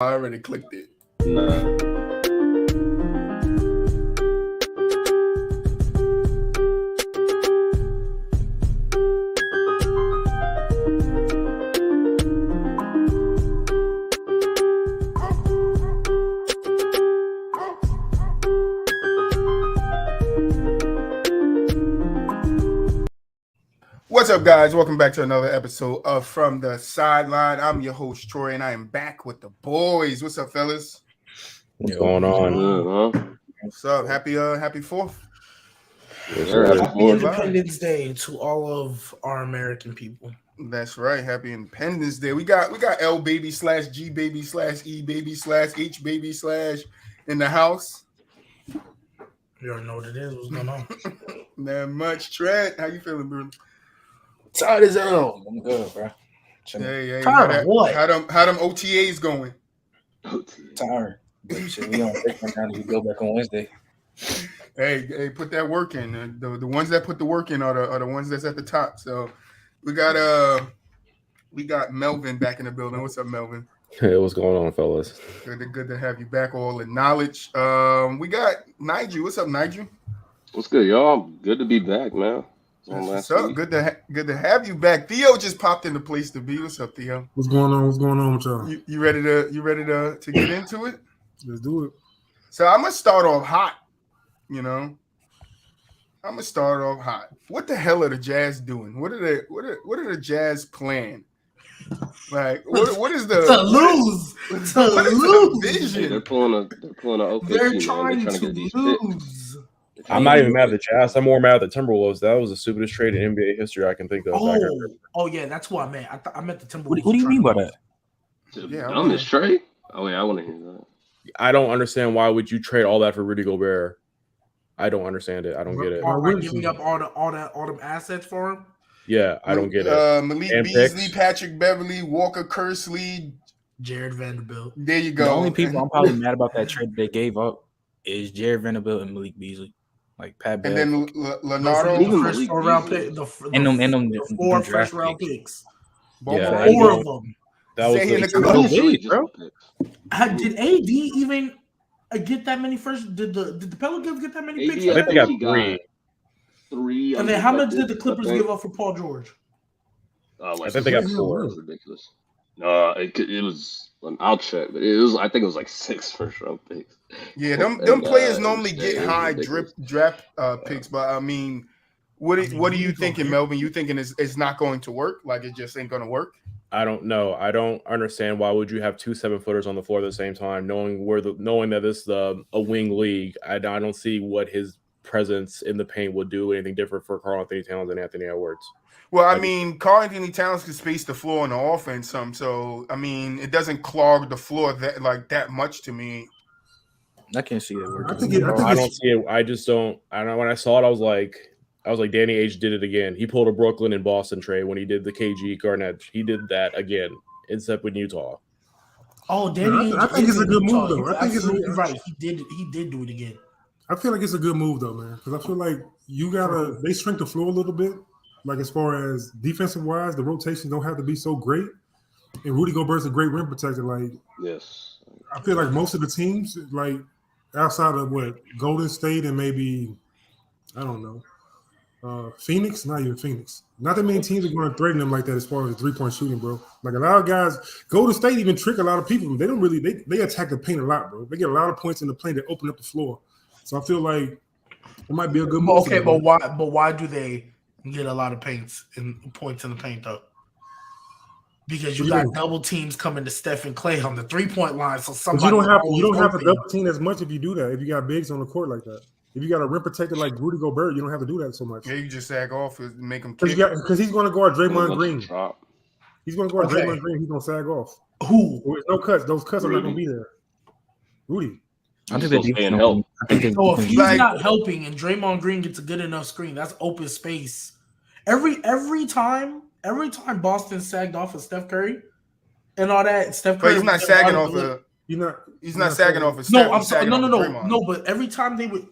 I already clicked it. No. What's up, guys? Welcome back to another episode of From the Sideline. I'm your host, Troy, and I am back with the boys. What's up, fellas? What's going on? What's up? Happy 4th. Happy Independence Day to all of our American people. That's right. Happy Independence Day. We got L-Baby / Gbaby / E-Baby / H-Baby / in the house. You already know what it is. What's going on? Not much. Trent, how you feeling, bro? Tired as hell. I'm good, bro. Hey, tired of what? How them OTAs going? Tired. Shit, we on break right now. We go back on Wednesday. Hey, put that work in. The ones that put the work in are the ones that's at the top. So we got Melvin back in the building. What's up, Melvin? Hey, what's going on, fellas? Good to have you back, all in knowledge. We got Nigel. What's up, Nigel? What's good, y'all? Good to be back, man. What's up? Good to have you back. Theo just popped in the place to be. What's up, Theo? What's going on? What's going on with y'all? You ready to get into it? Let's do it. So I'm gonna start off hot. I'm gonna start off hot. What the hell are the Jazz doing? What are the Jazz plan? Like what is the to lose? What is the vision? They're pulling a OKC. They're trying to to get these lose. I'm not even mad at the Jazz. I'm more mad at the Timberwolves. That was the stupidest trade in NBA history I can think of. Oh yeah, that's what I meant. I meant the Timberwolves. What do you mean by that? On this trade? Oh yeah, I want to hear that. I don't understand why would you trade all that for Rudy Gobert. I don't understand it. I don't get it. Are giving up all them assets for him? Yeah, I don't get it. Malik And Beasley, picks. Patrick Beverly, Walker Kersley, Jared Vanderbilt. There you go. The only people I'm probably mad about that trade they gave up is Jared Vanderbilt and Malik Beasley. Like Pat Bev. And then Leonardo, Even the first Malik 4-round Beasley. pick, the 4 4 first-round picks. Yeah, 4 of them. That was Say in the the comments. bro. Did AD even get that many first? Did the Pelicans get that many picks? I think they got He 3. 3. And then how much did the Clippers give up for Paul George? I think they got 4. That's ridiculous. No, it was. I'll check, but it was. I think it was like 6 first-round picks. Yeah, them players normally get high draft picks, but I mean, what are you thinking, Melvin? You thinking it's not going to work? Like it just ain't going to work? I don't know. I don't understand why would you have 2 7-footers on the floor at the same time, knowing that this is a wing league. I don't see what his presence in the paint would do anything different for Karl-Anthony Towns and Anthony Edwards. Well, I mean, Karl-Anthony Towns can space the floor on the offense some, so I mean, it doesn't clog the floor that much to me. I can't see it working. I don't see it. I just don't. I don't know. When I saw it, I was like, Danny H did it again. He pulled a Brooklyn and Boston trade when he did the KG Garnett. He did that again, except with Utah. Oh, Danny! I think it's a good move, though. I think it's right. He did do it again. I feel like it's a good move, though, man, because I feel like they shrink the floor a little bit. Like as far as defensive wise, the rotations don't have to be so great. And Rudy Gobert's a great rim protector. Like, Yes. I feel like most of the teams, like outside of Golden State and maybe, I don't know, Phoenix, not even Phoenix. Not that many teams are going to threaten them like that as far as 3-point shooting, bro. Like a lot of guys, Golden State even trick a lot of people. They don't really, they attack the paint a lot, bro. They get a lot of points in the paint that open up the floor. So I feel like it might be a good move. Okay, but why do they get a lot of points in the paint though? Because you got double teams coming to Steph and Clay on the 3-point line. So somebody you don't have to double team as much if you do that. If you got bigs on the court like that, if you got a rim protector like Rudy Gobert, you don't have to do that so much. Yeah, you just sag off and make him kick. Because he's going to guard Draymond Green. He's going to guard Okay. Draymond Green. He's going to sag off. Who? There's no cuts. Those cuts are not going to be there. Rudy. I think Still help. So if he's not helping and Draymond Green gets a good enough screen, that's open space. Every time Boston sagged off of Steph Curry and all that, Steph Curry. But he's not sagging off of. He's not sagging off of Steph. No, I'm sorry. No. Draymond. No, but every time they would,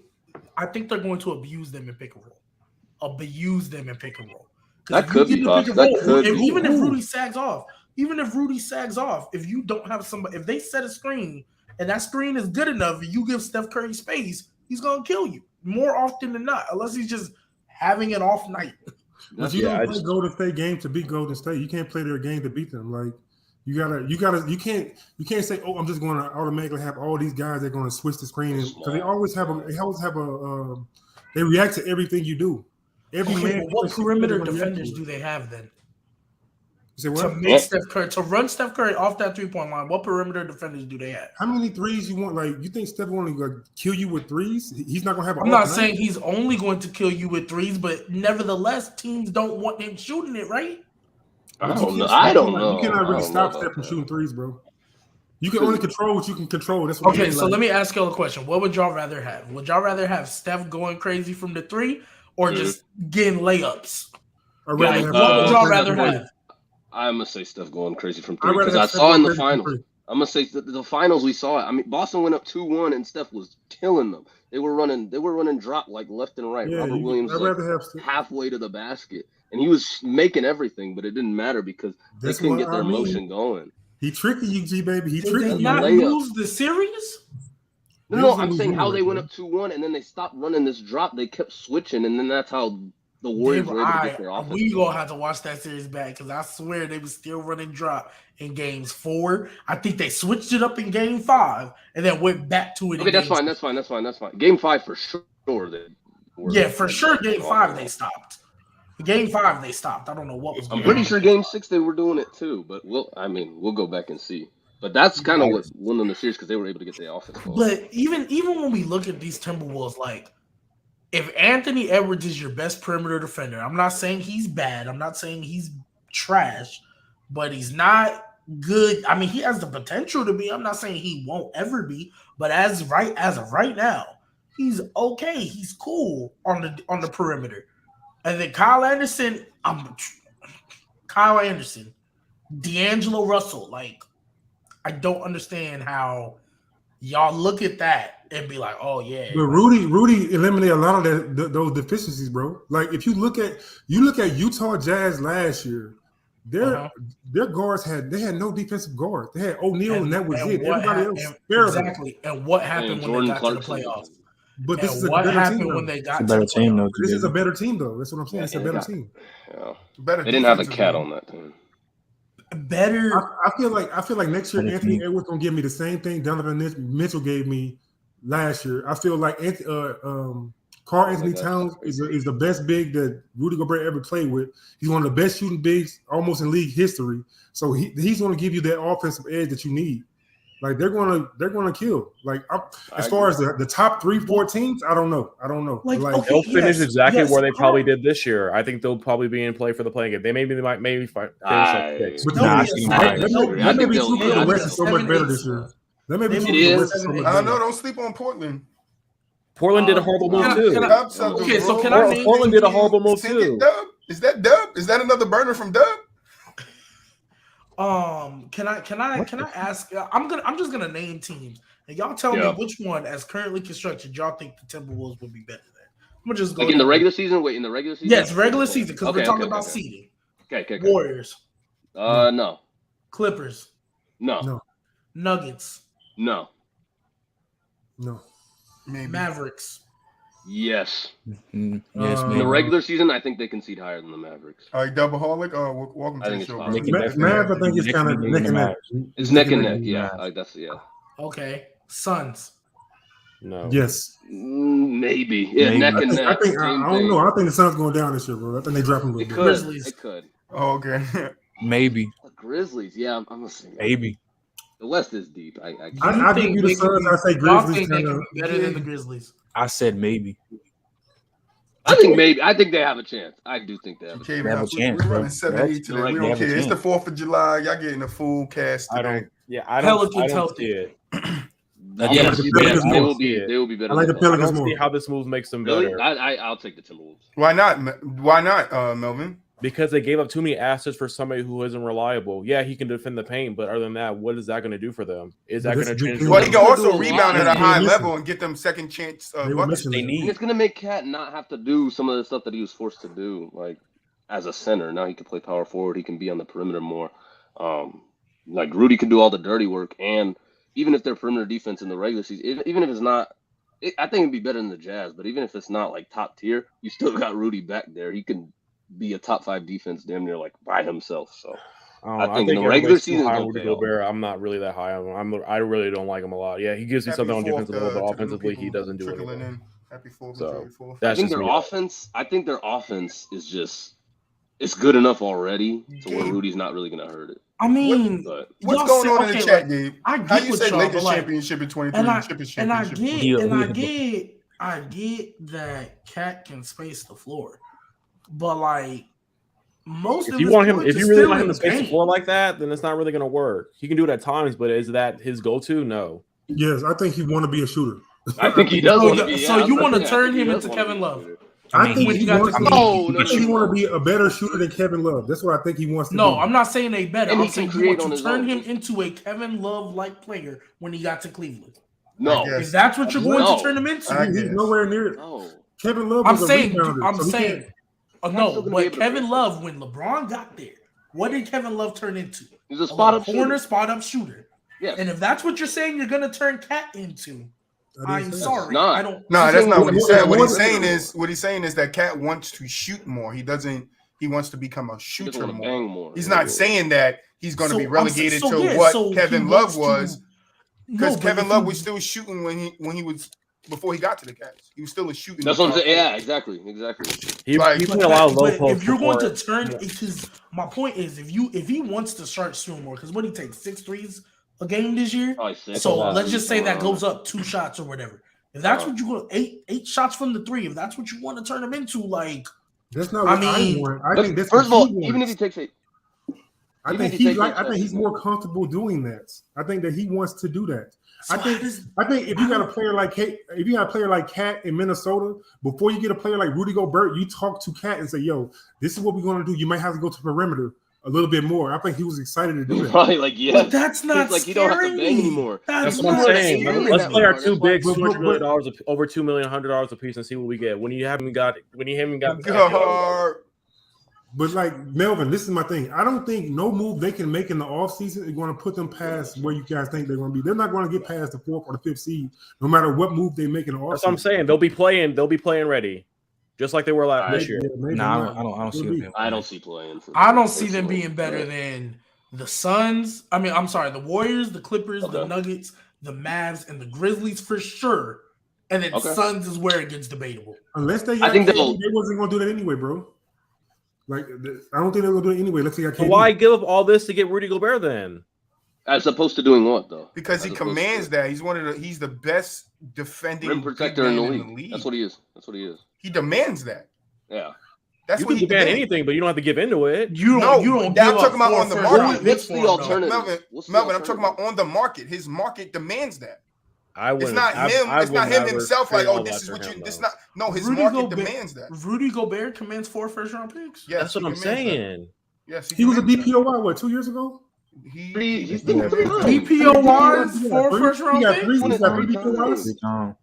I think they're going to abuse them in pick and roll. That could be possible. That could be. Even if Rudy sags off, even if Rudy sags off, if you don't have somebody, if they set a screen and that screen is good enough, and you give Steph Curry space, he's gonna kill you more often than not, unless he's just having an off night. But you don't play Golden State game to beat Golden State. You can't play their game to beat them. Like you can't say, oh, I'm just going to automatically have all these guys that are going to switch the screen because they always have a they react to everything you do. Every man. What perimeter defenders do they have then? You say what? To run Steph Curry off that 3-point line, what perimeter defenders do they have? How many threes you want? Like, you think Steph only going to kill you with threes? He's not going to have. I'm not saying he's only going to kill you with threes, but nevertheless, teams don't want him shooting it, right? I don't know. You cannot really stop Steph from shooting threes, bro. You can only control what you can control. That's what okay, so let me ask y'all a question. What would y'all rather have? Would y'all rather have Steph going crazy from the three or just getting layups? What would y'all rather have? I'm going to say Steph going crazy from three because I saw in the finals. I'm going to say the finals we saw it. I mean, Boston went up 2-1 and Steph was killing them. They were running drop like left and right. Yeah, Robert Williams was halfway to the basket. And he was making everything, but it didn't matter because they couldn't get their motion going. He tricking you, Gbaby. He tricking you. Did not lose the series? No, I'm saying how they went up 2-1 and then they stopped running this drop. They kept switching, and then that's how the Warriors were able to get their offense. We gonna have to watch that series back because I swear they were still running drop in games 4. I think they switched it up in game 5 and then went back to it. Okay, that's fine. Game 5 for sure. For sure. Game 5 they stopped. Game 5 they stopped. I don't know what was going on. I'm pretty sure game 6 they were doing it too, but we'll go back and see. But that's kind of what won them the series because they were able to get the offense going. But even when we look at these Timberwolves, like if Anthony Edwards is your best perimeter defender, I'm not saying he's bad. I'm not saying he's trash, but he's not good. I mean, he has the potential to be. I'm not saying he won't ever be, but as of right now, he's okay. He's cool on the perimeter. And then Kyle Anderson, D'Angelo Russell. Like, I don't understand how y'all look at that and be like, "Oh yeah." But Rudy eliminated a lot of those deficiencies, bro. Like, if you look at Utah Jazz last year, their guards had no defensive guard. They had O'Neal, and that was it. Everybody else terrible. Exactly. And what happened when they got to the playoffs? But this is a better team. When they got to the team, though. This is a better team, though. That's what I'm saying. It's a better team. Yeah. They didn't have a cat on that team. Better. I feel like next year Anthony Edwards gonna give me the same thing Donovan Mitchell gave me last year. I feel like Karl Anthony Towns is the best big that Rudy Gobert ever played with. He's one of the best shooting bigs almost in league history. So he's going to give you that offensive edge that you need. Like they're gonna kill. Like as far as the top 3-4 teams, I don't know. Like they'll finish exactly where they probably did this year. I think they'll probably be in play for the play game. They might finish at 6. That may be true because the West is so much better this year. That may be true because the West is so much better. Don't sleep on Portland. Portland did a horrible move too. Portland did a horrible move too. Is that Dub? Is that another burner from Dub? Can I ask? I'm just gonna name teams, and y'all tell me which one, as currently constructed, y'all think the Timberwolves would be better than. I'm gonna just go in the regular season. Wait, in the regular season? Yes, regular season because we're talking about seeding. Okay. Warriors. No. Clippers. No. Nuggets. No. Maybe. Mavericks. Yes. Yes. In the regular season, I think they concede higher than the Mavericks. All right, Doubleaholic. Welcome to the show, bro. Mav, I think it's kind of neck and neck. It's neck and neck. Yeah, Okay. Suns. No. Yes. Maybe. Yeah, neck and neck. I don't know. I think the Suns going down this year, bro. I think they dropping a little bit. Grizzlies. It could. Oh, okay. Maybe. The Grizzlies. Yeah, I'm gonna say maybe. The West is deep. I give you the Suns. I say Grizzlies better than the Grizzlies. I said maybe. I think maybe. I think they have a chance. I do think they have a chance. We're running 7-8 today. We don't care. It's the 4th of July. Y'all getting a full cast today. I don't see it. They will be better. I like the Pelicans more. See how this move makes them better. Really? I'll take the Timberwolves. Why not, Melvin? Because they gave up too many assets for somebody who isn't reliable. Yeah, he can defend the paint, but other than that, what is that going to do for them? Is that going to change? Well, he can also rebound at a high level and get them second chance buckets they need. It's going to make Cat not have to do some of the stuff that he was forced to do, like as a center. Now he can play power forward. He can be on the perimeter more. Like Rudy can do all the dirty work, and even if their perimeter defense in the regular season, even if it's not, I think it'd be better than the Jazz. But even if it's not like top tier, you still got Rudy back there. He can be a top 5 defense damn near like by himself. So I think in the regular season, Rudy Gobert, I'm not really that high on him. I really don't like him a lot. Yeah, he gives me something on defensive level, but offensively, he doesn't do anything. Happy fourth. So I think their offense. I think their offense is just it's good enough already to where Rudy's not really gonna hurt it. I mean, what's going on in the chat, Gabe? I get how you say Lakers like, championship in 23? I get that Cat can space the floor, but like most if you really want him to space the floor like that, then it's not really gonna work. He can do it at times, but is that his go-to? No. Yes, I think he want to be a shooter. I think he does. So you want to turn him into Kevin Love? I think he wants to be a better shooter than Kevin Love. That's what I think he wants to be. No, I'm not saying they better. I'm saying you want to turn him into a Kevin Love-like player when he got to Cleveland. No. If that's what you're going to turn him into. He's nowhere near it. No. Kevin Love I'm saying, but Kevin Love, when LeBron got there, what did Kevin Love turn into? He's a spot-up shooter. Yeah. And if that's what you're saying you're going to turn Cat into, I'm sorry. I don't. No, that's not what he's saying. What he's saying is that Cat wants to shoot more. He doesn't. He wants to become a shooter more. He's not saying that he's going to be relegated to what Kevin Love was, because Kevin Love was still shooting when he was before he got to the Cavs. He was still a shooting. That's what I'm saying. Yeah, exactly. He played a lot of low post. If you're going to turn, because my point is, if he wants to start shooting more, because what he takes 6 threes a game this year. So let's just say that goes up 2 shots or whatever. If that's what you go 8 shots from the 3, if that's what you want to turn him into, like that's not what I want. I think that's first of all, even if he takes 8, I think he's more comfortable doing that. I think that he wants to do that. So I think if you got a player like Cat in Minnesota, before you get a player like Rudy Gobert, you talk to Cat and say, "Yo, this is what we're going to do. You might have to go to perimeter a little bit more." I think he was excited to do that. Probably like, yeah, but that's not like you don't have to bang anymore. That's what I'm saying. Let's play our 2 bigs, $200 million, over $2 million, $100 a piece, and see what we get. When you haven't got. But like Melvin, this is my thing. I don't think no move they can make in the offseason is going to put them past where you guys think they're going to be. They're not going to get past the 4th or the 5th seed, no matter what move they make in the offseason. That's what I'm saying. They'll be playing ready. Just like they were this year. I don't see them. I don't see playing. I don't see them being better than the Suns. I mean, I'm sorry, the Warriors, the Clippers, the Nuggets, the Mavs, and the Grizzlies for sure. And then Suns is where it gets debatable. Unless they wasn't going to do that anyway, bro. Like, I don't think they're going to do it anyway. Let's see. Why give up all this to get Rudy Gobert then? As opposed to doing what though? Because he commands that. He's the best defending rim protector in the league. That's what he is. He demands that. Yeah. That's you what can demand anything, but you don't have to give into it. You don't. I'm talking about on the market. What's the alternative? Melvin, I'm talking about on the market. His market demands that. It's not him himself. Like, oh, this is what you. This not. No, his market demands that. Rudy Gobert commands 4 first-round picks. Yes, that's what I'm saying. Yes, he was a DPOY. What, 2 years ago? He's DPOYs 4 first-round picks. He got 3 DPOYs.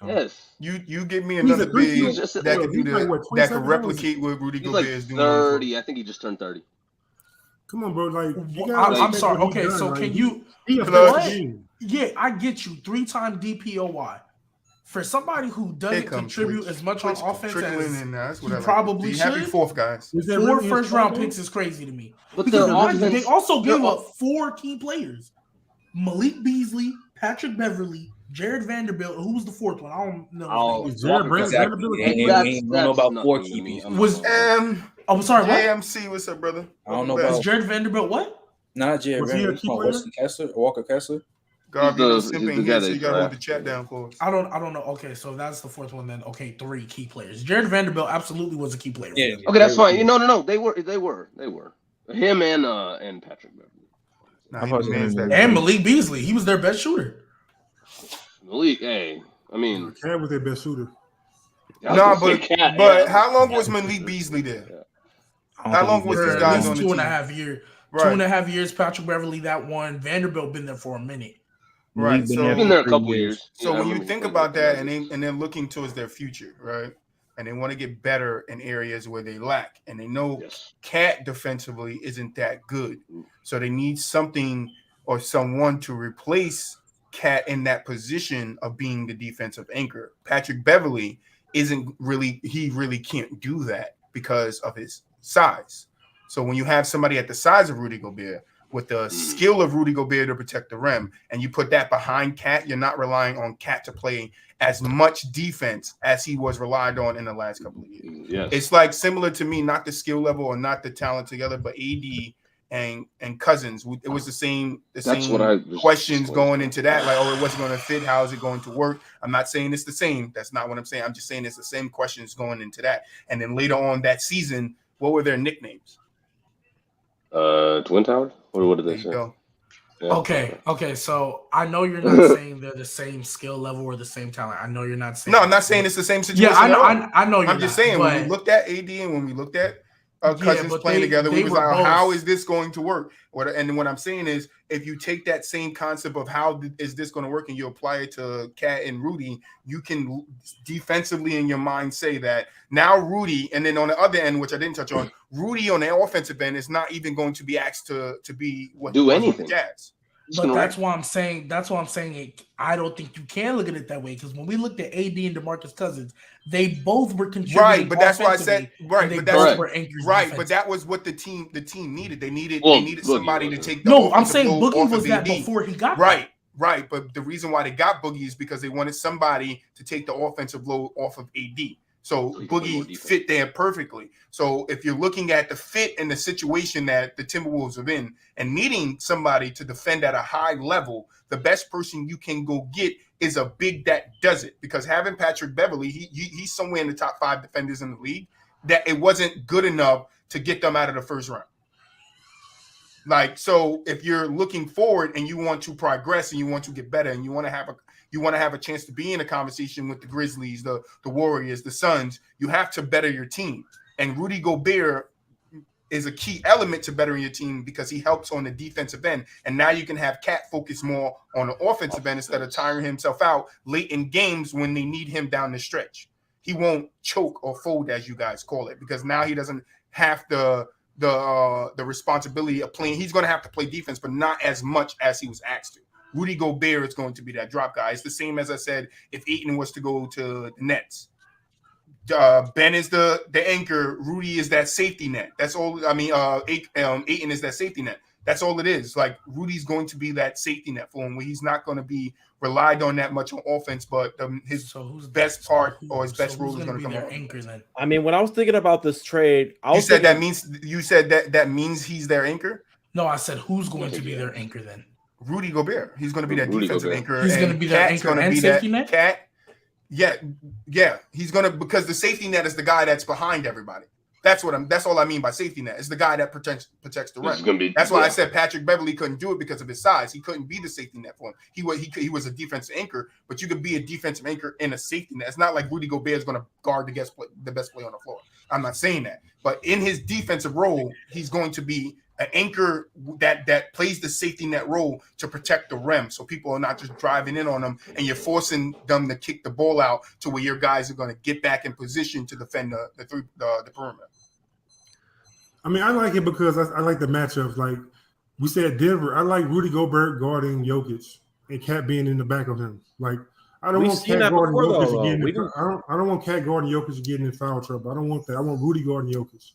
Yes. You give me another big that can replicate what Rudy Gobert is doing. 30. I think he just turned 30. Come on, bro. Like, I'm sorry. Okay, so can you? Yeah, I get you. 3-time DPOY. For somebody who doesn't contribute as much on offense as he probably should. Happy 4th, guys. 4 first-round picks is crazy to me. But they also gave up 4 key players: Malik Beasley, Patrick Beverly, Jared Vanderbilt. Who was the 4th one? I don't know. Jared Vanderbilt. Ain't know about 4 key pieces. I'm sorry. What? JMC, what's up, brother? I don't know about. Is Jared Vanderbilt what? Not Jared Vanderbilt. Walker Kessler. God, so you gotta hold the chat down for us. I don't know. Okay, so that's the 4th one then. Okay, 3 key players. Jared Vanderbilt absolutely was a key player. Yeah. Okay, that's fine. No. They were. Him and Patrick Beverly. And Malik Beasley. He was their best shooter. Malik, hey, I mean, Cat was their best shooter. No, but how long was Malik Beasley there? How long was this guy on the team? 2.5 years. Right. 2.5 years. Patrick Beverly, that one. Vanderbilt been there for a minute. Right. So been there a couple years. So when you think about that, and they're looking towards their future, right? and they want to get better in areas where they lack. And they know Yes. Cat defensively isn't that good. So they need something or someone to replace Cat in that position of being the defensive anchor. Patrick Beverley he really can't do that because of his size. So when you have somebody at the size of Rudy Gobert with the skill of Rudy Gobert to protect the rim, and you put that behind Cat, you're not relying on Cat to play as much defense as he was relied on in the last couple of years. Yes. It's like similar to me, not the skill level or not the talent together, but AD and Cousins. It was the same questions going into that. Like, oh, it wasn't going to fit. How is it going to work? I'm not saying it's the same. That's not what I'm saying. I'm just saying it's the same questions going into that. And then later on that season, what were their nicknames? Twin Towers? What did they say? Yeah. Okay. So I know you're not saying they're the same skill level or the same talent. I know you're not saying. No, I'm not saying it's the same situation. Yeah, I know. I'm just saying when we looked at AD and when we looked at Cousins playing together, we was like, oh, how is this going to work? And what I'm saying is, if you take that same concept of how is this going to work and you apply it to Cat and Rudy, you can defensively in your mind say that now Rudy, and then on the other end, which I didn't touch on, Rudy on the offensive end is not even going to be asked to be what do anything. Jazz. But that's why I'm saying. I don't think you can look at it that way, because when we looked at AD and DeMarcus Cousins, they both were contributing. Right, but that's why I said but that's were anchors. Right, but that was what the team needed. They needed somebody to take. I'm saying Boogie was that before he got right. But the reason why they got Boogie is because they wanted somebody to take the offensive load off of AD. So Boogie fit there perfectly. So if you're looking at the fit and the situation that the Timberwolves are in and needing somebody to defend at a high level, the best person you can go get is a big that does it. Because having Patrick Beverley, he's somewhere in the top 5 defenders in the league, that it wasn't good enough to get them out of the first round. Like, so if you're looking forward and you want to progress and you want to get better and you want to have a chance to be in a conversation with the Grizzlies, the Warriors, the Suns, you have to better your team. And Rudy Gobert is a key element to bettering your team because he helps on the defensive end. And now you can have Cat focus more on the offensive end instead of tiring himself out late in games when they need him down the stretch. He won't choke or fold, as you guys call it, because now he doesn't have the responsibility of playing. He's going to have to play defense, but not as much as he was asked to. Rudy Gobert is going to be that drop guy. It's the same as I said if Ayton was to go to the Nets. Ben is the anchor. Rudy is that safety net. That's all. I mean, Ayton is that safety net. That's all it is. Like, Rudy's going to be that safety net for him, where he's not going to be relied on that much on offense, but his best part or his best role is going to come on. Anchor then. I mean, when I was thinking about this trade, you said that means he's their anchor? No, I said who's going to be their anchor then? Rudy Gobert. He's going to be that defensive anchor. He's going to be that anchor and safety net? Cat. Yeah. He's going to, because the safety net is the guy that's behind everybody. That's all I mean by safety net. It's the guy that protects the rim. That's why I said Patrick Beverley couldn't do it because of his size. He couldn't be the safety net for him. He was a defensive anchor, but you could be a defensive anchor in a safety net. It's not like Rudy Gobert is going to guard the best player on the floor. I'm not saying that. But in his defensive role, he's going to be an anchor that plays the safety net role to protect the rim, so people are not just driving in on them and you're forcing them to kick the ball out to where your guys are going to get back in position to defend the perimeter. I mean, I like it because I like the matchups. Like we said, Denver. I like Rudy Gobert guarding Jokic and Cat being in the back of him. Like, I don't want Cat guarding Jokic I don't want Cat guarding Jokic getting in foul trouble. I don't want that. I want Rudy guarding Jokic.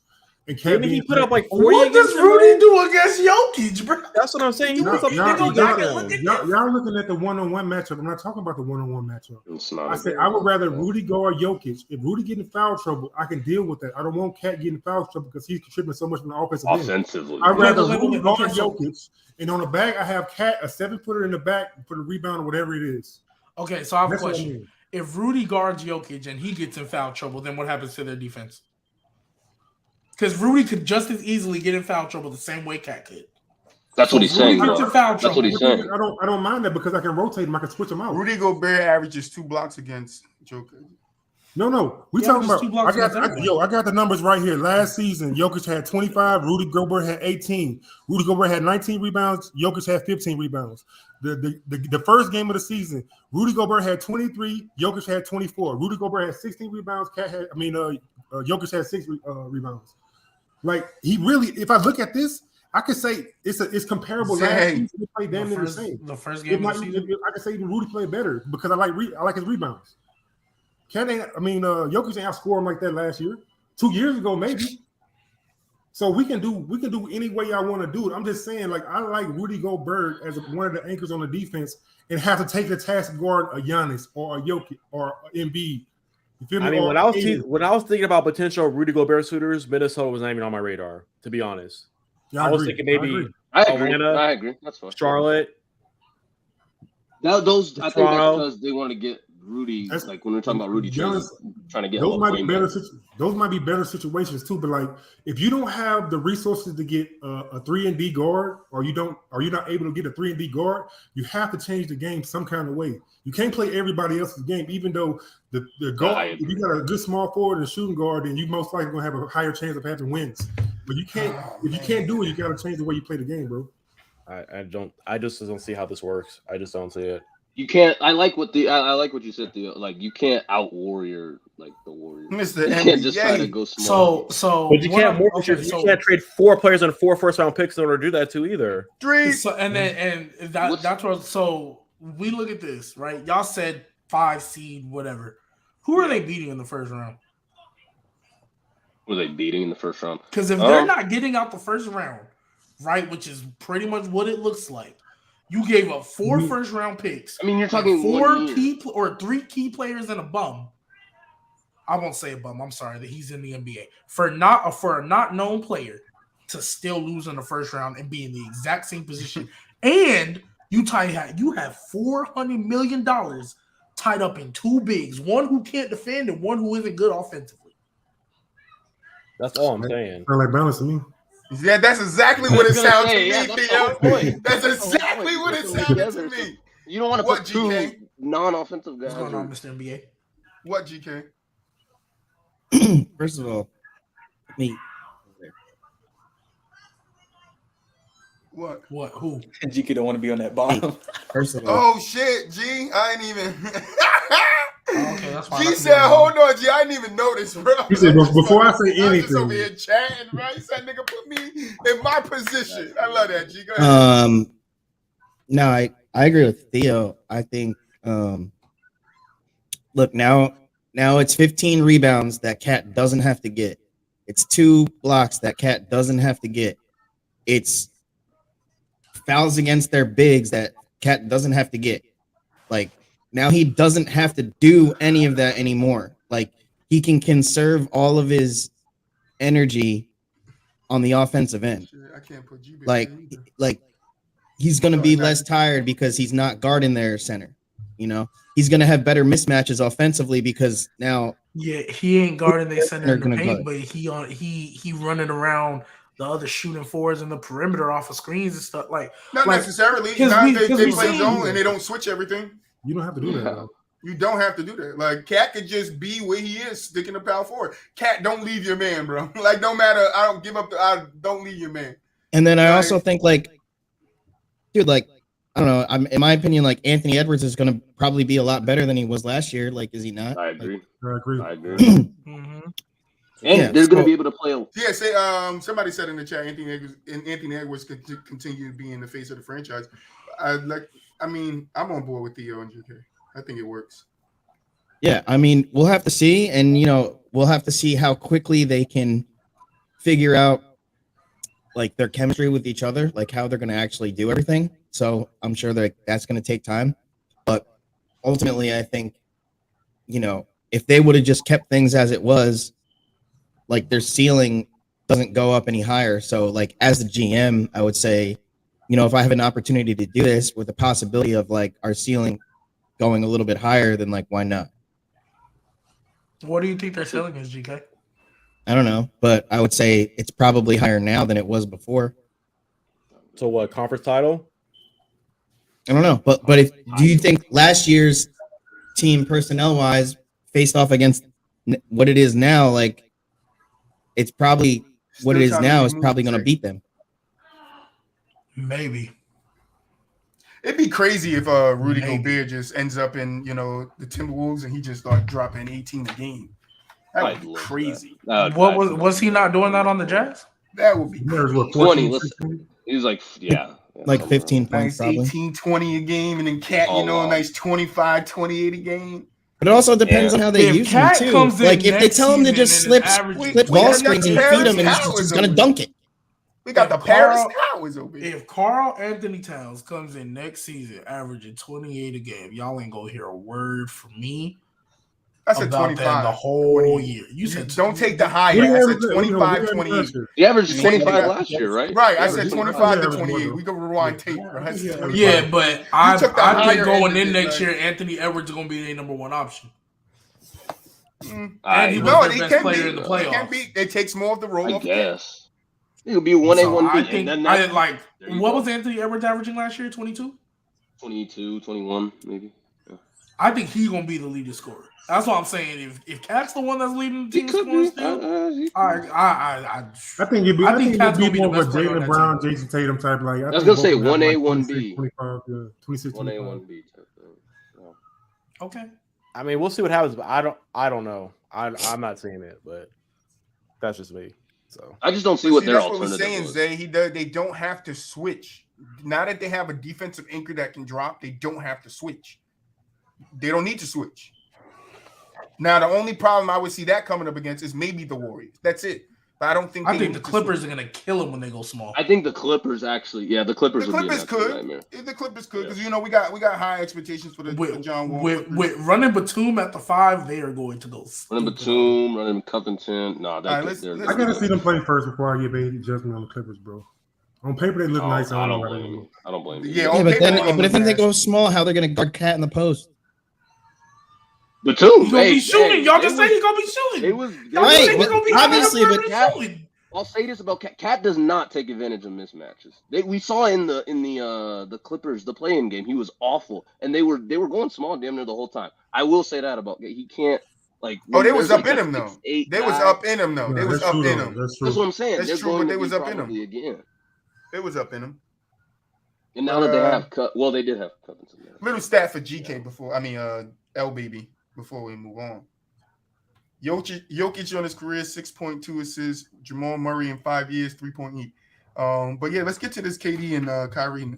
And maybe he put up like 40. What does Rudy do against Jokic, bro? That's what I'm saying. Y'all looking at the one-on-one matchup. I'm not talking about the one-on-one matchup. I said I would rather Rudy guard Jokic. If Rudy get in foul trouble, I can deal with that. I don't want Cat getting in foul trouble because he's contributing so much from the offensively. I'd rather Rudy guard Jokic, and on the back I have Cat, a 7-footer in the back for the rebound or whatever it is. Okay, so I have a question. If Rudy guards Jokic and he gets in foul trouble, then what happens to their defense? Because Rudy could just as easily get in foul trouble the same way Cat could. That's what he's saying. That's what he's saying. I don't mind that because I can rotate him. I can switch him out. Rudy Gobert averages 2 blocks against Jokic. No. We Yeah, talking just about. 2 blocks against everybody. I got the numbers right here. Last season, Jokic had 25. Rudy Gobert had 18. Rudy Gobert had 19 rebounds. Jokic had 15 rebounds. The first game of the season, Rudy Gobert had 23. Jokic had 24. Rudy Gobert had 16 rebounds. Jokic had 6 rebounds. Like he really, if I look at this, I could say it's comparable. Last season, they played damn near the same. The first game of the season, I could say even Rudy played better because I like his rebounds. Jokic ain't outscore him like that last year. 2 years ago, maybe. So we can do any way I want to do it. I'm just saying, like, I like Rudy Gobert as one of the anchors on the defense and have to take the task to guard a Giannis or a Jokic or an Embiid. You feel me? I mean, when I was thinking about potential Rudy Gobert suitors, Minnesota was not even on my radar, to be honest. I was thinking maybe Atlanta, I agree. That's fine. Charlotte. I think that's because they want to get Rudy. Like when we're talking about Rudy, trying to get those might be better. Those might be better situations too. But like, if you don't have the resources to get a 3-and-D guard, or you're not able to get a 3-and-D guard, you have to change the game some kind of way. You can't play everybody else's game, even though the guard. If you got a good small forward and shooting guard, then you most likely gonna have a higher chance of having wins. But you can't. If you can't do it, you got to change the way you play the game, bro. I just don't see how this works. I just don't see it. You can't. I like what you said, Theo. Like you can't out warrior like the Warriors. Mr. You can't just try to go small. So but you can't you can't trade 4 players and 4 first-round picks in order to do that too either. 3. So that's what. So we look at this, right? Y'all said 5 seed, whatever. Who are they beating in the first round? Were they beating in the first round? Because if they're not getting out the first round, right, which is pretty much what it looks like, you gave up 4 first-round picks. I mean, you're talking 3 key players and a bum. I won't say a bum. I'm sorry that he's in the NBA for a not known player to still lose in the first round and be in the exact same position. And you have $400 million tied up in 2 bigs, one who can't defend and one who isn't good offensively. That's all I'm saying. Sound like balance to me. Yeah, that's exactly what it sounds to me, Theo. That's exactly what it sounded to me. You don't want to put 2 non-offensive guys. What's going on, Mr. NBA? What, GK? First of all, What? Who? GK don't want to be on that bottom. First of all, Oh shit, G! I ain't even. Okay, that's fine. G said, "Hold on, G. I didn't even notice, bro." He said, "Before I say I'm just anything, over here chatting, right? He said, "Nigga, put me in my position." I love that, G. Go ahead. No, I agree with Theo. I think, look, now it's 15 rebounds that Cat doesn't have to get. It's 2 blocks that Cat doesn't have to get. It's fouls against their bigs that Cat doesn't have to get. Like, now he doesn't have to do any of that anymore. Like, he can conserve all of his energy on the offensive end. I can't put G. Like he's going to be less tired because he's not guarding their center. You know, he's going to have better mismatches offensively because now. Yeah, he ain't guarding their center in the paint, but he running around the other shooting forwards in the perimeter off of screens and stuff. Like not necessarily. They play zone and they don't switch everything. You don't have to do that. Though. You don't have to do that. Like Cat could just be where he is, sticking the power forward. Cat, don't leave your man, bro. Like no matter, I don't give up. I don't leave your man. And then I also think, like, dude, like, I don't know. In my opinion, like Anthony Edwards is going to probably be a lot better than he was last year. Like, is he not? I agree. I agree. And they're going to be able to play. Yeah, say somebody said in the chat, Anthony Edwards could continue to be in the face of the franchise. I'm on board with Theo and GK. I think it works. Yeah, I mean, we'll have to see, and we'll have to see how quickly they can figure out like their chemistry with each other, like how they're going to actually do everything. So I'm sure that's going to take time, but ultimately, I think if they would have just kept things as it was, like their ceiling doesn't go up any higher. So like as the GM, I would say, if I have an opportunity to do this with the possibility of like our ceiling going a little bit higher, then like why not? What do you think their ceiling is, GK? I don't know, but I would say it's probably higher now than it was before. So what, conference title? I don't know, but do you think last year's team personnel wise faced off against what it is now, like it's probably what Still it is trying to now make is probably moves, going to Jay. beat them. Maybe. It'd be crazy if Rudy Maybe. Gobert just ends up in the Timberwolves and he just starts dropping 18 a game. That would be crazy. What was he not doing that on the Jazz? That would be There's crazy. what 20. 14, Listen, 16? he was like, Like somewhere 15 around points Nice probably. 18, 20 a game, and then Cat, Oh, wow. a nice 25, 28 a game. But it also depends Yeah. on how they If use him Cat too. comes in Like if they next tell him to season just and slip averages ball got screens and Paris feed him, and he's Towers just going to over dunk it. We got the If Paris Carl- Towers over here. If Carl Anthony Towns comes in next season averaging 28 a game, y'all ain't gonna hear a word from me I said about 25. that the whole 28. year. You said Don't take the high What end. I do said you 25, average 28. last year? He averaged You 25 got- last year, right? Right, He I averaged said 25. 25 to Yeah, 28. yeah. We can rewind tape, bro. I said 25. Yeah, but I took the think higher going end of in it, next like- year, Anthony Edwards is gonna be their number one option. I And he was No, their they best can player be. in the It playoffs. can be. It takes more of the role. I of Cat. guess. It could be 1A, So 1B. I and think then I that, like there you what go. was Anthony Edwards averaging last year? 22. 22, 21, maybe. Yeah. I think he's gonna be the leading scorer. That's what I'm saying. If Cat's the one that's leading the He team could scoring be. still, He could be. I think it'd be, I think Cat's it'd gonna be be the more of a best player on Jaylen that Brown, Jason Tatum type. Like I was gonna say 1A, 1A, 1B. 25, yeah, 26, 1A, 25. 1B type thing. Yeah. okay. I mean, we'll see what happens, but I don't know. I'm not seeing it, but that's just me. So I just don't see But what see, their that's what we're alternative saying, was. Zay. They don't have to switch. Now that they have a defensive anchor that can drop, they don't have to switch. They don't need to switch. Now, the only problem I would see that coming up against is maybe the Warriors. That's it. But I don't think I they think the need to Clippers switch. are gonna kill him when they go small. I think the Clippers actually, the Clippers The would be an Clippers absolute could. nightmare. The Clippers could, because we got high expectations for the John Wall. With running Batum at the 5, they are going to go. Running Batum, running Covington. Nah, right, I gotta see them play first before I give any judgment on the Clippers, bro. On paper, they look nice. I don't blame you. I don't blame you. Yeah, Yeah, on but paper, they then look if they nice. go small, how they're going to guard Cat in the post? Batum, He's gonna be shooting. Y'all just say he's gonna be shooting. It was Y'all just say Right, he's gonna be obviously, but shooting. I'll say this about Cat. Cat does not take advantage of mismatches. We saw in the Clippers, the play-in game, he was awful, and they were going small damn near the whole time. I will say that about he can't like. Oh, they was there's, up like, in a him though. 6'8" They was guy. up in him though. They was up in him. That's true. That's what I'm saying. That's They're true, going but they to was be up in him. probably again. They was up in him. And now that they have they did have Covington. Little stat for GK before. I mean, Gbaby before we move on. Jokic on his career 6.2 assists. Jamal Murray in 5 years 3.8. But yeah, let's get to this KD and Kyrie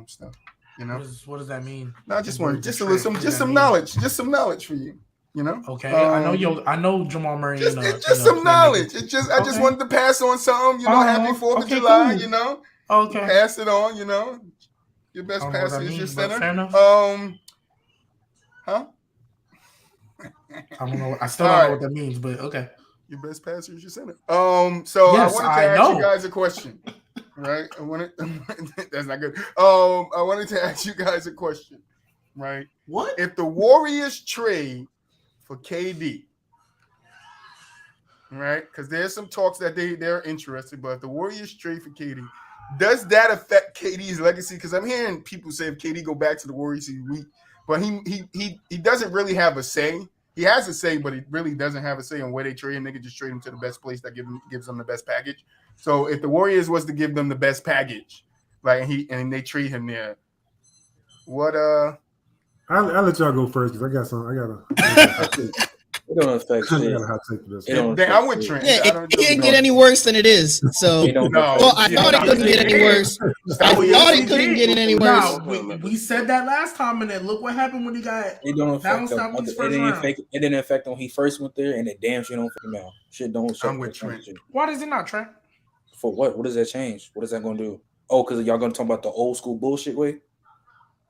stuff. You know, what does that mean? No, I just want some knowledge, just some knowledge for you. You know. Okay, I know Jamal Murray. Just some knowledge. I just wanted to pass on something. You know, happy 4th of July. Cool. You know. Okay. Pass it on. You know, your best passer is your center. Fair enough. Huh? I don't know. I still don't know what that means, but okay. Your best passer is your center. So yes, I wanted to ask you guys a question. Right? That's not good. I wanted to ask you guys a question. Right? What? If the Warriors trade for KD, right? Because there's some talks that they're interested, but if the Warriors trade for KD, does that affect KD's legacy? Because I'm hearing people say if KD go back to the Warriors, he's weak, but he doesn't really have a say. He has a say, but he really doesn't have a say on where they trade him. They could just trade him to the best place that gives them the best package. So if the Warriors was to give them the best package, like and they trade him there, what I'll let y'all go first because I got some. It don't affect I shit. got a hot take for this. I'm with Trent. Yeah, it can't get any worse than it is. So, well, I thought it couldn't get any worse. I thought it couldn't get any worse. No, we said that last time, and then look what happened when he got. It don't affect him. out these It first didn't round. affect. It didn't affect him when he first went there, and it damn sure don't affect him now. Shit don't. I'm with Trent. Why does it not, Trent? For what? What does that change? What is that going to do? Oh, because y'all going to talk about the old school bullshit way?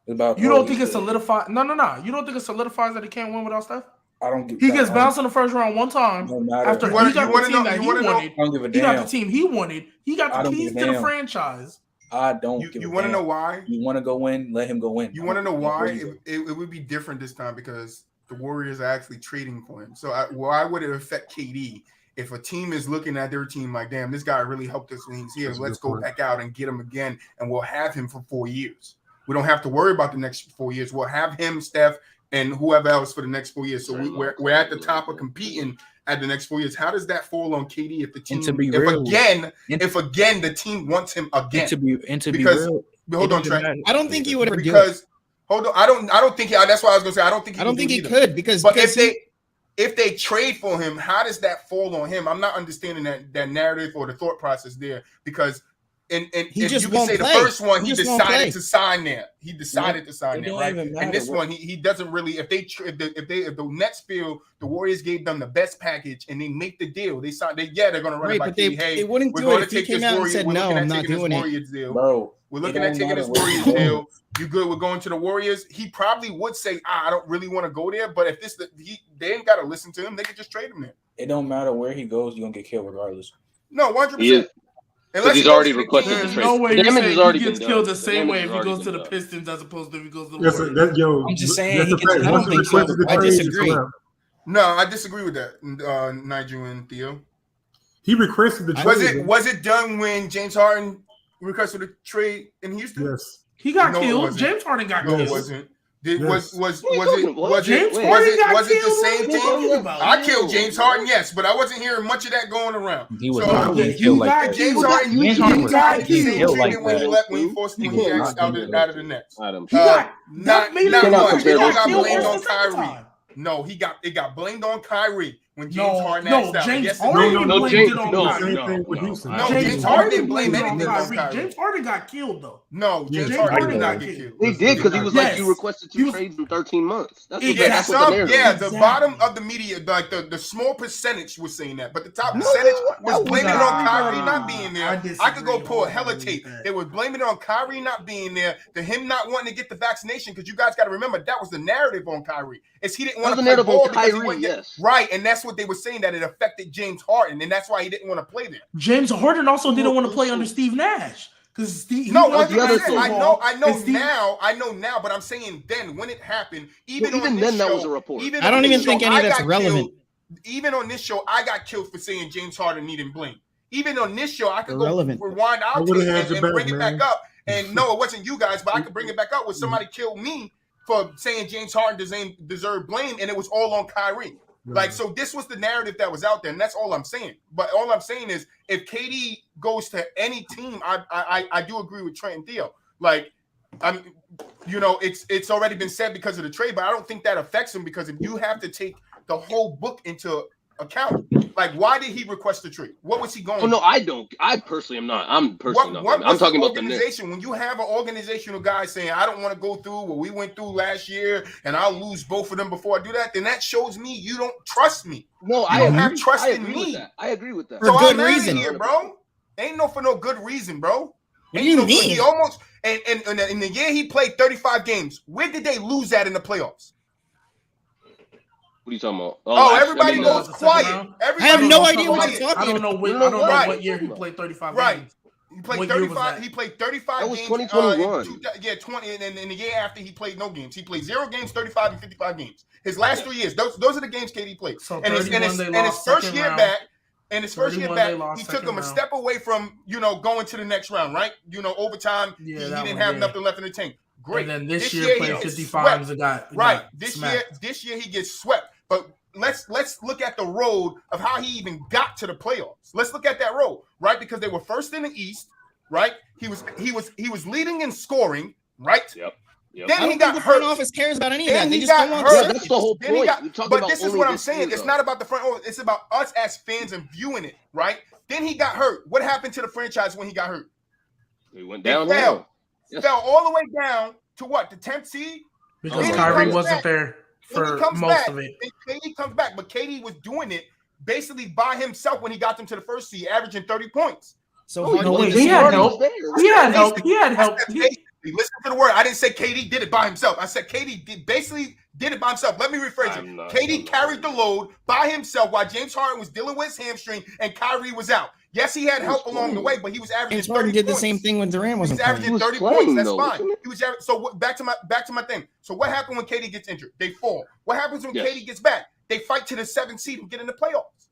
About You don't think it solidifies? No. You don't think it solidifies that he can't win without Steph? I don't give. He gets bounced in the first round one time. No matter. After he got the team that he wanted. I don't give a He got damn. the team he wanted. He got the keys to the franchise. I don't give a damn. You want to know why? You want to go in? Let him go in. You want to know why? It would be different this time because the Warriors are actually trading for him. So why would it affect KD if a team is looking at their team like, damn, this guy really helped us when he's here. Let's go back out and get him again, and we'll have him for 4 years. We don't have to worry about the next 4 years. We'll have him, Steph, and whoever else for the next 4 years. So we're at the top of competing at the next 4 years. How does that fall on KD if the team, if again the team wants him again? Hold on, Trent. I don't think he would ever do it. Because hold on, I don't think that's why I was gonna say I don't think he could because if they trade for him, how does that fall on him? I'm not understanding that narrative or the thought process there because and he just you can won't say play. The first one he decided to sign there. He decided to sign there, right? And this one he doesn't really. If the Nets feel the Warriors gave them the best package and they make the deal, they sign. They're gonna run it by KD. Hey, wouldn't we're do going it to if take he came out and said no. I'm not doing it, deal. Bro. We're looking at taking this Warriors deal. You good with going to the Warriors? He probably would say, I don't really want to go there. But if they ain't got to listen to him, they can just trade him there. It don't matter where he goes, you're going to get killed regardless. No, 100%. Unless he's already requested the There's trade. no way The damage has already he gets been killed done. the same way if he goes to the Pistons as opposed to if he goes to the Warriors. I'm just saying. I don't think so. I disagree. No, I disagree with that, Nigel and Theo. He requested the trade. Was it done when James Harden requested a trade in Houston? Yes. He got killed. James Harden got killed. No, it wasn't. Was it the same thing? I killed James Harden, yes, but I wasn't hearing much of that going around. He was not killed like that. James Harden got killed like that when he forced him out of the Nets. Not much. It all got blamed on Kyrie. No, it got blamed on Kyrie when James Harden asked out. James Harden blamed it on Kyrie. No, James Harden didn't blame anything on Kyrie. James Harden got killed though. No, James Harden did not get killed. He did because he was like, you requested 2 trades in 13 months. That's what the narrative. The bottom of the media, like the small percentage was saying that, but the top percentage was blaming it on Kyrie not being there. I could go pull a hella tape. They were blaming it on Kyrie not being there, to him not wanting to get the vaccination, because you guys got to remember that was the narrative on Kyrie. Is he didn't want to play ball because he wasn't yes. Right, and that's what they were saying, that it affected James Harden, and that's why he didn't want to play there. James Harden also didn't want to play under Steve Nash. No, I know now, but I'm saying then when it happened, even then show, that was a report. I don't even think any of that's relevant. Even on this show, I got killed for saying James Harden needed blame. Even on this show, I could go rewind our tape and bring it back up. And no, it wasn't you guys, but I could bring it back up with somebody killed me for saying James Harden deserved blame, and it was all on Kyrie. Like, so this was the narrative that was out there, and that's all I'm saying. But all I'm saying is, if KD goes to any team, I do agree with Trent and Theo. Like, it's already been said because of the trade, but I don't think that affects him, because if you have to take the whole book into account, like, why did he request the trade? What was he going? Oh no, I don't. I personally am not. I'm personally not. I'm talking about the organization. When you have an organizational guy saying, "I don't want to go through what we went through last year, and I'll lose both of them before I do that," then that shows me you don't trust me. No, I don't have trust in me. I agree with that. For so good reason, here, bro. Ain't for no good reason, bro. What do you mean? He almost and in the year he played 35 games. Where did they lose at in the playoffs? What are you talking about? Everybody goes quiet. I have no idea what you're talking about. I don't know what year he played 35 games. He played 35. He played 35 that was games. 2021. 20. And in the year after, he played no games. He played 0 games, 35 and 55 games. His last 3 years. Those are the games KD played. So and his first year back. And his first year back, he took him a step away from going to the next round, right? Overtime. He didn't have nothing left in the tank. Great. And then this year played 55 and got This year he gets swept. But let's look at the road of how he even got to the playoffs. Let's look at that road, right? Because they were first in the East, right? He was leading in scoring, right? Yep. Then he got hurt. The front office cares about any of that. They just don't want hurt. That's the whole point. But this is what I'm saying. It's not about the front office. It's about us as fans and viewing it, right? Then he got hurt. What happened to the franchise when he got hurt? He went down. Fell all the way down to what? The 10th seed? Because Kyrie wasn't there for most of it. And KD comes back, but KD was doing it basically by himself when he got them to the first seed, averaging 30 points. So he had help. He had help. Listen to the word. I didn't say KD did it by himself. I said KD basically did it by himself. Let me rephrase it. KD carried the load by himself while James Harden was dealing with his hamstring and Kyrie was out. Yes, he had help along the way, but he was averaging 30 points. Did the same thing when Durant wasn't playing. He was averaging 30 points. That's fine. He was so back to my thing. So what happened when KD gets injured? They fall. What happens when KD gets back? They fight to the 7th seed and get in the playoffs.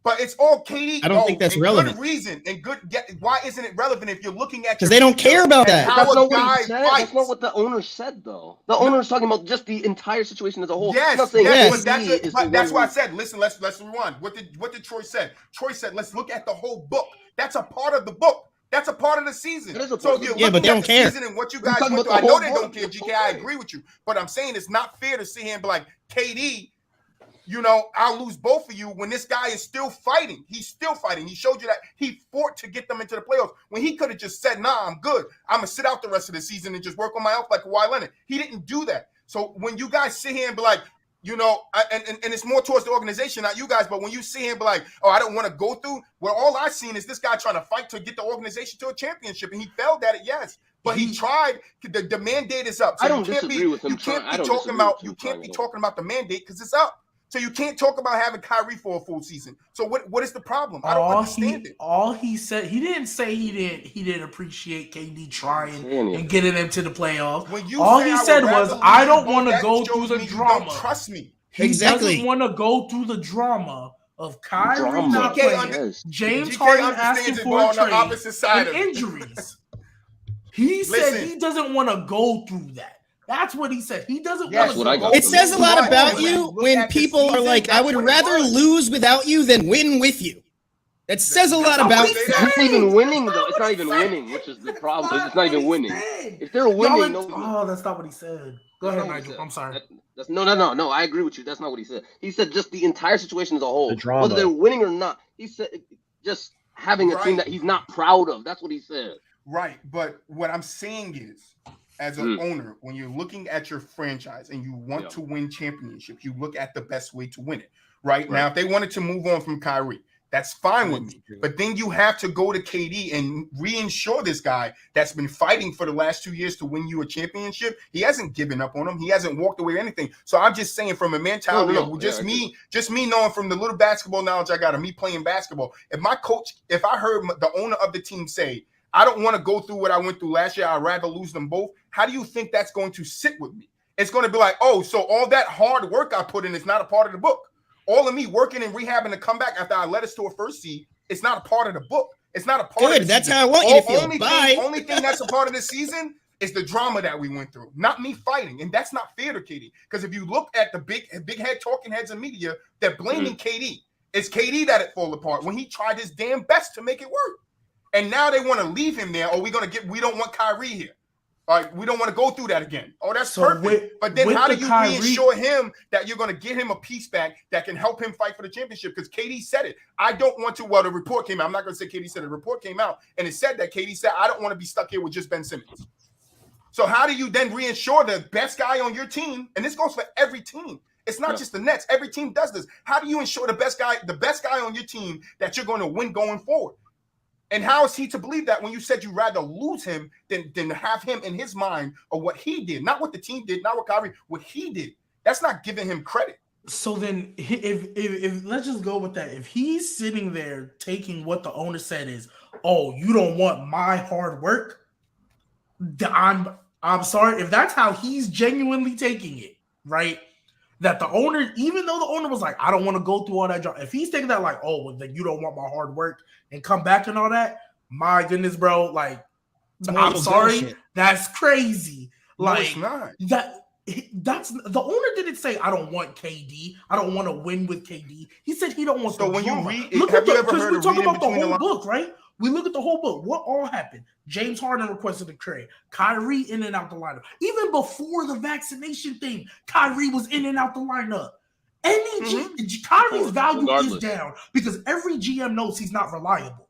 But it's all KD. I don't think that's and relevant. Good reason and good. Why isn't it relevant if you're looking at? Because they don't care about that. How That's a not what guy he said. fights. That's not what the owner said, though. The owner's talking about just the entire situation as a whole. Yes, I'm not saying yes, KD but that's why I said. Listen, let's rewind. What did Troy say? Troy said, let's look at the whole book. That's a part of the book. That's a part of the season. So if you're looking at the season and what you guys went through, I know they don't care, GK. I agree with you, but I'm saying it's not fair to sit here and be like, KD, you know, I'll lose both of you when this guy is still fighting. He's still fighting. He showed you that he fought to get them into the playoffs when he could have just said, nah, I'm good. I'm going to sit out the rest of the season and just work on my health like Kawhi Leonard. He didn't do that. So when you guys sit here and be like, you know, and it's more towards the organization, not you guys, but when you sit here and be like, oh, I don't want to go through, well, all I've seen is this guy trying to fight to get the organization to a championship, and he failed at it, yes. But he tried. The mandate is up. So I don't disagree with him. You can't be talking about the mandate because it's up. So you can't talk about having Kyrie for a full season. So what is the problem? I don't understand it. All he said, he didn't say he didn't appreciate KD trying and getting them to the playoffs. All he said was, I don't want to go through the drama. Don't trust me. He doesn't want to go through the drama of Kyrie not playing, James Harden asking for a trade, and injuries. He said he doesn't want to go through that. That's what he said. He doesn't want to go. It says a lot about you when people are like, I would rather lose without you than win with you. It says a lot about you. It's not even winning, though. It's not even winning, which is the problem. It's not even winning. If they're winning, that's not what he said. Go ahead, Nigel. I'm sorry. No. I agree with you. That's not what he said. He said just the entire situation as a whole, whether they're winning or not. He said just having a team that he's not proud of. That's what he said. Right, but what I'm saying is, as an owner, when you're looking at your franchise and you want to win championships, you look at the best way to win it. Right now, if they wanted to move on from Kyrie, that's fine with me. But then you have to go to KD and reinsure this guy that's been fighting for the last 2 years to win you a championship. He hasn't given up on him. He hasn't walked away or anything. So I'm just saying, from a mentality of just me knowing from the little basketball knowledge I got of me playing basketball. If I heard the owner of the team say, I don't want to go through what I went through last year, I'd rather lose them both, how do you think that's going to sit with me? It's going to be like, oh, so all that hard work I put in is not a part of the book. All of me working and rehabbing to come back after I led us to a first seed, it's not a part of the book. It's not a part of the that's season. how I want you to feel. Only thing that's a part of the season is the drama that we went through, not me fighting. And that's not fair to KD. Because if you look at the big head talking heads in media, they're blaming KD. It's KD that it fall apart when he tried his damn best to make it work. And now they want to leave him there. Oh, we don't want Kyrie here. All right, we don't want to go through that again. Oh, that's perfect. But then how do you reassure him that you're going to get him a piece back that can help him fight for the championship? Because KD said it. I don't want to. Well, the report came out. I'm not going to say KD said it. The report came out, and it said that KD said, I don't want to be stuck here with just Ben Simmons. So how do you then reinsure the best guy on your team? And this goes for every team. It's not just the Nets. Every team does this. How do you ensure the best guy on your team that you're going to win going forward? And how is he to believe that when you said you'd rather lose him than have him in his mind of what he did, not what the team did, not what Kyrie, what he did? That's not giving him credit. So then, if let's just go with that. If he's sitting there taking what the owner said is, oh, you don't want my hard work, I'm sorry. If that's how he's genuinely taking it, right? That the owner, even though the owner was like, I don't want to go through all that job. If he's taking that like, oh, well, then you don't want my hard work and come back and all that, my goodness, bro. Like, I'm sorry, bullshit. That's crazy. Like, no, it's not. That's the owner didn't say I don't want KD. I don't want to win with KD. He said he don't want. So when drama. you read, we're talking about the whole book, right? We look at the whole book. What all happened? James Harden requested a trade. Kyrie in and out the lineup. Even before the vaccination thing, Kyrie was in and out the lineup. Kyrie's value is down because every GM knows he's not reliable.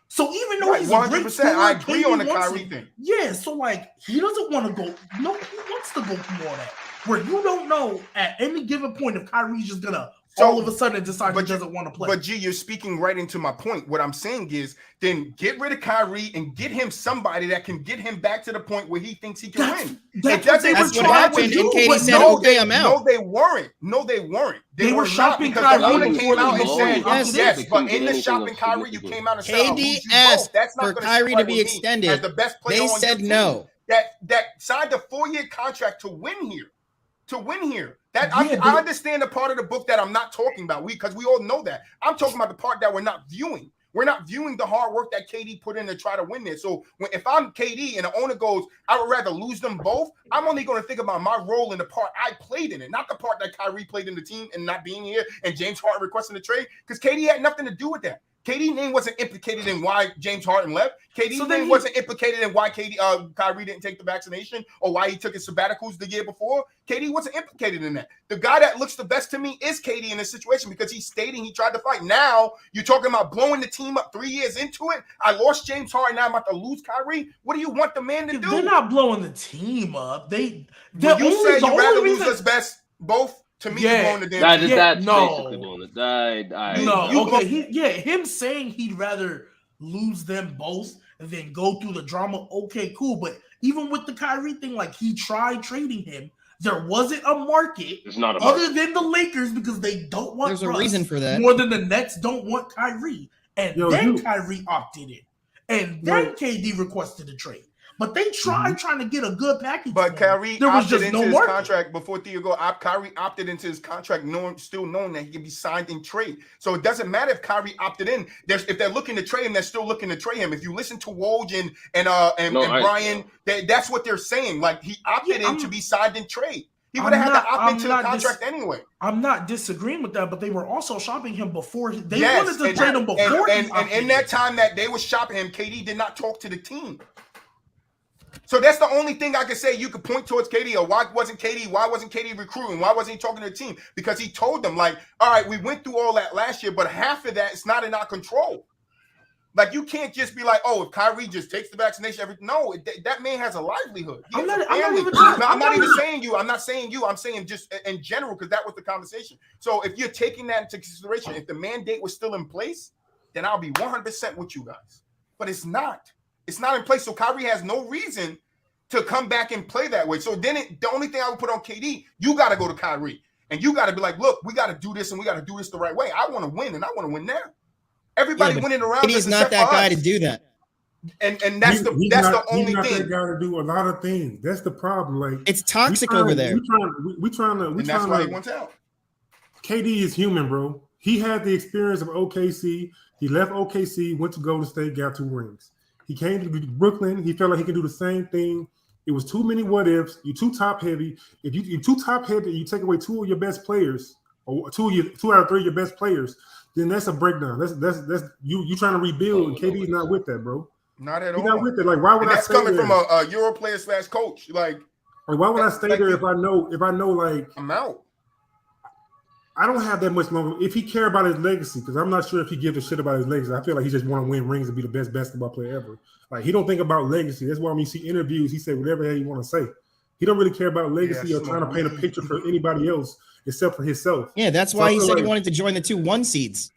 So even though he's 100%, I agree on the Kyrie thing. Yeah, so like he doesn't want to go. No, he wants to go through all that. Where you don't know at any given point if Kyrie's just gonna all of a sudden decide he doesn't want to play. But G, you're speaking right into my point. What I'm saying is, then get rid of Kyrie and get him somebody that can get him back to the point where he thinks he can win. That's what happened. And Katie said, "Okay, I'm out." No, they weren't. They were shopping Kyrie. The owner came out and said, "Yes." But in the shopping Kyrie, you came out and said, "KD asked for Kyrie to be extended." The best player they said no. That signed a 4-year contract to win here. I understand the part of the book that I'm not talking about. Because we all know that. I'm talking about the part that we're not viewing. We're not viewing the hard work that KD put in to try to win this. So if I'm KD and the owner goes, I would rather lose them both, I'm only going to think about my role in the part I played in it, not the part that Kyrie played in the team and not being here and James Harden requesting the trade, because KD had nothing to do with that. KD's name wasn't implicated in why James Harden left. KD's name wasn't implicated in why Kyrie didn't take the vaccination or why he took his sabbaticals the year before. KD wasn't implicated in that. The guy that looks the best to me is KD in this situation because he's stating he tried to fight. Now you're talking about blowing the team up 3 years into it. I lost James Harden. Now I'm about to lose Kyrie. What do you want the man to do? They're not blowing the team up. You said you'd rather lose us best both. To me, yeah, the damn that's no. basically doing it. Him saying he'd rather lose them both and then go through the drama. Okay, cool. But even with the Kyrie thing, like he tried trading him, there wasn't a market other than the Lakers because they don't want. There's a reason for that. More than the Nets don't want Kyrie, and Kyrie opted in, and then KD requested a trade. But they tried trying to get a good package. But Kyrie opted into his contract before Theo go. Kyrie opted into his contract, still knowing that he can be signed in trade. So it doesn't matter if Kyrie opted in. If they're looking to trade him, they're still looking to trade him. If you listen to Woj and Brian, that's what they're saying. Like he opted in to be signed in trade. He would have had to opt into the contract anyway. I'm not disagreeing with that, but they were also shopping him before. They wanted to trade him before. And in that time that they were shopping him, KD did not talk to the team. So that's the only thing I can say you could point towards KD. Or why wasn't KD recruiting? Why wasn't he talking to the team? Because he told them, like, all right, we went through all that last year, but half of that is not in our control. Like, you can't just be like, oh, if Kyrie just takes the vaccination, that man has a livelihood. I'm not even saying you. I'm not saying you. I'm saying just in general, because that was the conversation. So if you're taking that into consideration, if the mandate was still in place, then I'll be 100% with you guys. But it's not. It's not in place, so Kyrie has no reason to come back and play that way. So then the only thing I would put on KD, you got to go to Kyrie. And you got to be like, look, we got to do this and we got to do this the right way. I want to win, and I want to win now. Everybody winning around. He's not that guy to do that. And that's the only thing. He's not that guy to do a lot of things. That's the problem. Like it's toxic over there. We trying to. That's why he wants out. KD is human, bro. He had the experience of OKC. He left OKC, went to Golden State, got 2 rings. He came to Brooklyn. He felt like he could do the same thing. It was too many what ifs. You're too top heavy. If you're too top heavy, you take away 2 of your best players, or 2 out of 3 of your best players, then that's a breakdown. That's you trying to rebuild, and KD's not with that, bro. Not at all. He's not with it. Like, why would I stay there? That's coming from a Euro player / coach. Like why would I stay there if I know like I'm out? I don't have that much longer. If he care about his legacy, because I'm not sure if he gives a shit about his legacy. I feel like he just want to win rings and be the best basketball player ever. Like, he don't think about legacy. That's why when you see interviews, he say whatever the hell you want to say. He don't really care about legacy or trying to paint a picture for anybody else except for himself. Yeah, that's why he said he wanted to join the 2 1 seeds.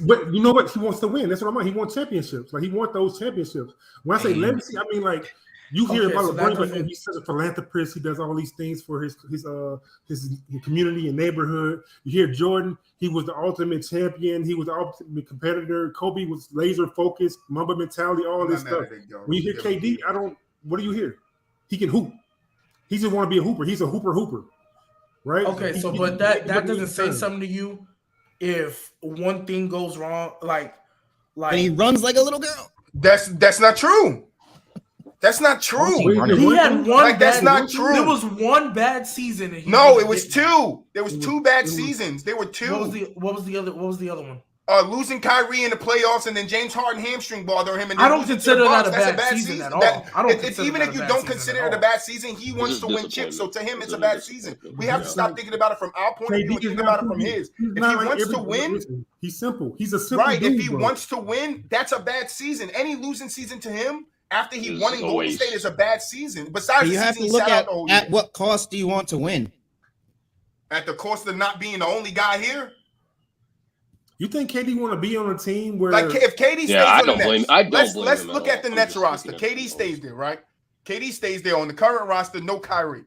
But you know what? He wants to win. That's what I'm like. He wants championships. Like, he wants those championships. When I say legacy, I mean, like, you hear about LeBron, but he's such a philanthropist. He does all these things for his community and neighborhood. You hear Jordan, he was the ultimate champion. He was the ultimate competitor. Kobe was laser focused, Mamba mentality, all this stuff. When you hear KD, what do you hear? He can hoop. He just want to be a hooper. He's a hooper, right? Okay, but that doesn't say something to you if one thing goes wrong, like and he runs like a little girl. That's not true. That's not true. He had one. That's not true. There was one bad season. No, it was 2. There was 2 bad seasons. There were 2. What was the other one? Losing Kyrie in the playoffs and then James Harden hamstring bother him. And I don't consider that a bad season at all. Even if you don't consider it a bad season, he wants to win chips. So to him, it's a bad season. We have to stop thinking about it from our point of view and think about it from his. If he wants to win, he's simple. He's a simple right. Dude, if he wants to win, that's a bad season. Any losing season to him after he won in Golden State is a bad season. Besides, you have to look at what cost do you want to win? At the cost of not being the only guy here. You think KD want to be on a team where, like, if KD stays I on don't the blame. Nets, I don't blame let's him look at at the all. Nets roster. KD stays there, right? KD stays there on the current roster. No Kyrie.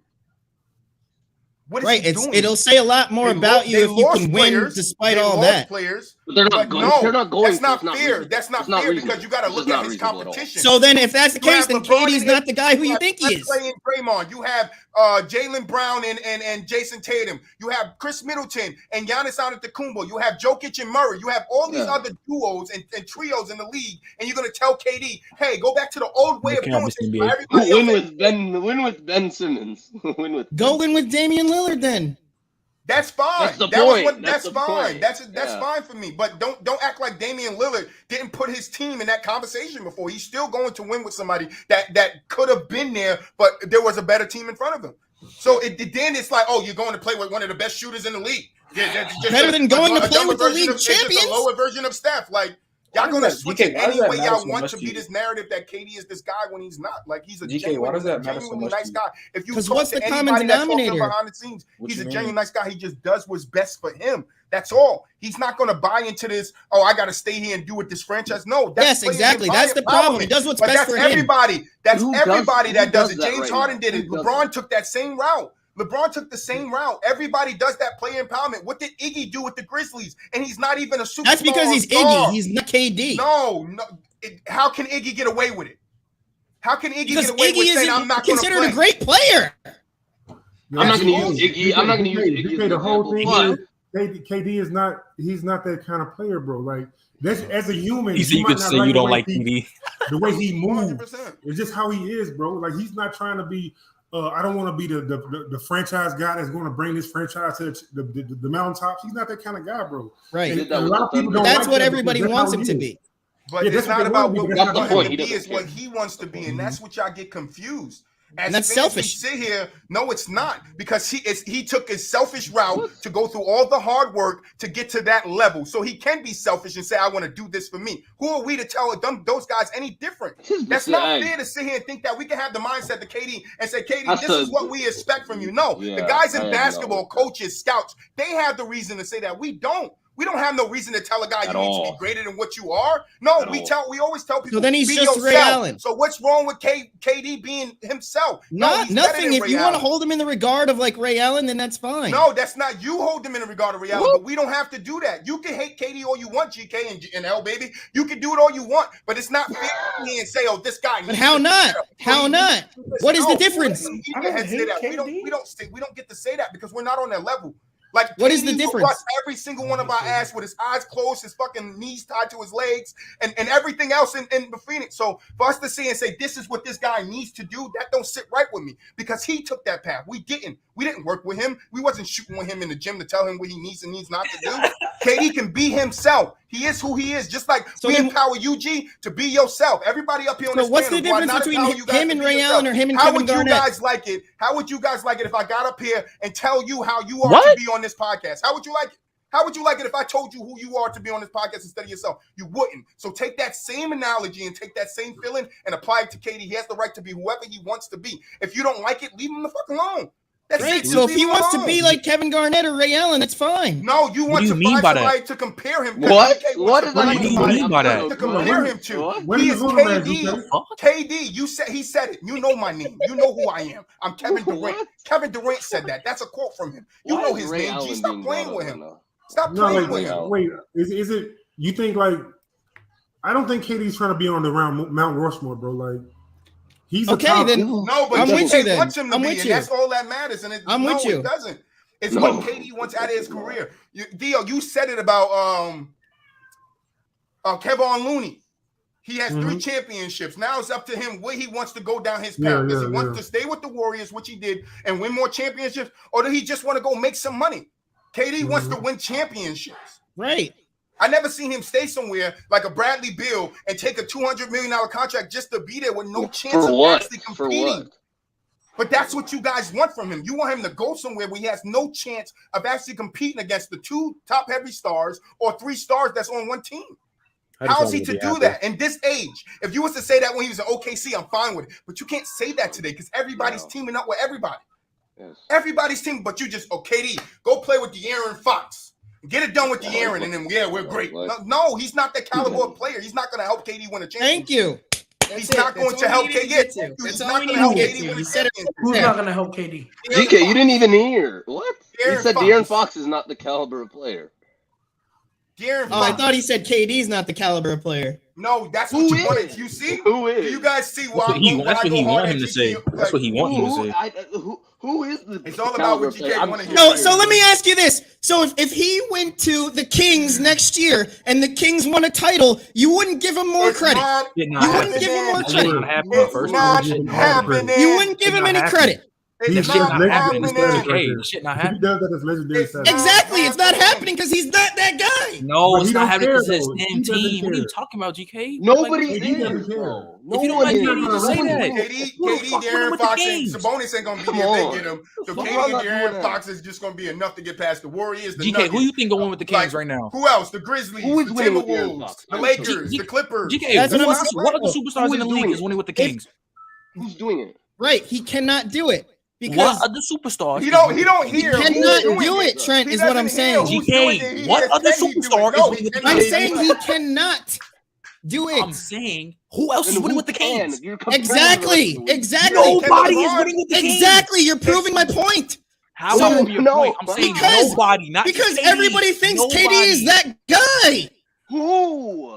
What is he doing? It'll say a lot more about you if you can win despite all that. Players. But they're not going. They're not going. That's not so it's fair. reasonable. That's not It's not fair reasonable. because you got to It's look just at not his reasonable at all. competition. So then, if that's the You case, have then LeBron KD's and not the guy who you have think he is. Clay and Draymond. You have Jaylen Brown and Jason Tatum. You have Chris Middleton and Giannis Antetokounmpo. You have Jokic and Murray. You have all these other duos and trios in the league, and you're going to tell KD, "Hey, go back to the old way of doing things." Win with Ben Simmons. Go win with Damian Lillard then. That's fine. That's the point. That's fine. Point. That's fine for me. But don't act like Damian Lillard didn't put his team in that conversation before. He's still going to win with somebody that could have been there, but there was a better team in front of him. So then it's like, oh, you're going to play with one of the best shooters in the league. Yeah, that's just better than going to play with the league it's just champions. a lower version of Steph. Like, y'all gonna switch it any way y'all want to be this narrative that KD is this guy when he's not. Like, he's a genuinely nice guy. If you talk what's to the common anybody that's talking denominator? behind the scenes, he's a genuine nice guy. He just does what's best for him. That's all. He's not going to buy into this. Oh, I got to stay here and do with this franchise. No, that's exactly. That's the problem. He does what's best for him. That's everybody that does it. James Harden did it. LeBron took that same route. Everybody does that player empowerment. What did Iggy do with the Grizzlies? And he's not even a superstar. That's because he's Iggy. He's not KD. No. How can Iggy get away with it? How can Iggy get away with saying I'm not going to play? Considered a great player. I'm not going to use Iggy. I'm not going to use Iggy. The whole thing is KD is not. He's not that kind of player, bro. Like that's as a human. You said you could say you don't like KD. The way he moves, it's just how he is, bro. Like he's not trying to be. I don't want to be the franchise guy that's going to bring this franchise to the mountaintops. He's not that kind of guy, bro. Right. And a lot of people don't that's like what that everybody wants him to be. But yeah, it's not about what we want him to be. It's It's what he wants to be, and that's what y'all get confused. And that's selfish. We sit here, no, it's not, because he took his selfish route to go through all the hard work to get to that level. So he can be selfish and say, "I want to do this for me." Who are we to tell those guys any different? That's not fair to sit here and think that we can have the mindset to KD and say, "KD, this is what we expect from you." No, the guys in basketball, coaches, scouts, they have the reason to say that. We don't. We don't have no reason to tell a guy you need to be greater than what you are. No, we always tell people. So then he's just yourself. Ray Allen. So what's wrong with KD being himself? Nothing. If you want to hold him in the regard of like Ray Allen, then that's fine. No, that's not. You hold him in the regard of Ray Allen, but we don't have to do that. You can hate KD all you want, GK and L, baby. You can do it all you want, but it's not fair to me and say, "Oh, this guy." But how not? How not? What is the difference? We don't get to say that because we're not on that level. Like, what is the difference? Every single one of our ass with his eyes closed, his fucking knees tied to his legs, and everything else in the Phoenix. So for us to see and say this is what this guy needs to do, that don't sit right with me because he took that path. We didn't work with him. We wasn't shooting with him in the gym to tell him what he needs and needs not to do. KD can be himself. He is who he is. Just like we empower UG to be yourself. Everybody up here on this what's panel, the difference between him and Ray Allen or him and Kevin Garnett? How would you guys like it? How would you guys like it if I got up here and tell you how you are to be on this podcast? How would you like it? How would you like it if I told you who you are to be on this podcast instead of yourself? You wouldn't. So take that same analogy and take that same feeling and apply it to KD. He has the right to be whoever he wants to be. If you don't like it, leave him the fuck alone. That's right. So if he wants to be like Kevin Garnett or Ray Allen, that's fine. No, you want to find somebody to compare him to. What do you mean by that? To compare him to. He is KD. KD, he said it. You know my name. You know who I am. I'm Kevin Durant. Kevin Durant said that. That's a quote from him. You know his name. G, stop playing with him. Stop playing with him. Wait, is it? You think like? I don't think KD's trying to be on the Mount Rushmore, bro. Like. He's okay, then. No, but I'm with you then. Wants him to be, and that's all that matters. And I'm with you. It doesn't. It's what KD wants out of his career. Dio, you said it about Kevon Looney. He has 3 championships. Now it's up to him where he wants to go down his path. Does he want to stay with the Warriors, which he did, and win more championships, or does he just want to go make some money? KD wants to win championships. Right. I never seen him stay somewhere like a Bradley Beal and take a $200 million contract just to be there with no chance of actually competing. But that's what you guys want from him. You want him to go somewhere where he has no chance of actually competing against the 2 top-heavy stars or 3 stars that's on one team. How is he to do that in this age? If you was to say that when he was at OKC, I'm fine with it. But you can't say that today because everybody's teaming up with everybody. Yes. Everybody's teaming, but you just, KD, go play with De'Aaron Fox. Get it done with De'Aaron, and then we're great. No, he's not the caliber of player. He's not going to help KD win a championship. Thank you. He's not going to help KD. He's not going to help KD win a championship. Who's not going to help KD? GK, you didn't even hear. What? He said De'Aaron Fox is not the caliber of player. De'Aaron Oh, I Fox. thought he said KD's not the caliber of player. No, that's Who what you wanted. is? You see? Who is? Do you guys see why That's what he want him to GK? say. That's what he want him to say. Who is the It's all about caliber what player? GK I'm wanna hear. No, so let me ask you this. So if he went to the Kings next year and the Kings won a title, you wouldn't give him more It's credit. not Did not You happen. wouldn't give him more That credit. did not happen. It's First not of all, happening. You wouldn't give him any credit. It's He's shit not not happening. happening. Hey, shit not He happening. does that as legendary It's status. not Exactly. It's not happening. happening because he's not that guy. No, But it's he not don't happening care, because it's though. the He same doesn't team. What are you care. talking about, GK? Nobody Like, He doesn't is, care. bro. If you don't like Nobody KD, is. just say that. KD, Who the fuck winning De'Aaron with the Fox, and Kings? Sabonis ain't gonna be Come there if on. they get him. So LeBron KD not and doing De'Aaron that. Fox is just gonna be enough to get past the Warriors, the GK, Nuggets. who you think gonna win with the Kings Like, right now? Who else? The Grizzlies, Who is the winning with De'Aaron Timberwolves, Fox? the Lakers, G- the Clippers. GK, That's what what I'm other saying. superstars Who in the is league doing is it? winning with the Kings? Who's doing it? Right. He cannot do it What because other superstars? He is don't winning with the hear Kings? who's cannot doing do it. it, Trent, He is what I'm doesn't hear saying. who's doing it. GK, He what hears, other can he do it? superstar No, is winning with the he I'm Kings? cannot. saying he cannot do I'm it. saying, who else is Then winning who with the can? Kings? You're comparing the Exactly. rest of the league. Exactly. Nobody Can is LeBron- winning with the Kings. Exactly. You're proving my point. How So- is that your No, point? I'm saying because- nobody, not Because KD. everybody thinks KD is Nobody. that guy. Who?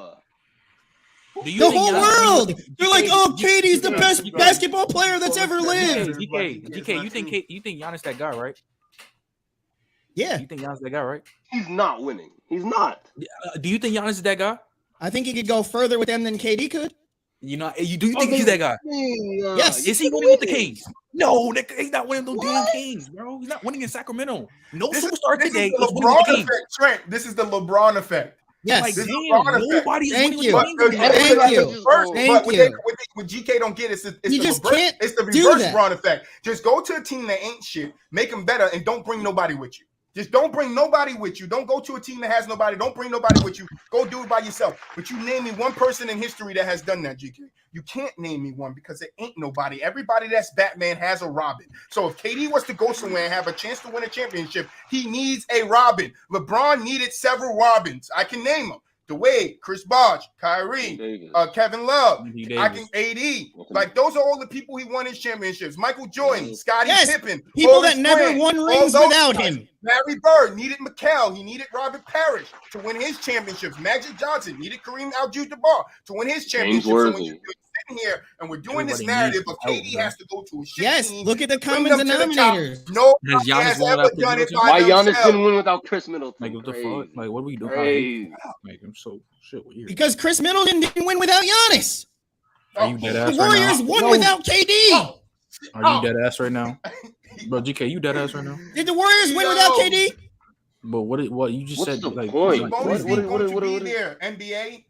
Do you The think whole Giannis winning world. with- They're like, oh, KD's the GK, best GK. basketball player that's ever lived. GK, you think Giannis that guy, right? Yeah. You think Giannis that guy, right? He's not winning. He's not. Do you think Giannis is that guy? I think he could go further with them than KD could. You know, do you think he's that guy? Yes. Is he winning with the Kings? No, he's not winning those damn Kings, bro. He's not winning in Sacramento. No This is superstar the today is winning with LeBron the Kings. effect, Trent. This is the LeBron effect. Yes. Like, This damn, is LeBron effect. nobody is Thank winning you. with the Kings. But anymore. Thank you. First, Thank but you. what GK don't get is it's You the just reverse, can't it's the do reverse that. Bron effect. Just go to a team that ain't shit, make them better, and don't bring nobody with you. Just don't bring nobody with you. Don't go to a team that has nobody. Don't bring nobody with you. Go do it by yourself. But you name me one person in history that has done that, GK. You can't name me one because it ain't nobody. Everybody that's Batman has a Robin. So if KD was to go somewhere and have a chance to win a championship, he needs a Robin. LeBron needed several Robins. I can name them. Dwayne, Chris Bosh, Kyrie, Kevin Love, I can AD. Like those are all the people he won his championships. Michael Jordan, Scottie Yes, Pippen, people Horace that never Grant, won all rings those without guys. him. Larry Bird needed McHale. He needed Robert Parrish to win his championships. Magic Johnson needed Kareem Abdul-Jabbar to win his championships. So when you're sitting here and we're doing this narrative of KD has to go to a shit Yes, team, look at the bring common them to the top. denominators. Nobody Has Giannis has won ever without Chris done it Middleton? by Why Giannis themselves. didn't win without Chris Middleton? Like, what the Crazy. fuck? Like, what are we doing? Crazy. Like, I'm so shit weird. Because Chris Middleton didn't win without Giannis. Are you dead The ass right Warriors now? won without KD. Are you dead ass right now? Bro, GK, you dead ass right now? Did the Warriors win without KD? But what you just What's said? the Like, point? like, Sabonis What- ain't what- going what- to what- be there, NBA.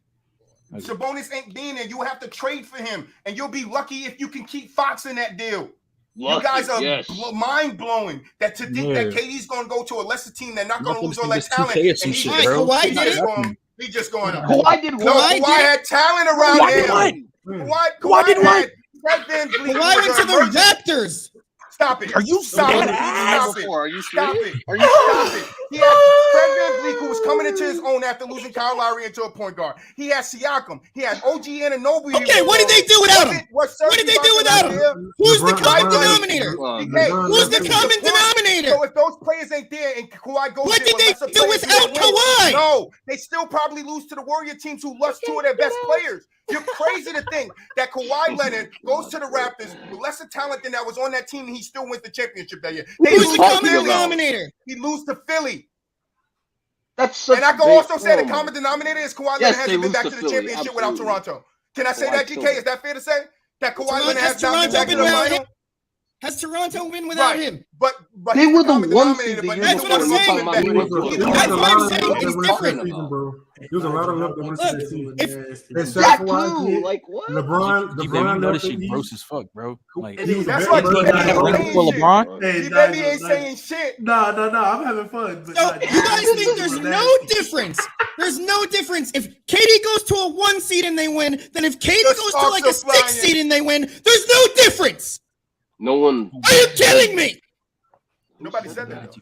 Like- Sabonis ain't being there. You have to trade for him, and you'll be lucky if you can keep Fox in that deal. Lucky, You guys are yes. mind blowing that to think that Yeah. KD's going to go to a lesser team. They're not going to Motherfuckers lose all think that it's talent. 2K or some And he shit, just- bro. Kawhi he did just it. going- He just going up. Kawhi did No, what? Kawhi Kawhi did- had talent around Kawhi did him. what? Kawhi did what? Fred VanVleet Kawhi was went to an the emerging- Raptors. Stop it. Are you Stop dead it. ass? Stop it. Before, are you Stop serious? it. Are you Stop serious? it. He had Fred VanVleet, who was coming into his own after losing Kyle Lowry into a point guard. He had Siakam. He had OG Anunoby. Okay, what did they do without him? What did they do without him? Who's the common denominator? Who's the common denominator? So if those players ain't there and Kawhi goes What there did with they lesser do players, without they win. Kawhi? No, they still probably lose to the Warrior teams who lost two of their best players. You're crazy to think that Kawhi Leonard goes to the Raptors with lesser talent than that was on that team, and he still wins the championship that year. They Who's lose the to common Philly. denominator? He lose to Philly. That's such And I can big- also say the oh my- common denominator is Kawhi Leonard Yes, they hasn't been lose back to to the Philly, championship without absolutely. Toronto. Can I say Kawhi that, GK? killed Is that fair to say? That Kawhi Leonard Has has not been Toronto back to been the without final? him? Has Toronto been without Right. him? But They he's were the the common one denominator, seed the but year That's he's what the I'm one saying. coming back. It was a That's what I'm saying. lot It's of different. season, bro. There was a lot of love that went to that season. If That Kawhi too, did, like what? LeBron You know this left shit the gross East. as fuck, bro. Like, He was That's a why bad G-Baby man. ain't ring saying for shit. LeBron. Hey, G-Baby ain't saying shit. No, I'm having fun. But So nah, you guys think there's no difference? There's no difference if KD goes to a 1 seed and they win, than if KD The goes to Sparks like are a flying. 6 seed and they win. There's no difference. No one. Are you kidding me? Nobody said that.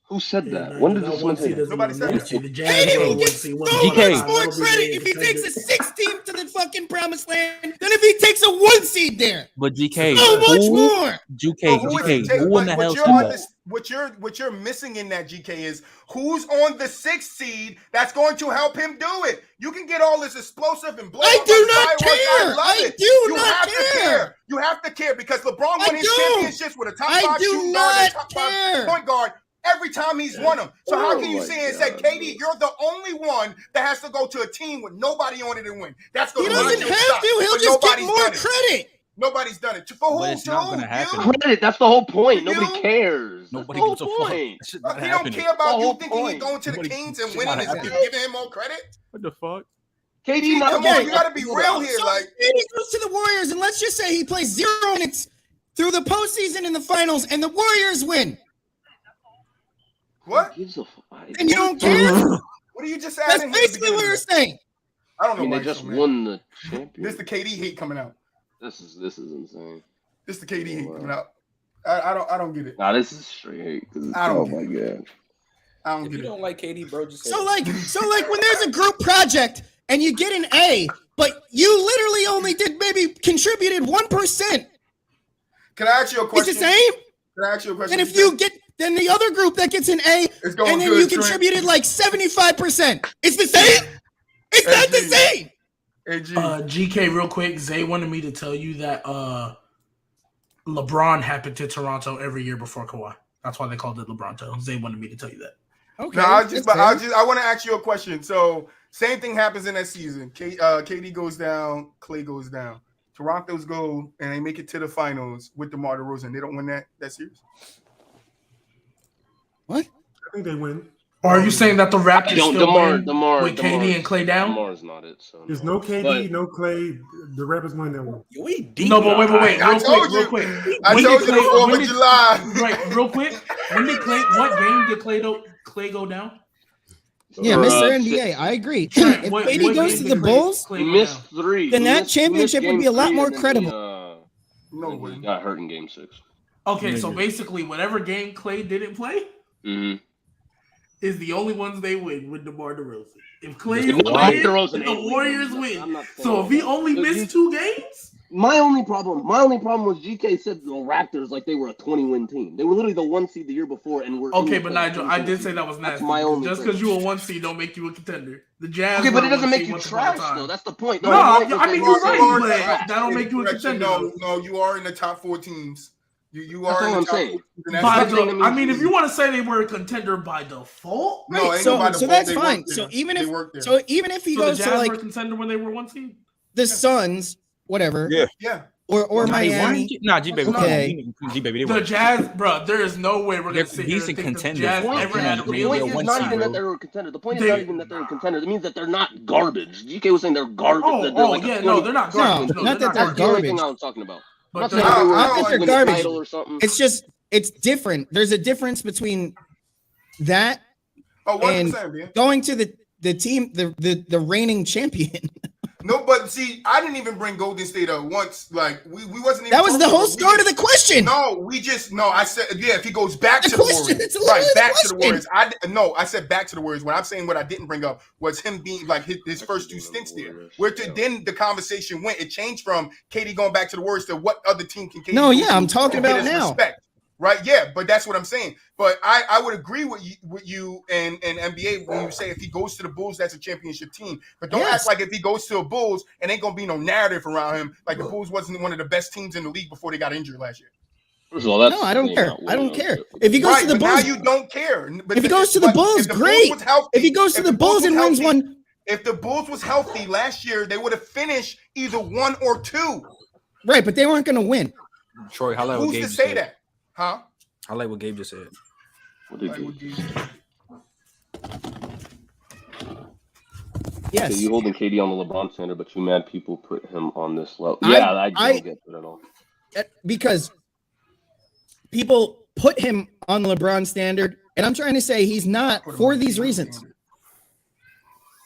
Who said that? When did this one say that? Nobody said that. The Jazz KD go will one get seed, so one much GK. more That'll be credit the if he takes a contender. 6 team to the fucking promised land than if he takes a 1 seed there. but GK, So much who, more. GK, So who is GK, it? who in the hell But said that? what you're missing in that GK is who's on the 6th seed that's going to help him do it. You can get all this explosive and blow I up do like not fireworks. care. I love I it. do You not have care. to care. You have to care because LeBron won his championships with a top I 5 do shooting guard and not top 5 care. point guard every time he's won them. So how can you my say and say, God, KD, you're the only one that has to go to a team with nobody on it and win? That's He going doesn't have to. He'll just get more credit. Nobody's done it. For who? But it's To not who? gonna happen. You? Credit. That's the whole point. You? Nobody cares. Nobody That's the gives a whole fuck. point. That shit not He don't happening. care about The you whole thinking he's point. going to the Nobody- Kings and shit winning not is happening. giving him more credit. What the fuck? KD not Come Okay. on, you got to be real here. So Like, KD goes to the Warriors, and let's just say he plays 0 minutes through the postseason in the finals, and the Warriors win. what? Gives a fuck. And you don't care? What are you just That's adding here? basically what you're saying. I don't I know. mean, they Mike, just so, man. won the This championship. the KD hate coming out. This is insane. This the KD hate Wow. coming out. I don't get it. Nah, this is straight hate. 'Cause I don't oh get my god. I don't If get you it. don't like KD, bro, just say So it. like when there's a group project and you get an A, but you literally only did maybe contributed 1%. Can I ask you a It's question? the same. Can I ask you a question? And if you get then the other group that gets an A, It's going and then good, you Trent. contributed like 75%. It's the same. It's not the same. AG. GK, real quick, Zay wanted me to tell you that LeBron happened to Toronto every year before Kawhi. That's why they called it LeBronto. Zay wanted me to tell you that. Okay. No, I want that's to ask you a question. So same thing happens in that season. KD goes down, Clay goes down. Toronto's go and they make it to the finals with DeMar DeRozan. They don't win that series. what? I think they win. Or are you saying that the Raptors Don't still win DeMar with KD and Clay down? DeMar's not it. So There's no KD, But- no Clay. The Raptors win that one. We deep. No, but wait, I real told you. quick. I When told did you the Clay- 4th when of did- July. Right, real quick. What game did Clay go down? Yeah, Or, Mr. uh, NBA, I agree. Trent, If what KD game goes to did the Clay- Bulls, Clay He go missed down? 3. then He that missed championship would game be a lot 3, more and then credible. No, he way. got hurt in game 6. Okay, so basically, whatever game Clay didn't play Mm-hmm. is the only ones they win with DeMar DeRozan. If Clay If wins, DeMar DeRozan the ain't Warriors winning, I'm win. not saying So if he that. only But missed 2 games, My only problem was GK said the Raptors like they were a 20-win team. They were literally the 1 seed the year before and were okay, in but the Nigel, I did playoffs. say that was That's nasty. my only Just thing. because you a 1 seed don't make you a contender. The Jazz. Okay, but were it doesn't one make seed you once upon a trash time. though. That's the point. No, The I point is mean that you're right, saying but trash. that don't make you a Correction, contender. no, you are in the top 4 teams. You That's are in all the I'm top saying. 4 teams, and By that's nothing that I means mean, you if you want to say they were a contender by default, no, ain't so nobody so vote, that's they fine. work there. So even They if work there. if he so the goes Jazz to were like a contender when they were 1 seed. the Suns, whatever, yeah. or Nah, Miami, Nah, Gbaby. Okay. Gbaby. They The were Jazz, bro, there is no way we're They're gonna sit here and decent think that the contenders. Jazz The point ever had a is real one not seed, even bro. that they're a contender. The point is They- not even that they're a contender. It means that they're not garbage. GK was saying they're garbage. that they're like a yeah, 20 no, they're not garbage. No, No, not they're that they're That's the only garbage. thing I was talking about. I'm not But saying they're they were not like that to they're win the garbage. title or something. It's just it's different. There's a difference between that Oh, 100%, man. going to the team, the reigning champion. No, but see, I didn't even bring Golden State up once. Like we wasn't even. That was the talking whole about- we start of just- the question. No, I said if he goes back The to the question, Warriors, it's literally right? the Back to the question. Warriors. I said back to the Warriors. When I'm saying what I didn't bring up was him being like his first 2 stints there. Where then the conversation went. It changed from KD going back to the Warriors to what other team can KD No, go yeah, to I'm talking to get about his now. respect. Right, yeah, but that's what I'm saying. But I would agree with you and NBA when you say if he goes to the Bulls, that's a championship team. But don't Yes. act like if he goes to the Bulls and ain't gonna be no narrative around him. Like the Bulls wasn't one of the best teams in the league before they got injured last year. First of all, that's No, I don't saying care. not I don't winning care. on shit. If he goes Right, to the but Bulls, now you don't care. But if he goes to the but Bulls, if the great. was healthy, If he goes to the Bulls and wins one, if the Bulls was healthy last year, they would have finished either 1 or 2. right? But they weren't going to win. Troy. Highlight what Who's Gabe to just say said. that? Huh? I like what Gabe just said. What did Like, you? would you- Yes. So you holding KD on the LeBron standard, but you mad people put him on this level. I- Yeah, I I- don't get that at all. Because people put him on the LeBron standard, and I'm trying to say he's not Put him for on these LeBron reasons. standard.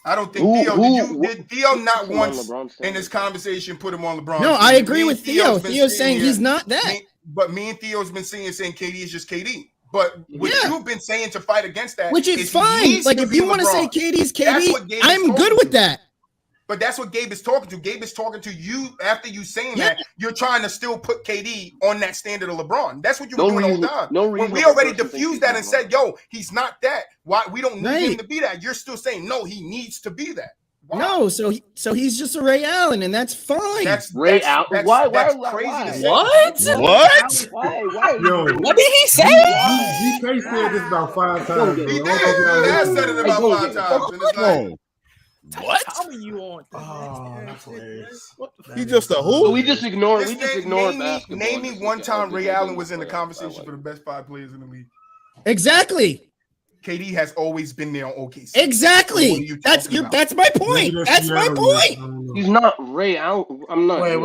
I don't think Who- did Theo not put him on once LeBron in standard? this conversation put him on LeBron? No, I standard? agree Me with and Theo. been Theo's sitting saying here- he's not that. But me and Theo's been saying KD is just KD. But what Yeah. you've been saying to fight against that, Which is he fine. needs Like to if be you want to say LeBron. KD's That's KD, what Gabe I'm told good you. with that. But that's what Gabe is talking to. Gabe is talking to you after you saying that. You're trying to still put KD on that standard of LeBron. That's what you were doing all the time. When we already diffused that and said, yo, he's not that. Why we don't need him to be that? You're still saying, no, he needs to be that. Why? No, so he's just a Ray Allen, and that's fine. That's Ray Allen. Why? Crazy to say. What? Why? Yo, What did he say? GK said this about 5 times. He did. I said it about 5 times. And it's like, What? You on? Oh, that's hilarious. He just a So who? we just ignored. basketball. Name me one time Ray Allen was in the conversation for the best 5 players in the league. Exactly. KD has always been there on OKC. Exactly. That's my point. That's my point. He's not Ray Allen. I'm not. Wait.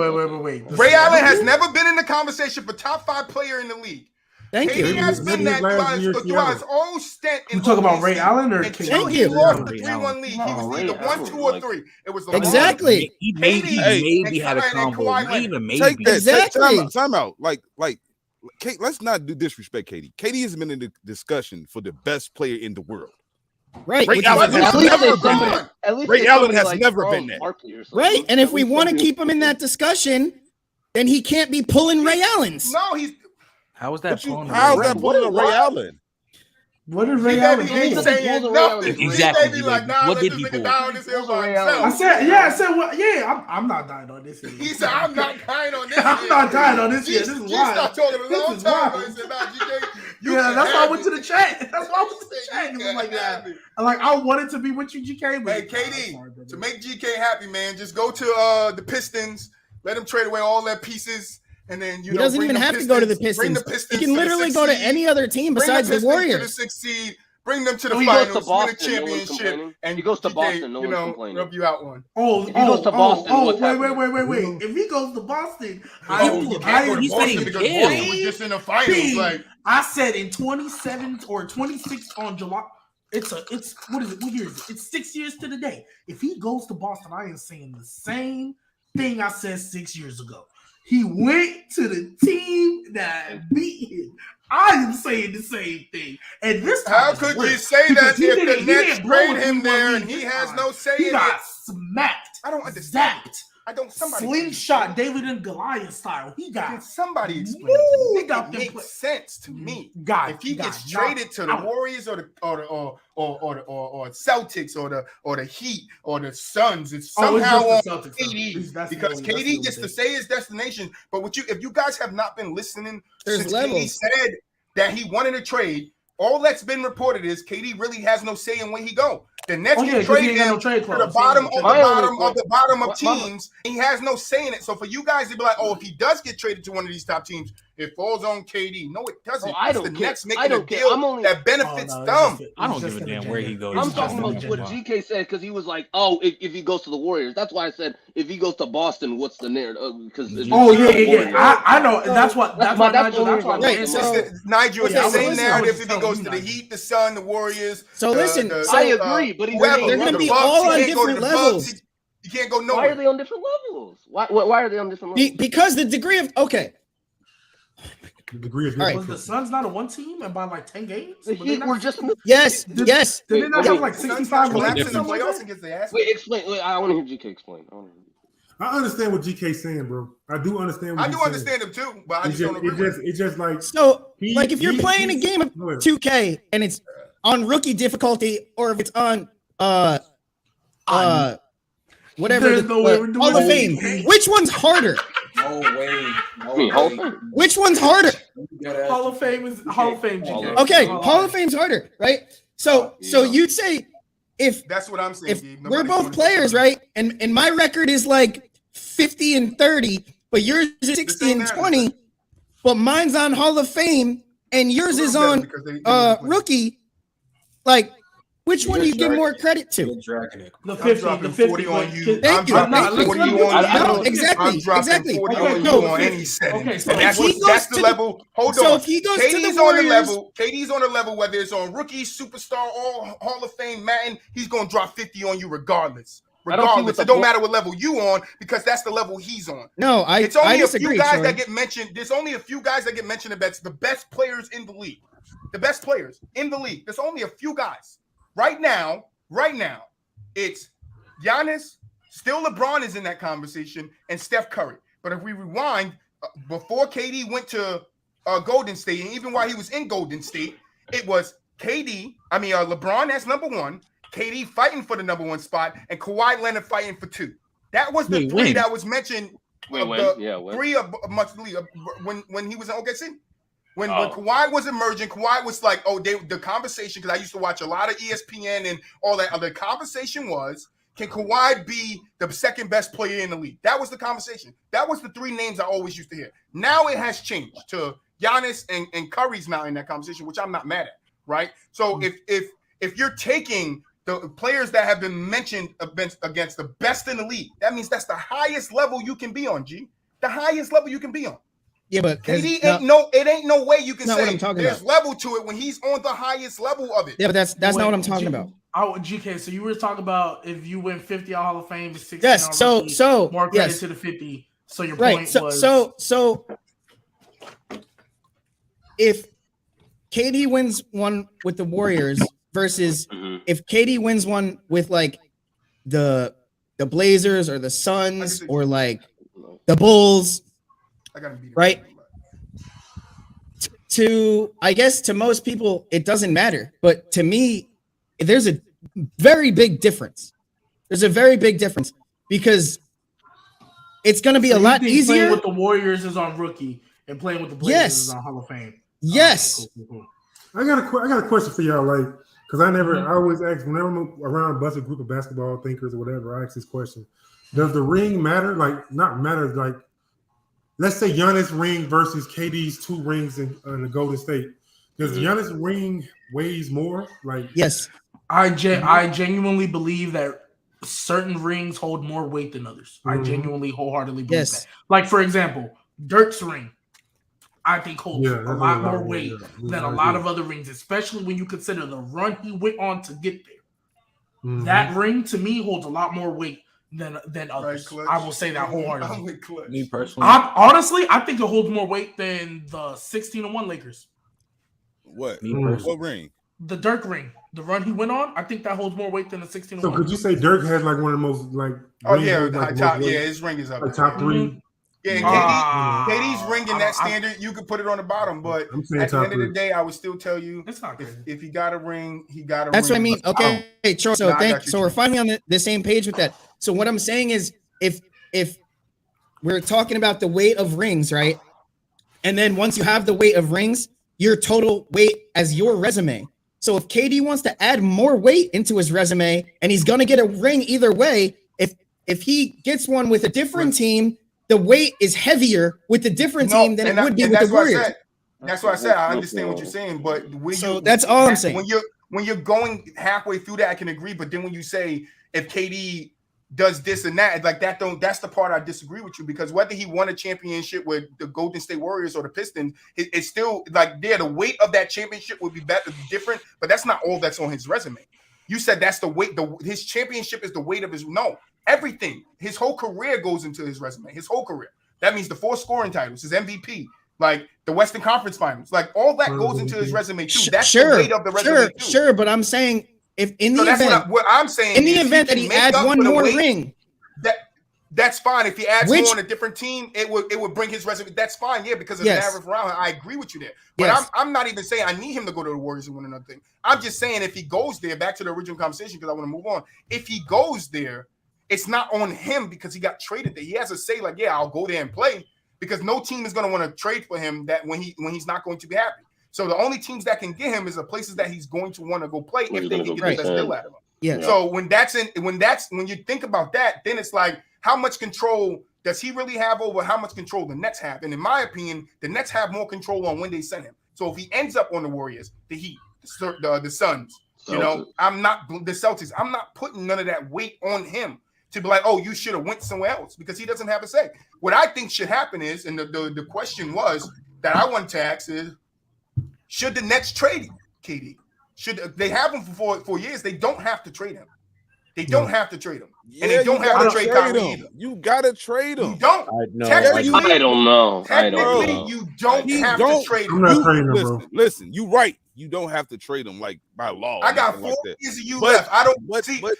Ray Allen has never been in the conversation for top 5 player in the league. Thank KD you. has been that throughout his whole stint. You talking about Ray Allen or until Thank he you. lost the 3-1 league. He was either 1, 2, or 3. It was the Exactly. He maybe had a combo. Take that. Exactly. Time out. Like, Kate, let's not do disrespect KD. KD has been in the discussion for the best player in the world. Right. Ray Allen has never been. Ray Allen has never been there. Right. And if we want to keep him in that discussion, then he can't be pulling Ray Allen's. No, he's. How is that pulling? How's that pulling a Ray Allen? What did Ray Allen ain't do? saying nothing. Exactly. He like, nah, What let did this he nigga pull? die on this hill by himself. I said, well, yeah, I'm not dying on this. He said, I'm not dying on this. I'm not dying on this. This is You why. stopped talking a long time ago. He said, nah, GK, Yeah, that's why I went to the chat. That's why I went to the chat. It was like that. Like I wanted to be with you, GK. But Hey, KD, to make GK happy, man, just go to the Pistons. Let him trade away all their pieces. And then He doesn't even have to go to the Pistons. He can literally go to any other team besides the Warriors. To the 6th seed, bring them to the He finals, goes to Boston, win a championship, and he goes to GK, Boston. No one's complaining. rub you out one. If he goes to Boston, what's wait. If he goes to Boston, You can't go to he's Boston saying because yeah. Boston was just in the finals. Like, I said in 27 or 26 on July. It's what is it? What year is it? It's 6 years to the day. If he goes to Boston, I am saying the same thing I said 6 years ago. He went to the team that beat him. I am saying the same thing. And this time, how could you say that if the Nets trade him there and he has no say in it? He got smacked. I don't understand. Zapped. I don't. Somebody slingshot David and Goliath style. He got somebody explain it to me. It makes sense to me. If he gets traded to the Warriors or the Celtics or the Heat or the Suns, it's somehow on KD because KD gets to say his destination. But if you guys have not been listening since KD said that he wanted to trade, all that's been reported is KD really has no say in where he go. The Nets can trade him to the bottom of teams. He has no say in it. So for you guys to be like, oh, if he does get traded to one of these top teams, it falls on KD. No, it doesn't. It's the Nets making a deal that benefits them. I don't give a damn where he goes. I'm talking about what GK said because he was like, oh, if he goes to the Warriors. That's why I said if he goes to Boston, what's the narrative? Because I know. That's why Nigel, it's the same narrative if he goes to the Heat, the Sun, the Warriors. So listen, I agree, but he's they're going to be all on different levels. You can't go nowhere. Why are they on different levels? Why are they on different levels? Because the degree of The degree of was the Suns not a one team and by like 10 games? We're just yes. Did they not have like 65 collapse in the playoffs against the ass? Wait, explain. Wait, I want to hear GK explain. I understand what GK's saying, bro. I do understand. I do understand him too, but I just don't agree. It's just like so. Like if you're playing a game of 2K and it's on rookie difficulty, or if it's on whatever Hall of Fame, which one's harder? No way. Which one's harder? Hall of Fame is Hall of Fame. GK. Okay, Hall of Fame's harder, right? So you'd say if that's what I'm saying. If we're both players, right? And my record is like 50 and 30, but yours is 60 and 20, but mine's on Hall of Fame and yours is on rookie. Like, which one do you give more credit to? The 50 on you. Thank you. I'm 40 on you. Exactly. 40 on you on any setting. Okay, so that's the level. Hold on. So if he goes to the Warriors, KD's on the level, whether it's on rookie, superstar, or Hall of Fame, Madden, he's going to drop 50 on you regardless. It don't matter what level you on because that's the level he's on. No, it's only a few guys that get mentioned. There's only a few guys that get mentioned that's the best players in the league. The best players in the league. There's only a few guys. Right now, it's Giannis, Still LeBron is in that conversation and Steph Curry. But if we rewind, before KD went to Golden State, and even while he was in Golden State, it was LeBron as number one, KD fighting for the number one spot, and Kawhi Leonard fighting for two. That was the three that was mentioned. Three of much when he was in OKC. When Kawhi was emerging, Kawhi was like, the conversation, because I used to watch a lot of ESPN and all that. The conversation was, can Kawhi be the second best player in the league? That was the conversation. That was the three names I always used to hear. Now it has changed to Giannis and Curry's now in that conversation, which I'm not mad at, right? So if you're taking the players that have been mentioned against the best in the league, that means that's the highest level you can be on, G. The highest level you can be on. Yeah, but KD ain't no way you can say there's level to it when he's on the highest level of it. Yeah, but that's not what I'm talking about. GK, so you were talking about if you win 50 on Hall of Fame, 60 yes, on rookie, so more credit to the 50. So your point was so if KD wins one with the Warriors versus if KD wins one with like the Blazers or the Suns or like the Bulls, right? To I guess to most people it doesn't matter, but to me there's a very big difference. There's a very big difference because it's going to be a lot easier. Playing with the Warriors is on rookie, and playing with the Blazers is on Hall of Fame. Yes. Cool. I got a question for y'all, like, because I always ask whenever I'm around a bunch of group of basketball thinkers or whatever, I ask this question: does the ring matter? Like, not matter. Like, let's say Giannis' ring versus KD's 2 rings in the Golden State. Does Giannis' ring weighs more? Like, yes. I genuinely believe that certain rings hold more weight than others. I genuinely wholeheartedly believe that. Like, for example, Dirk's ring, I think holds a lot more weight than a lot of other rings, especially when you consider the run he went on to get there. That ring, to me, holds a lot more weight than others. Right, I will say that wholeheartedly. Me personally, I think it holds more weight than the 16-1 Lakers. What? What ring? The Dirk ring. The run he went on, I think that holds more weight than the 16-1. So could you say Dirk has like one of the most like? His ring is up. Like top 3. Yeah, KD's ring in that standard, you could put it on the bottom, but at the end of the day, I would still tell you if he got a ring, he got a ring. That's what I mean. Okay, Charles. So we're finally on the same page with that. So what I'm saying is, if we're talking about the weight of rings, right? And then once you have the weight of rings, your total weight as your resume. So if KD wants to add more weight into his resume, and he's gonna get a ring either way, if he gets one with a different team, the weight is heavier with the different team than it would be with the Warriors. That's what I said. I understand what you're saying, but that's all I'm saying. When you're going halfway through that, I can agree. But then when you say if KD does this and that, like that's the part I disagree with you, because whether he won a championship with the Golden State Warriors or the Pistons, it's still like the weight of that championship would be different, but that's not all that's on his resume. You said that's the weight. His championship is the weight of his everything. His whole career goes into his resume. His whole career. That means the 4 scoring titles, his MVP, like the Western Conference Finals, like all that goes into his resume too. That's the weight of the resume too. Sure, but I'm saying if in the event, what I'm saying, in the event that he adds one more ring, that's fine. If he adds more on a different team, it would bring his resume. That's fine, because of the narrative around. I agree with you there. But I'm not even saying I need him to go to the Warriors and win another thing. I'm just saying if he goes there, back to the original conversation, because I want to move on. If he goes there, it's not on him because he got traded there. He has to say like, I'll go there and play, because no team is going to want to trade for him that when he's not going to be happy. So the only teams that can get him is the places that he's going to want to go play if they can get the best deal out of him. Yeah. So when you think about that, then it's like, how much control does he really have over how much control the Nets have? And in my opinion, the Nets have more control on when they send him. So if he ends up on the Warriors, the Heat, the Suns, I'm not the Celtics. I'm not putting none of that weight on him to be like, oh, you should have went somewhere else, because he doesn't have a say. What I think should happen is, and the question was that I wanted to ask is, should the Nets trade KD? Should they have him for 4 years? They don't have to trade him. They don't have to trade him. And they don't have to trade Kyrie either. You gotta trade him. You don't. I don't know. Technically, you don't have to trade him. I'm not trading him, bro. Listen, you right. you don't have to trade him like by law. I got 4 like that. years of you But- left. I don't But see. why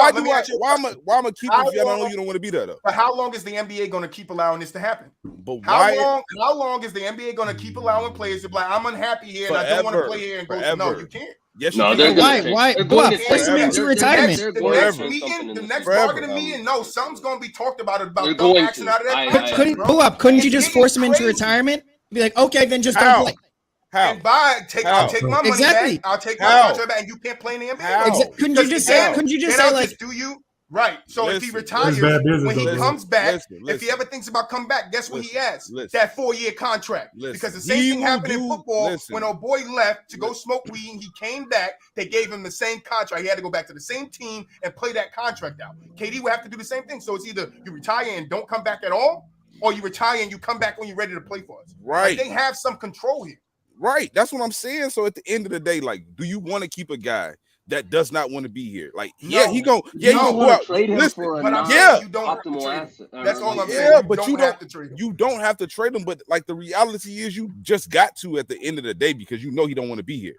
let do me I? ask you a Why am question. I keep him How if I know long- you don't want to be there though? But how long is the NBA going to keep allowing this to happen? But How why? long is the NBA going to keep allowing players to be like, I'm unhappy here and I don't want to Forever. play here and go? Forever. No, you can't. Yes, No, you they're can. gonna Why? take- Why? they're going What? to Force take- him into they're- retirement. they're The going to next say meeting, something in the the next season. bargaining meeting, no, something's going to be talked about They're them going action to. out of that I- contract, Couldn't bro. pull up? Couldn't you It's just getting force him into crazy. retirement? Be like, okay, then just How? don't play. How? And I'll take my money Exactly. back. I'll take my How? contract back, and you can't play in the NBA. How? Couldn't you Because just then- say? Couldn't you just then say I'll like? just do you right? So if he Listen, retires, It's bad business, when he though, bro. comes back, Listen, if he ever thinks about coming back, guess what he Listen, has? listen. That 4-year contract. Listen. Because the same He thing will happened in do- football listen. when old boy left to go smoke weed. And he came back. They gave him the same contract. He had to go back to the same team and play that contract out. KD would have to do the same thing. So it's either you retire and don't come back at all, or you retire and you come back when you're ready to play for us. Right. Like, they have some control here. Right. That's what I'm saying. So at the end of the day, like, do you want to keep a guy that does not want to be here? Like, yeah, No. he go, You yeah, he don't gonna go wanna out. trade him Listen, for a But I'm non- saying you don't have to optimal trade him. asset. That's all I'm Yeah, saying. but you have to trade him. you don't have to trade him. But like the reality is, you just got to at the end of the day because you know he don't want to be here.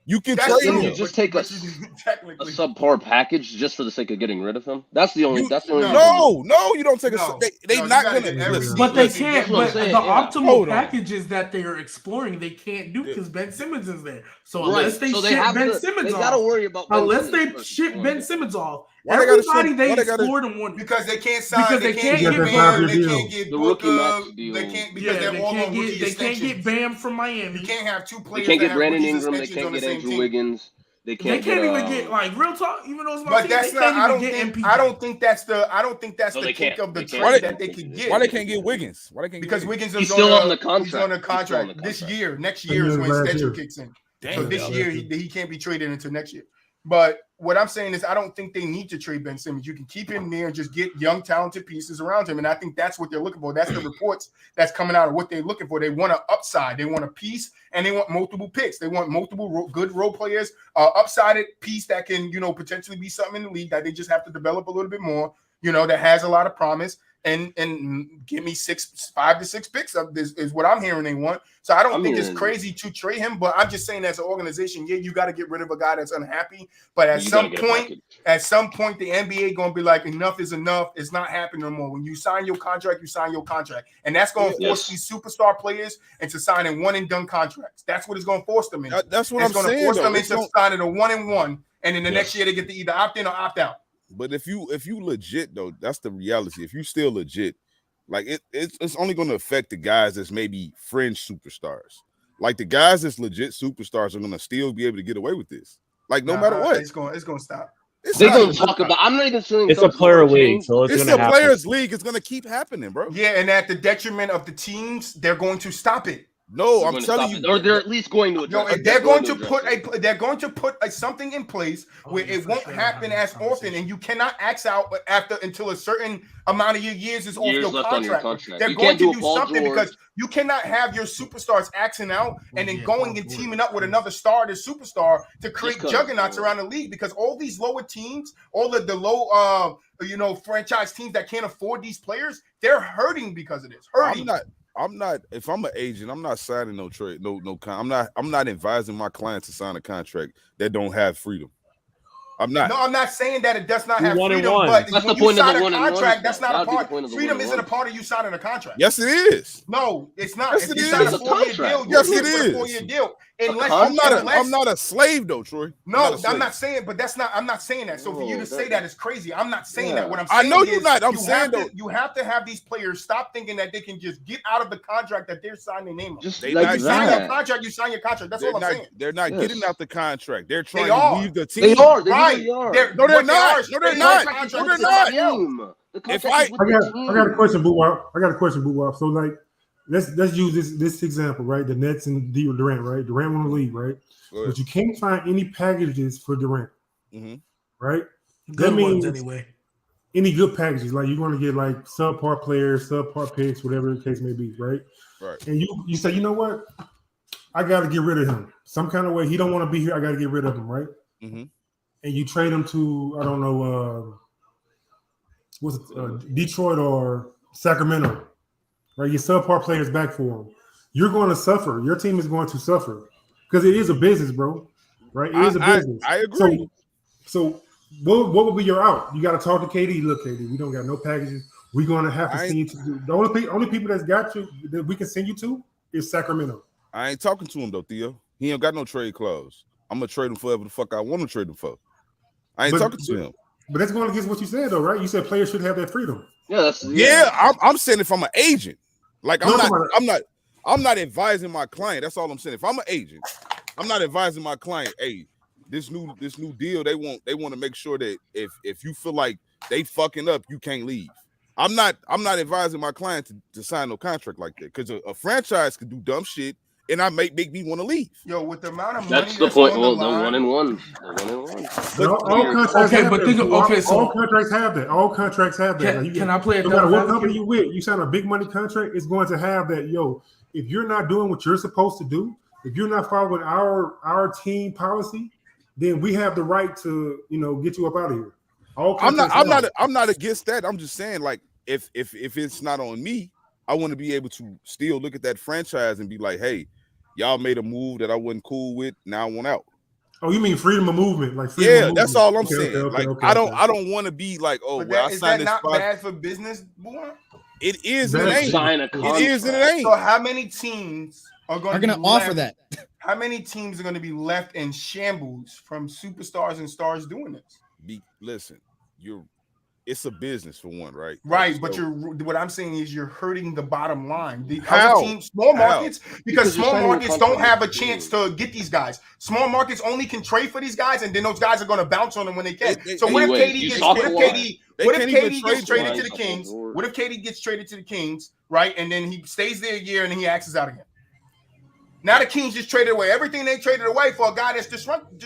You can That's trade true, him. You just take but a technically. subpar package just for the sake of getting rid of him. That's the only. You- That's the only. No, you don't take No. a. They No, you not gotta gonna. get every Listen, But they listen, can't. that's what I'm But the saying, yeah. optimal Hold on. packages that they are exploring, they can't do because Ben Simmons is there. So Right. unless they So ship have Ben to. Simmons They off, gotta worry about. Ben unless Simmons they first. ship Ben Simmons off, Why they gotta everybody ship- they why they gotta- explored and won. Because they can't sign. Because They they can't can't get get Bam. Bam. They can't get The rookie Booker. max deal. They can't because Yeah, they're they all can't on rookie get. They can't extensions. get Bam from Miami. You can't have two They players. can't that get have Brandon rookie Ingram. They extensions can't on the get same Andrew team. Wiggins. They They can't can't get. even get like real talk. Even though it's my But team, that's they not. can't I even don't get think. MPJ. I don't think that's the. I don't think that's No, the they kick can't. of the They trade can't. that they could get. Why they can't get Wiggins? Why they can't get Because Wiggins? Wiggins is He's still on the He's on contract. a He's still on contract the this contract. year. Next year is when last extension year. kicks in. Damn, So this last year year. he can't be traded until next year. But what I'm saying is I don't think they need to trade Ben Simmons. You can keep him there and just get young, talented pieces around him. And I think that's what they're looking for. That's the reports that's coming out of what they're looking for. They want an upside. They want a piece, and they want multiple picks. They want multiple good role players, upsided piece that can, potentially be something in the league that they just have to develop a little bit more, that has a lot of promise. And give me 5 to 6 picks of this is what I'm hearing they want. So I don't think it's crazy to trade him, but I'm just saying as an organization, yeah, you got to get rid of a guy that's unhappy. But at some point, the NBA gonna be like, enough is enough. It's not happening no more. When you sign your contract, you sign your contract, and that's gonna force these superstar players into signing one and done contracts. That's what it's gonna force them into. That's what it's I'm saying. Force though. them It's into gonna- signing a 1-and-1, and then the next year they get to either opt in or opt out. But if you legit though, that's the reality. If you still legit, like it's only going to affect the guys that's maybe fringe superstars. Like the guys that's legit superstars are going to still be able to get away with this. Like no matter what, it's going to stop. They're going to talk about. I'm not even saying It's a player league, so it's a going to happen. players' league. It's going to keep happening, bro. Yeah, and at the detriment of the teams, they're going to stop it. No, I'm telling you, or they're at least going to. No, they're going to put something in place where it won't happen as often, and you cannot axe out until a certain amount of your years is off your contract. They're going to do something because you cannot have your superstars axing out and then going and teaming up with another superstar to create juggernauts around the league, because all these lower teams, all the low franchise teams that can't afford these players, they're hurting because of this. I'm not. If I'm an agent, I'm not signing no trade. I'm not advising my client to sign a contract that don't have freedom. I'm not. No, I'm not saying that it does not have freedom, one. but That's when the point you of sign the a one and contract, one. that's not a That'd be the part. point of the Freedom one and isn't a one. part of you signing a contract. Yes, it is. No, it's not. Yes, If it you is. sign It's a a 4-year contract. deal, Yes, you're it here for a is. 4-year deal. I'm not a slave though, Troy. I'm not saying, but that's not. I'm not saying that. So for you to say that is crazy. I'm not saying that. What I'm I saying know is you're not. I'm saying though, you have to have these players stop thinking that they can just get out of the contract that they're signing their name on. Just They like not You sign that. your contract. You sign your contract. That's all I'm saying. they're not Yes. getting out the contract. They're trying They to are. leave the team. They are. They Right. really are. No, they're What they not. are is No, they're they not. contract No, with they're somebody not. else. The If contract is with the team. I got a question, BooWop. BooWop. So like, let's use this example, right? The Nets and Durant, right? Durant won the league, right? But you can't find any packages for Durant, right? Good that ones means anyway. any good packages, like you're going to get like subpar players, subpar picks, whatever the case may be, right? Right. And you say, you know what? I got to get rid of him. Some kind of way. He don't want to be here. I got to get rid of him, right? Mm-hmm. And you trade him to, I don't know, Detroit or Sacramento, right? Your subpar players back for him. You're going to suffer. Your team is going to suffer because it is a business, bro. Right? It is a business. I agree. So what would be your out? You got to talk to KD. Look, KD, we don't got no packages. We're going to have to send you to the only people that's got you that we can send you to is Sacramento. I ain't talking to him though, Theo. He ain't got no trade clause. I'm gonna trade him for whatever the fuck I want to trade him for. I ain't talking to him. But that's going against what you said, though, right? You said players should have that freedom. I'm saying if I'm an agent, like I'm not advising my client. That's all I'm saying. If I'm an agent, I'm not advising my client. Hey, this new deal, they want to make sure that if you feel like they fucking up, you can't leave. I'm not advising my client to sign no contract like that because a franchise could do dumb shit and I make me want to leave. Yo, with the amount of money that's the point. Well, the 1-1. All contracts have that. All contracts have that. Can I play a no matter what company you with, you sign a big money contract, it's going to have that. Yo, if you're not doing what you're supposed to do, if you're not following our team policy, then we have the right to get you up out of here. I'm not against that. I'm just saying, like, if it's not on me, I want to be able to still look at that franchise and be like, hey, y'all made a move that I wasn't cool with. Now I want out. Oh, you mean freedom of movement? Like that's all I'm saying. I don't want to be like, oh, well, is that not bad for business, boy? It is and it ain't. It is and it ain't. So how many teams are going to offer that? How many teams are going to be left in shambles from superstars and stars doing this? Listen, it's a business for one, right? Right, but what I'm saying is you're hurting the bottom line. The other teams, small markets, because small markets don't have a chance to get these guys. Small markets only can trade for these guys, and then those guys are going to bounce on them when they can. So what if KD gets traded to the Kings? What if KD gets traded to the Kings, right? And then he stays there a year and then he axes out again. Now the Kings just traded away everything they traded away for a guy that's disgruntled.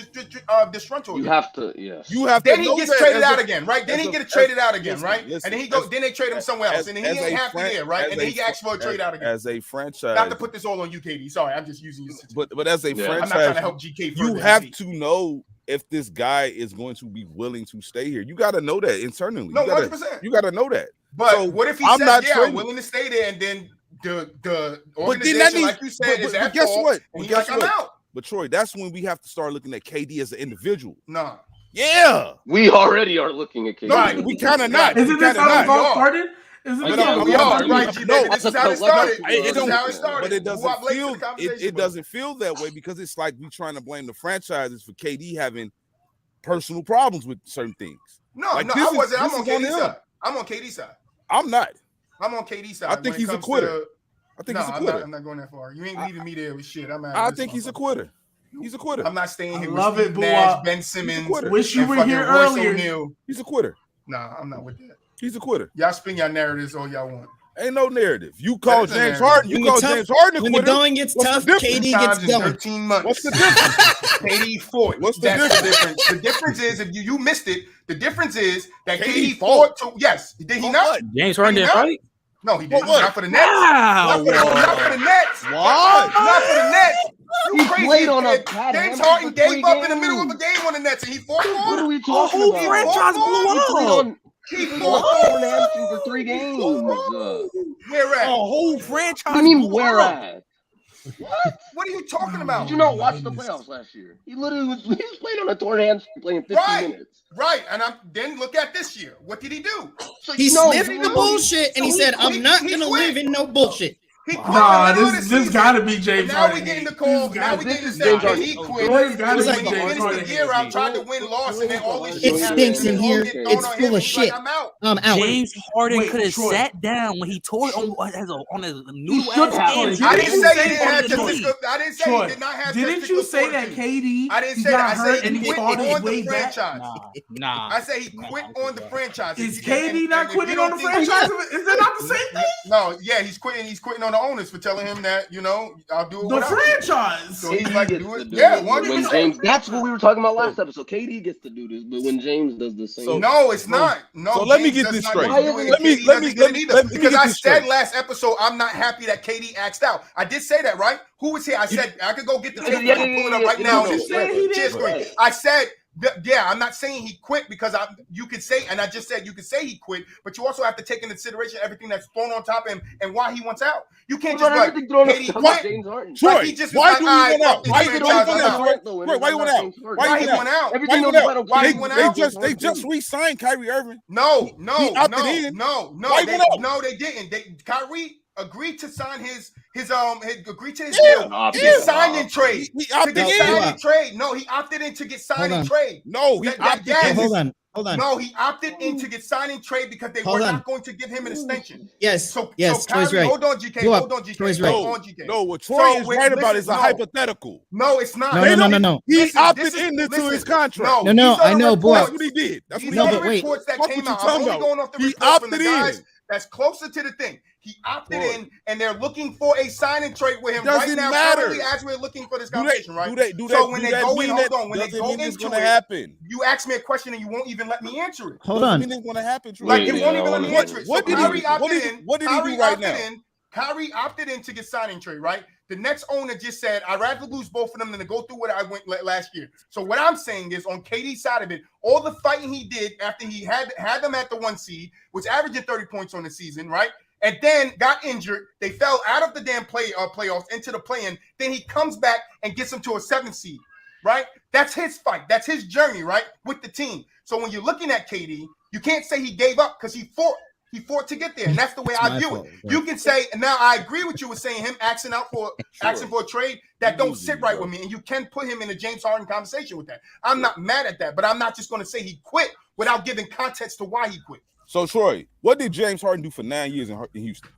You have to, yes. Then he gets traded out again, right? Then he gets traded out again, right? And then he goes. Then they trade him somewhere else, and then he ain't half there, right? And then he asks for a trade out again. As a franchise, not to put this all on you, KD. Sorry, I'm just using you. But as a franchise, I'm not trying to help GK. You have to know if this guy is going to be willing to stay here. You got to know that internally. No, 100%. You got to know that. But what if he says, "Yeah, I'm willing to stay there," and then the organization, like you said, is at guess fault, what? and he's like, I'm out. But Troy, that's when we have to start looking at KD as an individual. Nah. Yeah. We already are looking at KD. No, we kind of not. Isn't this how it all started? We are right. This is how it started. But it doesn't feel that way because it's like we trying to blame the franchises for KD having personal problems with certain things. No, I wasn't. I'm on KD's side. I'm on KD's side. I'm not. I'm on KD's side. I think he's a quitter. He's a quitter. I'm not going that far. You ain't leaving me there with shit. I think he's a quitter. He's a quitter. I'm not staying here. Love it, BooWop. Ben Simmons. Wish you were here earlier. He's a quitter. Nah, I'm not with that. He's a quitter. Y'all spin your narratives all y'all want. Ain't no narrative. You call James Harden. You call James Harden a quitter. When the going gets tough, KD gets going. 13 months. What's the difference? KD fought. What's the difference? The difference is if you missed it. The difference is that KD fought. Yes, did he not? James Harden didn't fight. No, he didn't. Not for the Nets. Not for the Nets. What? Not for the Nets. You crazy? Played on a James Harden gave up in the middle of a game on the Nets, and he fought. What are we talking about? The whole franchise blew up. He fought for 3 games. Where at? A whole franchise. What do you mean where at? What are you talking about? Did you not watch the playoffs last year? He literally was playing on a torn hamstring, playing 15 minutes. Right, and then look at this year. What did he do? He sniffed the bullshit and he said, "I'm not gonna live in no bullshit." Nah, this gotta be James Harden. Now we getting the call. Now we getting the say that he quit. When he finished the year out, tried to win, lost, and then all this shit happened. It stinks in here. It's full of shit. I'm out. James Harden could have sat down when he tore it on his new ass. I didn't say he didn't have testicular. I didn't say he did not have testicular. Didn't you say that KD? I didn't say that. I said he quit on the franchise. Nah. I say he quit on the franchise. Is KD not quitting on the franchise? Is that not the same thing? No, yeah, he's quitting. He's quitting on the owners for telling him that, I'll do it. The franchise. So he's like, do it. Yeah, when James. That's what we were talking about last episode. KD gets to do this, but when James does the same. So, no, it's not. No. So let me get this straight. Let me because I said last episode I'm not happy that KD axed out. I did say that, right? Who was here? I said I could go get the pull it up right now. I said Yeah, I'm not saying he quit because you could say, and I just said you could say he quit, but you also have to take into consideration everything that's thrown on top of him and why he wants out. You can't just like Katie quit. James Harden. Like he just was Why like, do you want out? Why you want out? Why you want out? Why he went out? Everything else about him. Why he went out? They just re-signed Kyrie Irving. No, They didn't. Kyrie agreed to sign his agreed to his Yeah, deal to get signed in trade. He opted in. Signed in trade. No, he opted in to get signed in trade. No, he opted in. Hold on. No, he opted in to get signed in trade because they were not going to give him an extension. Yes. So Troy's Kyrie, right. hold on, GK. Hold on, GK. Troy's right. Hold on, GK. No, what Troy is right about is a no. hypothetical. No, it's not. No. He opted into his contract. No, I know, boy. That's what he did. That's what he These did. are the reports that That's came what out. you I'm only talking going off the He report from the opted guys in. that's closer to the thing. He opted in, and they're looking for a signing trade with him Doesn't right now. matter. Currently, as we're looking for this conversation, right? Do so when they that go in, mean hold that on. When they doesn't go mean it's into gonna it, happen? you ask me a question and you won't even let me answer it. Hold on. Doesn't mean it's gonna happen, Troy. Like you won't even let me answer it. So What did Kyrie he opted in. what did he do right now? Kyrie opted in to get signing trade, right? The next owner just said, I'd rather lose both of them than to go through what I went last year. So what I'm saying is, on KD's side of it, all the fighting he did after he had them at the 1 seed, was averaging 30 points on the season, right? And then got injured. They fell out of the damn playoffs into the play-in. Then he comes back and gets them to a 7 seed, right? That's his fight. That's his journey, right, with the team. So when you're looking at KD, you can't say he gave up because he fought. He fought to get there, and that's the way I view it. You can say, and now I agree with you with saying him asking for a trade that don't sit right with me, and you can put him in a James Harden conversation with that. I'm not mad at that, but I'm not just going to say he quit without giving context to why he quit. So Troy, what did James Harden do for 9 years in Houston?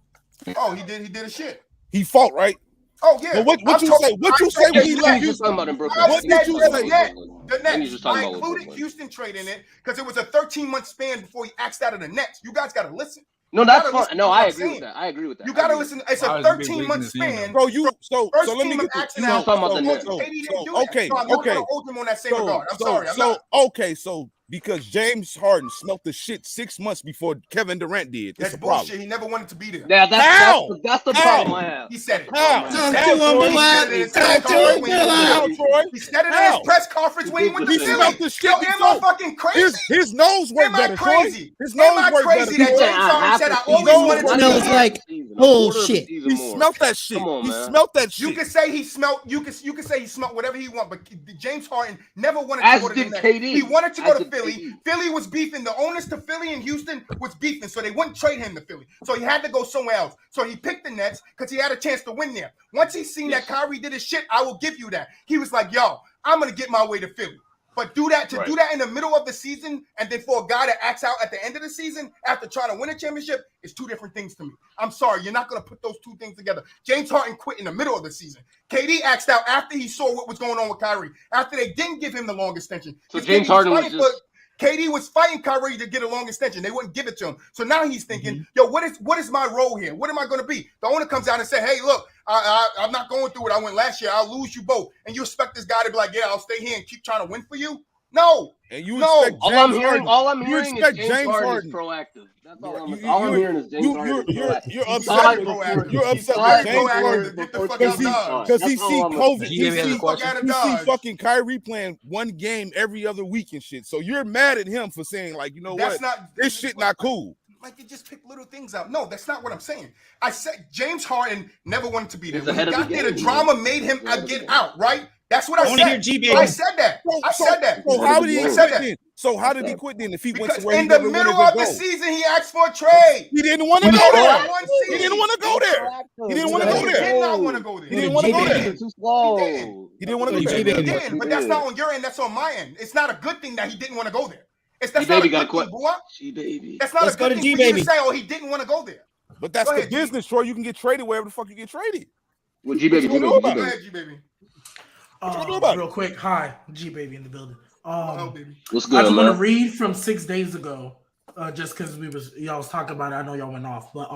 Oh, he did a shit. He fought, right? Oh yeah. But what you say? What you say when he left Houston? What did you say? The Nets. I included Houston trade in it because it was a 13-month span before he axed out of the Nets. You guys got to listen. No, that's fine. No, I agree with that. I agree with that. You got to listen. It's a 13-month span. Bro, so let me get this. Okay. I'm not going to hold him on that same regard. I'm sorry. So because James Harden smelt the shit 6 months before Kevin Durant did. That's bullshit. He never wanted to be there. Yeah, that's the problem I have. He said it. He said it in his press conference when he went to Philly. Yo, am I fucking crazy? His nose worked better. Crazy? His nose worked better. That James Harden said I always wanted to smells like bullshit. He smelt that shit. He smelt that shit. You can say he smelt. You can say he smelt whatever he want, but James Harden never wanted to go to the Nets. He wanted to go to Philly. Philly was beefing. The owners to Philly and Houston was beefing, so they wouldn't trade him to Philly. So he had to go somewhere else. So he picked the Nets because he had a chance to win there. Once he seen that Kyrie did his shit, I will give you that. He was like, yo, I'm going to get my way to Philly. But do that in the middle of the season, and then for a guy that acts out at the end of the season after trying to win a championship, is two different things to me. I'm sorry, you're not going to put those two things together. James Harden quit in the middle of the season. KD axed out after he saw what was going on with Kyrie, after they didn't give him the long extension. So James Harden was just... KD was fighting Kyrie to get a long extension. They wouldn't give it to him. So now he's thinking, yo, what is my role here? What am I going to be? The owner comes out and say, hey, look, I'm not going through what I went last year. I'll lose you both. And you expect this guy to be like, yeah, I'll stay here and keep trying to win for you? No. And you expect all I'm hearing is James Harden is proactive. That's all I'm hearing is James Harden is proactive. You're upset with James Harden because he see COVID. He see fucking Kyrie playing one game every other week and shit. So you're mad at him for saying, like, you know what? This shit not cool. Like, you just pick little things out. No, that's not what I'm saying. I said James Harden never wanted to be there. When he got there, the drama made him get out, right? That's what I said. I said that. So how did he quit then? So how did he quit then? If he went to where in the middle of the season, he asked for a trade. He didn't want to go there. He didn't want to go there. He didn't want to go there. He did not want to go there. He didn't want to go there. Too slow. He didn't want to go there. He did, but that's not on your end. That's on my end. It's not a good thing that he didn't want to go there. That's not a good thing, BooWop. That's not a good thing for you to say, oh, he didn't want to go there. But that's the business, Troy. You can get traded wherever the fuck you get traded. Well, Gbaby, Go ahead, Gbaby. Real quick, hi, Gbaby in the building. What's good, I just man? want to read from 6 days ago, just because y'all was talking about it. I know y'all went off, but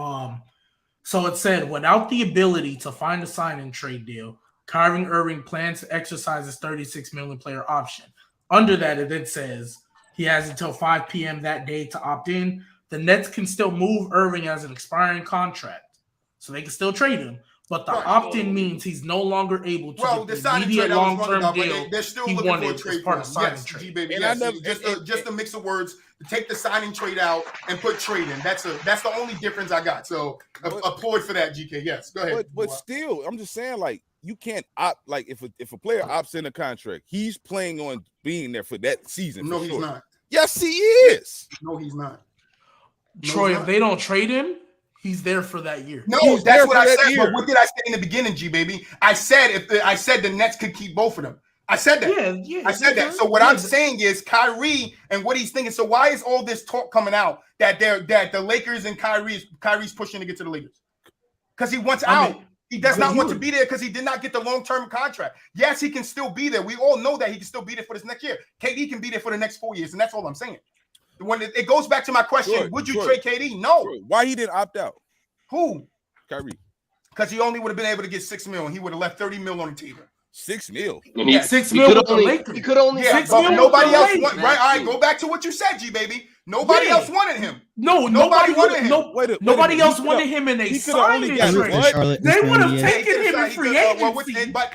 so it said, without the ability to find a sign-in trade deal, Kyrie Irving plans to exercise his $36 million player option. Under that, it then says he has until 5 p.m. that day to opt in. The Nets can still move Irving as an expiring contract, so they can still trade him. But the Right. opt-in means he's no longer able to Well, get the signing immediate trade I was wrong long-term about, but deal they're still he looking for a wanted trade as part for of him. signing Yes, trade. Gbaby. And Yes, I never- just a mix of words. Take the signing trade out and put trade in. That's the only difference I got. So applaud for that, GK. Yes, go ahead. But still, I'm just saying, like, you can't opt. Like, if a player opts in a contract, he's playing on being there for that season. No, for he's sure. not. Yes, he is. No, he's not. Troy, if they don't trade him, he's there for that year. No, He's that's there what for I that said. year. But what did I say in the beginning, Gbaby? I said I said the Nets could keep both of them. I said that. Yeah. I said that. So what I'm saying is Kyrie and what he's thinking. So why is all this talk coming out that the Lakers and Kyrie's pushing to get to the Lakers? Because he wants out. He does not want to be there because he did not get the long-term contract. Yes, he can still be there. We all know that he can still be there for this next year. KD can be there for the next 4 years, and that's all I'm saying. When it goes back to my question, would you trade KD? No. Why he didn't opt out? Who? Kyrie. Because he only would have been able to get $6 million. He would have left $30 million on the table. $6 million. Yes. $6 million with the Lakers. He could only. Yeah, but nobody else wanted. Right. All right. Go back to what you said, Gbaby. Nobody else wanted him. No, nobody wanted him. Nobody else wanted him in a signing trade. They would have taken him in free agency. But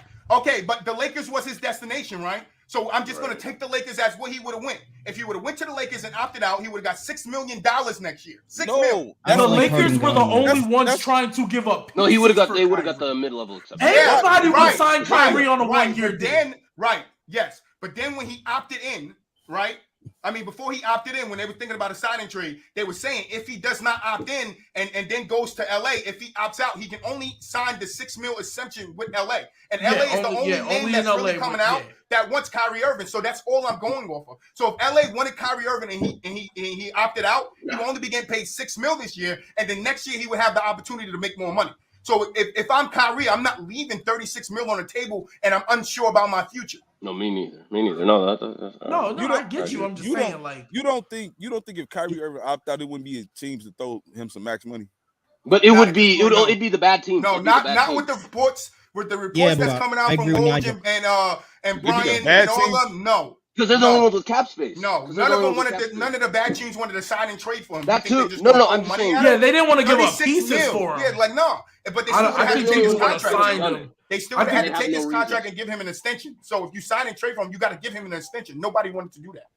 the Lakers was his destination, right? So I'm just going to take the Lakers as what he would have went. If he would have went to the Lakers and opted out, he would have got $6 million next year. $6 million. The Lakers were the only ones trying to give up. No, he would have got. They would have got the mid-level exception. Everybody would sign Kyrie on a 1 year deal. Yes. But then when he opted in, right? I mean, before he opted in, when they were thinking about a signing trade, they were saying if he does not opt in and then goes to LA, if he opts out, he can only sign the $6 million exemption with LA. And LA is the only name that's really coming out that wants Kyrie Irving. So that's all I'm going off of. So if LA wanted Kyrie Irving and he opted out, he will only be getting paid $6 million this year, and then next year he would have the opportunity to make more money. So if I'm Kyrie, I'm not leaving $36 million on the table, and I'm unsure about my future. No, me neither. No, I get you. I'm just saying, like, you don't think if Kyrie Irving opt out, it wouldn't be teams to throw him some max money. But it'd be the bad teams. No, not with the reports. With the reports that's coming out from Woj and Brian and all of them. No. Because they're the only ones with cap space. No, none of the bad teams wanted to sign and trade for him. That too. No, I'm saying. Yeah, they didn't want to give up pieces for him. Yeah, like no, but they still had to take his contract. They still had to take his contract and give him an extension. So if you sign and trade for him, you got to give him an extension. Nobody wanted to do that.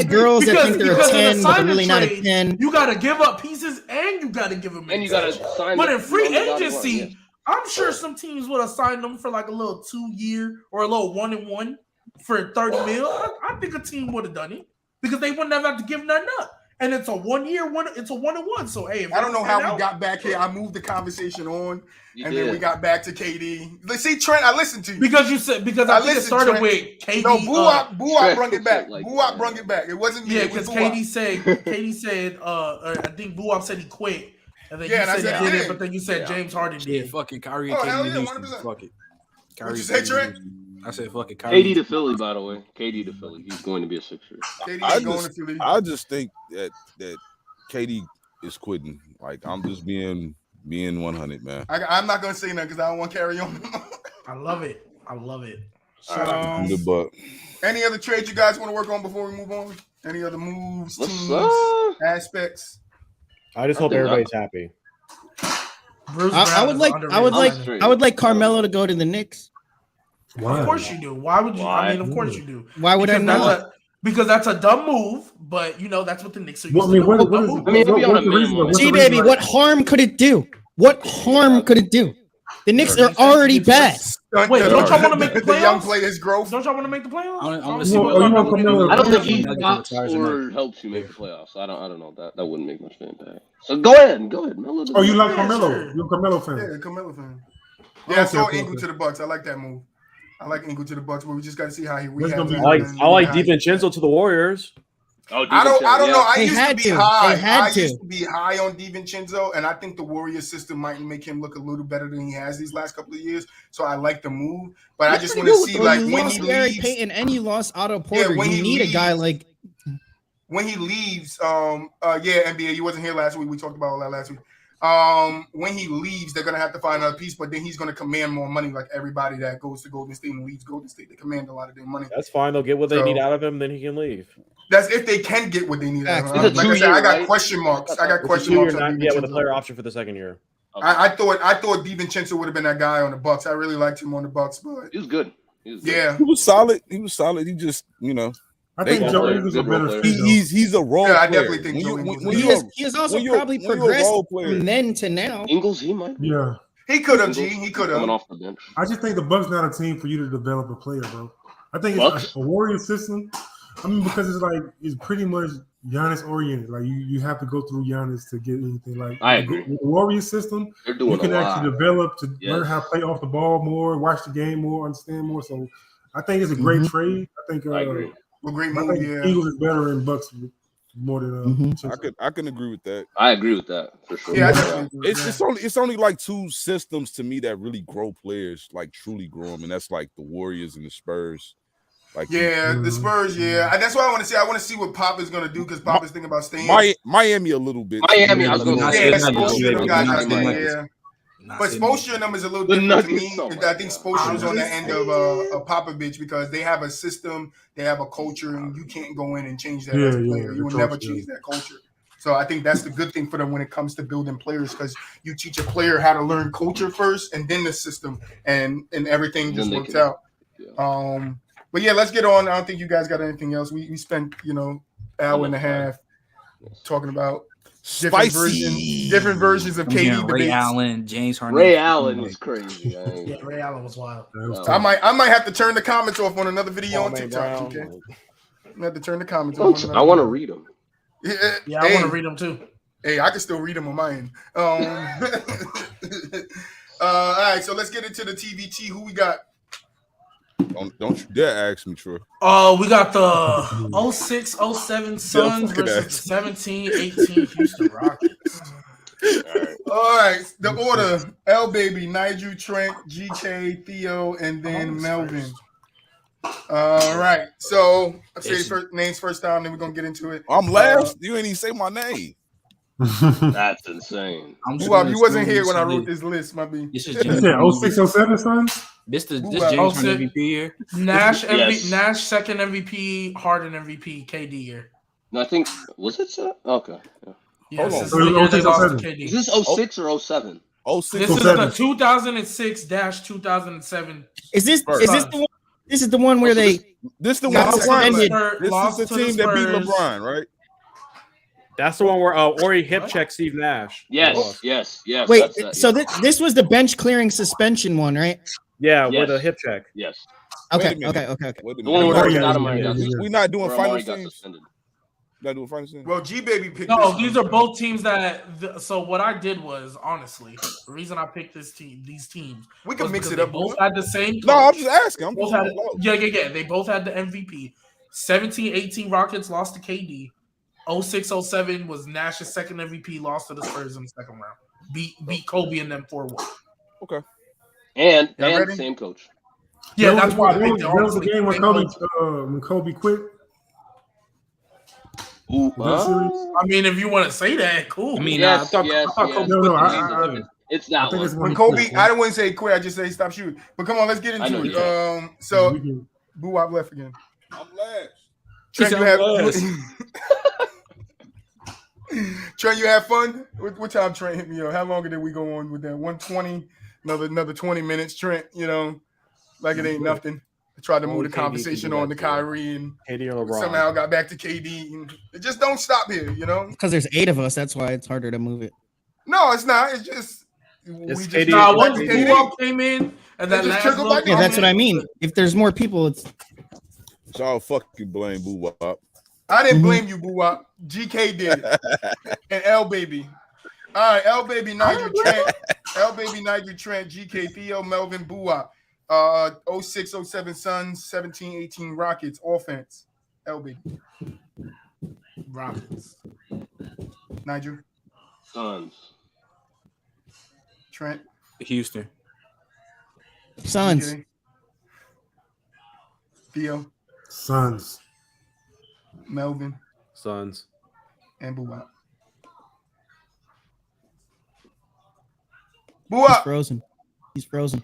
Girls that think they're a 10, but they're really not a 10. You got to give up pieces and you got to give them an extension. But in free agency, I'm sure some teams would have signed them for like a little 2 year or a little 1-and-1 for $30 million. I think a team would have done it because they wouldn't have to give nothing up. And it's a 1 year, it's a 1-and-1. So hey, I don't know how we got back here. I moved the conversation on, then we got back to KD. Let's see, Trent. I listened to you because I think it started Trent. with KD. No, BooWop brought it back. BooWop brought it back. It wasn't me. Yeah, because KD said, I think BooWop said he quit. And then you said he did it, but then you said James Harden did. Yeah, fucking Kyrie and KD. 100%. Fuck it. What'd you say, Trent? I said fucking Kyrie. KD to Philly, by the way. KD to Philly. He's going to be a Sixer. I just think that KD is quitting. Like, I'm just being 100, man. I'm not gonna say nothing because I don't want to carry on. I love it. Any other trades you guys want to work on before we move on? Any other moves, teams, aspects? I just hope everybody's happy. I would like Carmelo to go to the Knicks. Why? Of course you do. Why would you? I mean, of course you do. Why would I not? Because that's a dumb move, but that's what the Knicks are used to. Gbaby, what harm could it do? What harm could it do? The Knicks are already bad. Wait, don't y'all want to make the playoffs? The young players' growth. Don't y'all want to make the playoffs? I don't think he stops or helps you make the playoffs. I don't know that wouldn't make much of an impact. So go ahead, Melo. Oh, you like Carmelo? You're a Carmelo fan. Yeah, Carmelo fan. Yeah, I saw Ingram to the Bucks. I like that move. I like Ingram to the Bucks, but we just got to see how he reacts. I like DiVincenzo to the Warriors. I don't know. I used to be high. I used to be high on DiVincenzo, and I think the Warriors system might make him look a little better than he has these last couple of years. So I like the move, but I just want to see like when he leaves. Payton and you lost Otto Porter. Yeah, you need a guy like when he leaves. NBA. You wasn't here last week. We talked about all that last week. When he leaves, they're gonna have to find another piece, but then he's gonna command more money, like everybody that goes to Golden State and leaves Golden State. They command a lot of their money. That's fine. They'll get what they need out of him, then he can leave. That's if they can get what they need out of him. Like I said, I got question marks. I got question marks. Yeah, with a player option for the second year. Okay. I thought DiVincenzo would have been that guy on the Bucks. I really liked him on the Bucks, but He was good. yeah, He was solid. He just, I think Good Joe player, Ingles a good role better player. fit. he's a role Yeah, I player. definitely think When Joe you- Ingles when is. you He has also when you're- probably when you're a progressed role player. from then to now. Ingles, he might. Yeah, he could have. Ingles, He could coming have. off the bench. I just think the Bucks not a team for you to develop a player, bro. I think Bucks? it's a Warrior system. I mean, because it's pretty much Giannis oriented. Like you have to go through Giannis to get anything. Like I with agree. the Warrior system, They're doing you can a lot. actually develop to learn Yes. how to play off the ball more, watch the game more, understand more. So I think it's a great trade. I think I agree. A great I move. think Yeah. Eagles is better than Bucks more than Vincenzo. I can agree with that. I agree with that for sure. Yeah, I definitely agree with that. It's only like two systems to me that really grow players, like truly grow them, and that's like the Warriors and the Spurs. Like Yeah, the Spurs. Yeah, that's why I want to see. I want to see what Pop is going to do because Pop is thinking about staying. Miami a little bit. Miami, I was going to Not say. Yeah, saying Spoelstra and them guys not are saying staying. Nuggets. Yeah. Not But saying Spoelstra and them is a little The different to Nuggets, me. oh my I think God. Spoelstra's on the end of Popovich because they have a system, they have a culture, and you can't go in and change that as a player. You will never change that culture. So I think that's the good thing for them when it comes to building players because you teach a player how to learn culture first and then the system, and everything just works out. Yeah. But yeah, let's get on. I don't think you guys got anything else. We spent hour and a half talking about different versions of KD Yeah, Ray debates. Allen, James Harden. Ray Allen was crazy. Yeah, Ray Allen was wild. I might have to turn the comments off on another video on TikTok. Okay, I have to turn the comments off. I want to read them. Yeah, I want to read them too. Hey, I can still read them on my end. All right, so let's get into the TVT. Who we got? Don't you dare ask me, Troy. We got the 06, 07 Suns versus the 17, 18 Houston Rockets. All right, the order: L-Baby, Nigel, Trent, GK, Theo, and then Melvin. All right, so I'll say names first time, then we're gonna get into it. I'm last. You ain't even say my name. That's insane. BooWop, you wasn't here when I wrote this list, my B. This is You said 06, 07 Suns? This James BooWop. Harden MVP year. Nash Yes. Nash second MVP, Harden MVP, KD year. No, I think was it? Okay. Yeah. Yes, Hold this on. is the year they 06, lost to 07. Is KD. this 06 or 07? 06 This is 07. the 2006-2007. Is this Spurs. the one? This is the one where they This the Yeah, one it's LeBron. suspended. Lost This is to the team that beat Spurs. LeBron, right? That's the one where Ori hip checked Steve Nash. Yes. wait. That's that, So yeah. this was the bench clearing suspension one, right? Yeah, Yes. with a hip check. Yes. Okay, Wait a minute. okay. Wait a The one minute. where yeah, Stoudemire got yeah. We not doing where final Amari got teams. suspended. Not doing final teams. Well, G-Baby picked No, this these one. are both teams that. So what I did was honestly the reason I picked these teams. We can was mix because it they up. both had the same. Coach. No, I'm just asking. I'm Both just had, yeah. They both had the MVP. 17-18 Rockets lost to KD. 06-07 was Nash's second MVP, lost to the Spurs in the second round. Beat Kobe and them 4-1. Okay. And ready? same coach. Yeah, that's why I picked it. That was the honestly. game when Kobe quit. Ooh, That series? I mean, if you want to say that, cool. I mean, yes, I thought yes. Kobe No, It's I that think it's one. When he Kobe, quit. I wouldn't say quit. I just say stop shooting. But come on, let's get I know into you it. So We can- BooWop left again. I'm last. Trent, you said have I'm last. Trent, you have fun. What time Trent hit me up? How long did we go on with that? 120, another 20 minutes. Trent, like it ain't nothing. I tried to move the KD conversation can do on that to too. Kyrie and KD or LeBron. somehow got back to KD. And it just don't stop here, Because there's 8 of us, that's why it's harder to move it. No, it's not. It's just It's we just KD. Nah, It's once KD. BooWop came in and that It just last trickled little back Yeah, that's what I comment- mean. If there's more people, it's So I'll fucking blame BooWop. I didn't blame you, BooWop. GK did. And L-Baby. All right, L-Baby, Nigel, Trent. L-Baby, Nigel, Trent, GK, Theo, Melvin, BooWop. 06, 07 Suns, 17, 18 Rockets, offense. L-Baby. Rockets. Nigel, Suns. Trent, Houston. Suns. GK, Theo, Suns. Melvin, Suns. and BooWop. He's BooWop, frozen. He's frozen.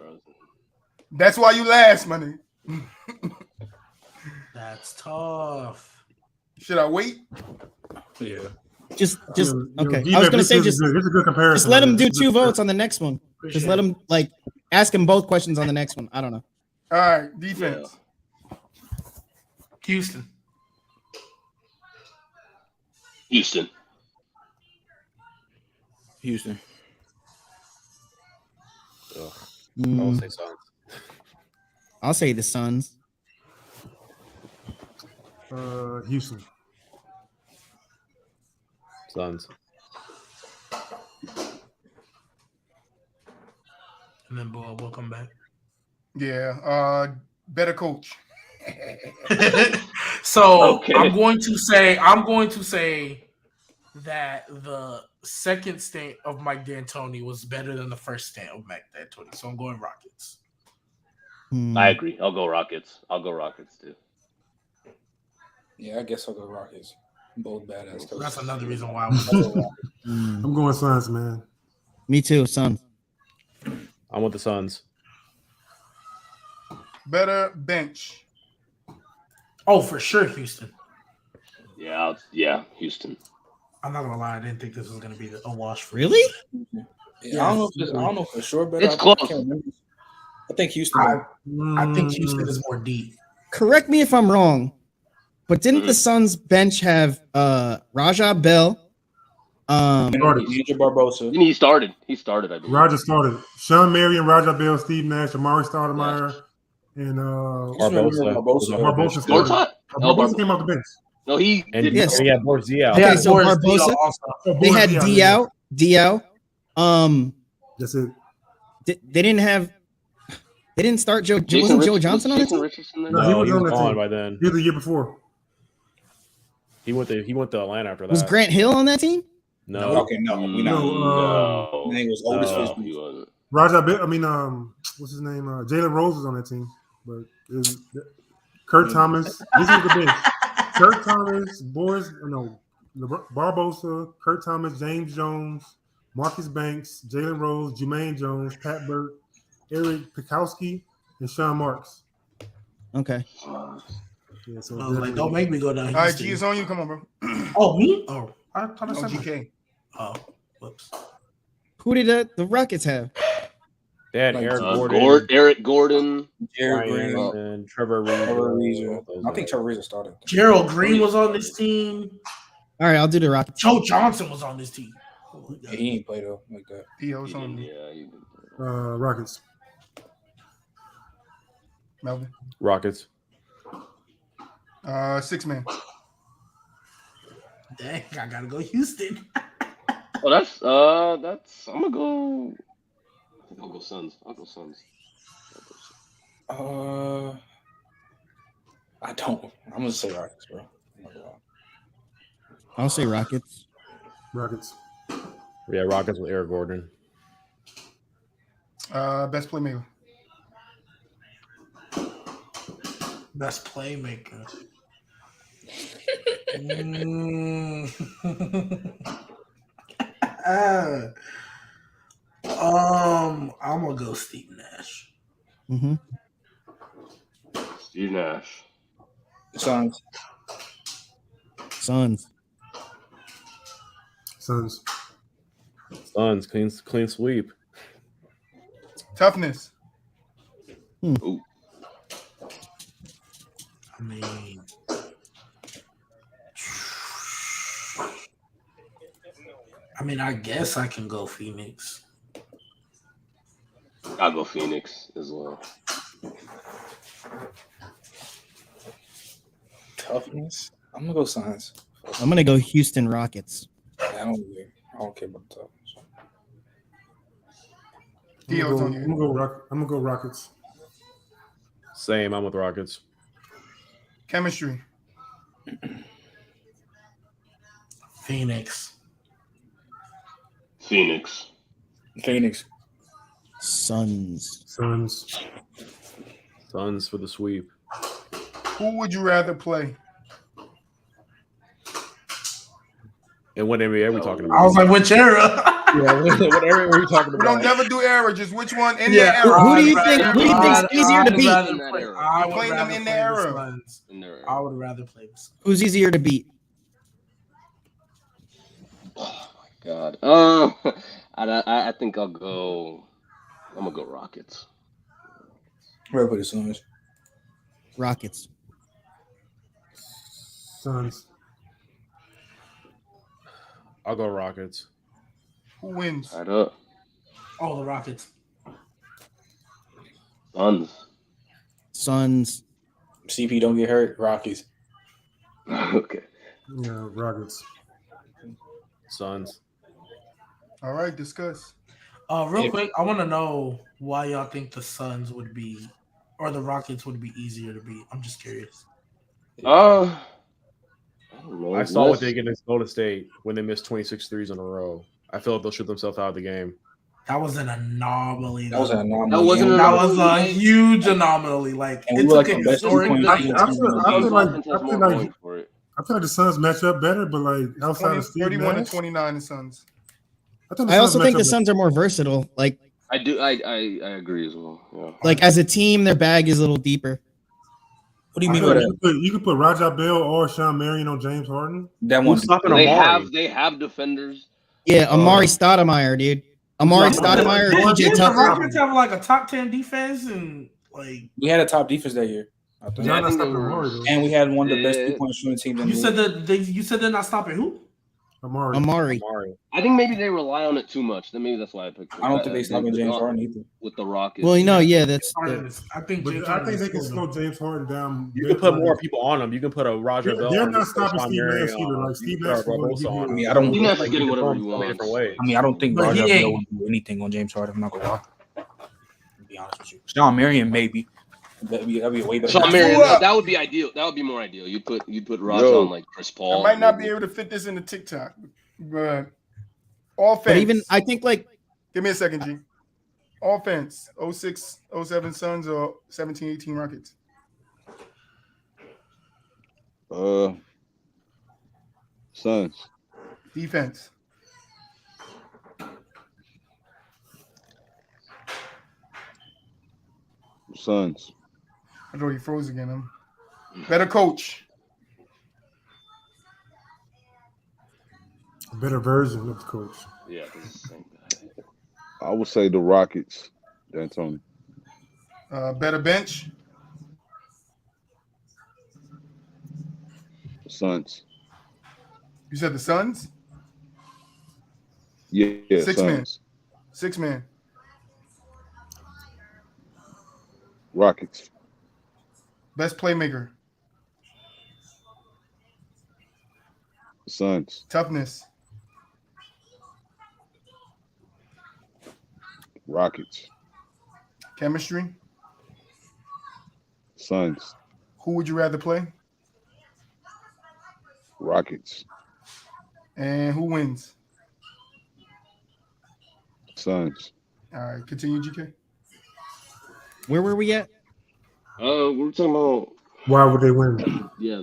that's why you last, money. That's tough. Should I wait? Yeah. Just okay. Gbaby, I was gonna this say is good. This is a good comparison. just let right him here. do This is a 2 good votes on the next one. Just Appreciate let it. him like ask him both questions on the next one. I don't know. All right, defense. Houston. Houston. Houston. I'll Mm, say Suns. I'll say the Suns. Houston. Suns. And then BooWop will come back. Yeah. Better coach. So Okay. I'm going to say that the second stint of Mike D'Antoni was better than the first stint of Mike D'Antoni. So I'm going Rockets. I agree. I'll go Rockets. I'll go Rockets too. Yeah, I guess I'll go Rockets. Both badass coaches. That's another reason why I was. I'm going Suns, man. Me too, Suns. I want the Suns. Better bench. Oh, for sure, Houston. Yeah, Houston. I'm not gonna lie, I didn't think this was gonna be a wash for Really? Yeah, I don't know for sure, but It's I close. can't remember. I think Houston. I think Houston is more deep. Correct me if I'm wrong, but didn't the Suns bench have Raja Bell? Started. Angel Barbosa. He started. I believe. Roger started. Sean Marion, Roger Bell, Steve Nash, Amari Stoudemire, and Barbosa. Barbosa George started. Hot. Barbosa came off the bench. No, he And did. Yes. yeah, Borzia. Okay, Yeah, so Boris Barbosa. Diaw also. They had Diaw. That's it. They didn't have. They didn't start Joe. Jason Wasn't Joe Rich- Johnson on was the Jason team? Richardson there? No, No, he was on that gone team. by then. He was the year before. He went to Atlanta after that. Was Grant Hill on that team? No. Okay, no, we not. No. His name was Otis No. Frisbee. He wasn't. Roger Bell. I mean, what's his name? Jalen Rose was on that team, but it was Kurt Thomas. This is the bench. Kurt Thomas, Barbosa, Kurt Thomas, James Jones, Marcus Banks, Jalen Rose, Jermaine Jones, Pat Burt, Eric Pikowski, and Sean Marks. Okay. Yeah, so I was like, don't make me go down All right, Houston. G, it's on you. Come on, bro. Oh, me? Oh, I thought I Oh, said that. GK. Oh, whoops. Who did the Rockets have? They had Like, Eric Gordon, Eric Gordon. Jared Ryan Green. Anderson, Trevor Trevor Ariza. Ariza. I think Trevor Ariza started. Gerald Green was on this team. All right, I'll do the Rockets. Joe Johnson was on this team. Oh my Yeah, God. he ain't play though like that. P.O.'s on you. Yeah, he did. Rockets. Melvin. Rockets. 6-man. Dang, I gotta go Houston. Oh, that's I'm gonna go. I'll go Suns. I don't. I'm gonna say Rockets, bro. I'll say Rockets. Rockets. Yeah, Rockets with Eric Gordon. Best playmaker. Best playmaker. I'm gonna go Steve Nash. Mm-hmm. Steve Nash. Suns. Suns. Suns. Suns, clean sweep. Toughness. Ooh. I mean, I guess I can go Phoenix. I'll go Phoenix as well. Toughness. I'm gonna go Suns. I'm gonna go Houston Rockets. I don't care about the toughness. Theo's on you. I'm gonna go Rockets. Same. I'm with Rockets. Chemistry. Phoenix. Phoenix. Suns. Suns for the sweep. Who would you rather play? And what NBA are we talking I about? was like, which era? Yeah, whatever we're talking We don't about. never do era. Just which one in Yeah, the era. Who do you think? Who do you think's easier to beat? I would Playing them rather in the play era. the Suns. I would rather play the Suns. Who's easier to beat? God. I think I'll go. I'm gonna go Rockets. Where put the Suns? Rockets. Suns. I'll go Rockets. Who wins? Tied up. Oh, the Rockets. Suns. Suns. CP don't get hurt. Rockies. Okay. Yeah, Rockets. Suns. All right, discuss. Real quick, I want to know why y'all think the Suns would be, or the Rockets would be easier to beat. I'm just curious. I don't know. I saw what they did against Golden State when they missed 26 threes in a row. I feel like they'll shoot themselves out of the game. That was an anomaly. That was an anomaly. That wasn't an That anomaly. was a huge anomaly. Like And we it were took like a the best historic. two-point I shooting feel team in the like league. I feel like the Suns match up better, but like outside of Steve 31 Nash, to 29, the Suns. I also think the Suns are more versatile. Like I do. I agree as well. Yeah. like as a team, their bag is a little deeper. What do you I mean feel by like that? you could put Raja Bell or Sean Marion on James Harden. That one. Who's stopping They Amari? have defenders. Yeah, Amari Stoudemire, dude. Amari Stoudemire, Didn't PJ the Tucker. Rockets have like a top 10 defense and like We had a top defense that year. I think. Yeah, I Y'all not think they stopping were- Amari though. And we had one of the best Yeah. 3-point shooting teams in you the said league. you said they're not stopping who? Amari. Amari. I think maybe they rely on it too much. Then maybe that's why I picked it. I don't think they stopping James Harden either. with the Rockets. Well, yeah, that's Harden is- I think But James I Harden think is they can still slow James Harden down. You can put more people on them. You can put a Roger Bell. They're on, not you can put stopping Sean Steve Marion Nash either. on, Like you Steve can Nash put is going to Barbosa give on. you. I mean, I don't. Steve Nash is Like, getting you can whatever throw he them wants. different ways. I mean, I don't think But he Raja Bell ain't. would do anything on James Harden. I'm not gonna lie. To be honest with you, Sean Marion maybe. That'd be a way better. Sean matchup. Marion, BooWop. that would be ideal. That would be more ideal. You'd put Roger Yo. on like Chris Paul. I might not be able to fit this into TikTok, but offense. But even I think like Give me a second, G. Offense, 06, 07 Suns or 17, 18 Rockets. Suns. Defense. Suns. I know he froze again. Better coach. A better version of the coach. Yeah, this is the same guy. I would say the Rockets. D'Antoni. Better bench. Suns. You said the Suns? Yeah, Six man. Suns. 6 man. Rockets. Best playmaker. Suns. Toughness. Rockets. Chemistry. Suns. Who would you rather play? Rockets. And who wins? Suns. All right, continue, GK. where were we at? We're talking about Why would they win? Yeah.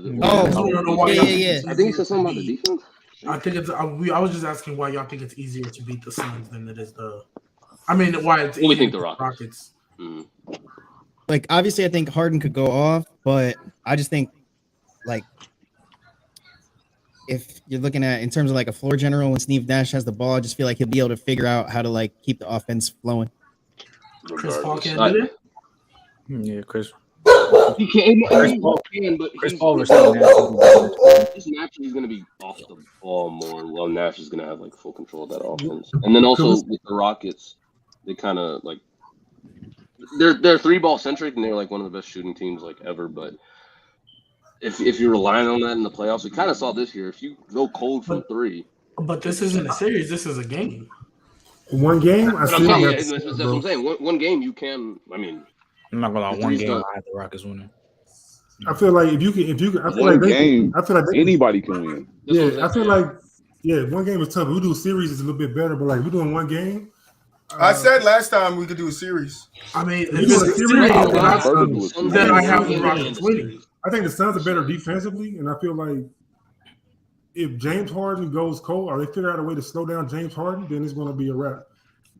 I think he said something about the defense. I think it's. I was just asking why y'all think it's easier to beat the Suns than it is the. I mean, why it's Well, we easier think the to beat Rockets. Mm. Like obviously I think Harden could go off, but I just think like if you're looking at in terms of like a floor general when Steve Nash has the ball, I just feel like he'll be able to figure out how to like keep the offense flowing. Chris Paul Regardless. can't do it. Yeah, Chris. He can, Chris Paul- but Chris Paul versus Nash. Just naturally he's going to be off the ball more. Well, Nash is going to have like full control of that offense. And then also with the Rockets, they kind of like they're 3-ball centric and they're like one of the best shooting teams like ever. But if you're relying on that in the playoffs, we kind of saw this year. If you go cold from 3, But this isn't a series. This is a game. One game, I but I'm still saying, have that's what I'm saying. One game you can. I mean, I'm not gonna lie. The One three's game, done. I had the Rockets winning. I feel like if you can, I feel One like game, I feel like anybody can win. that's what I'm yeah, I feel saying. like one game is tough. We do a series is a little bit better, but like we doing one game. I said last time we could do a series. I mean, You if do it's a a series, series, I then I- Perfectly. then I have the Yeah, Rockets winning. I think the Suns are better defensively, and I feel like if James Harden goes cold or they figure out a way to slow down James Harden, then it's going to be a wrap.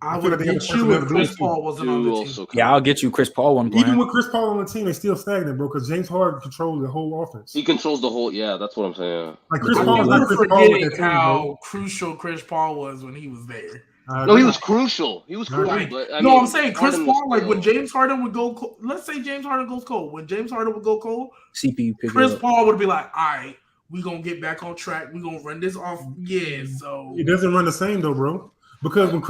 I feel like would they got get the you personnel if to do Chris it, too. Paul wasn't on the team. Also Yeah, I'll get you Chris Paul one Even plan. with Chris Paul on the team, they still stagnant, bro. Because James Harden controls the whole offense. he controls the whole. Yeah, that's what I'm saying. Like Chris I Paul think is not we're Chris Paul with forgetting that team, how bro. crucial Chris Paul was when he was there. No, he was crucial. He was Right. crucial. Like, But I no, mean, I'm saying Chris Harden was Paul, like when still- James Harden would go cold, let's say James Harden goes cold. When James Harden would go cold, CPU pick Chris it up. Paul would be like, all right, we're going to get back on track. We're going to run this off. Yeah, so. It doesn't run the same though, bro. Because when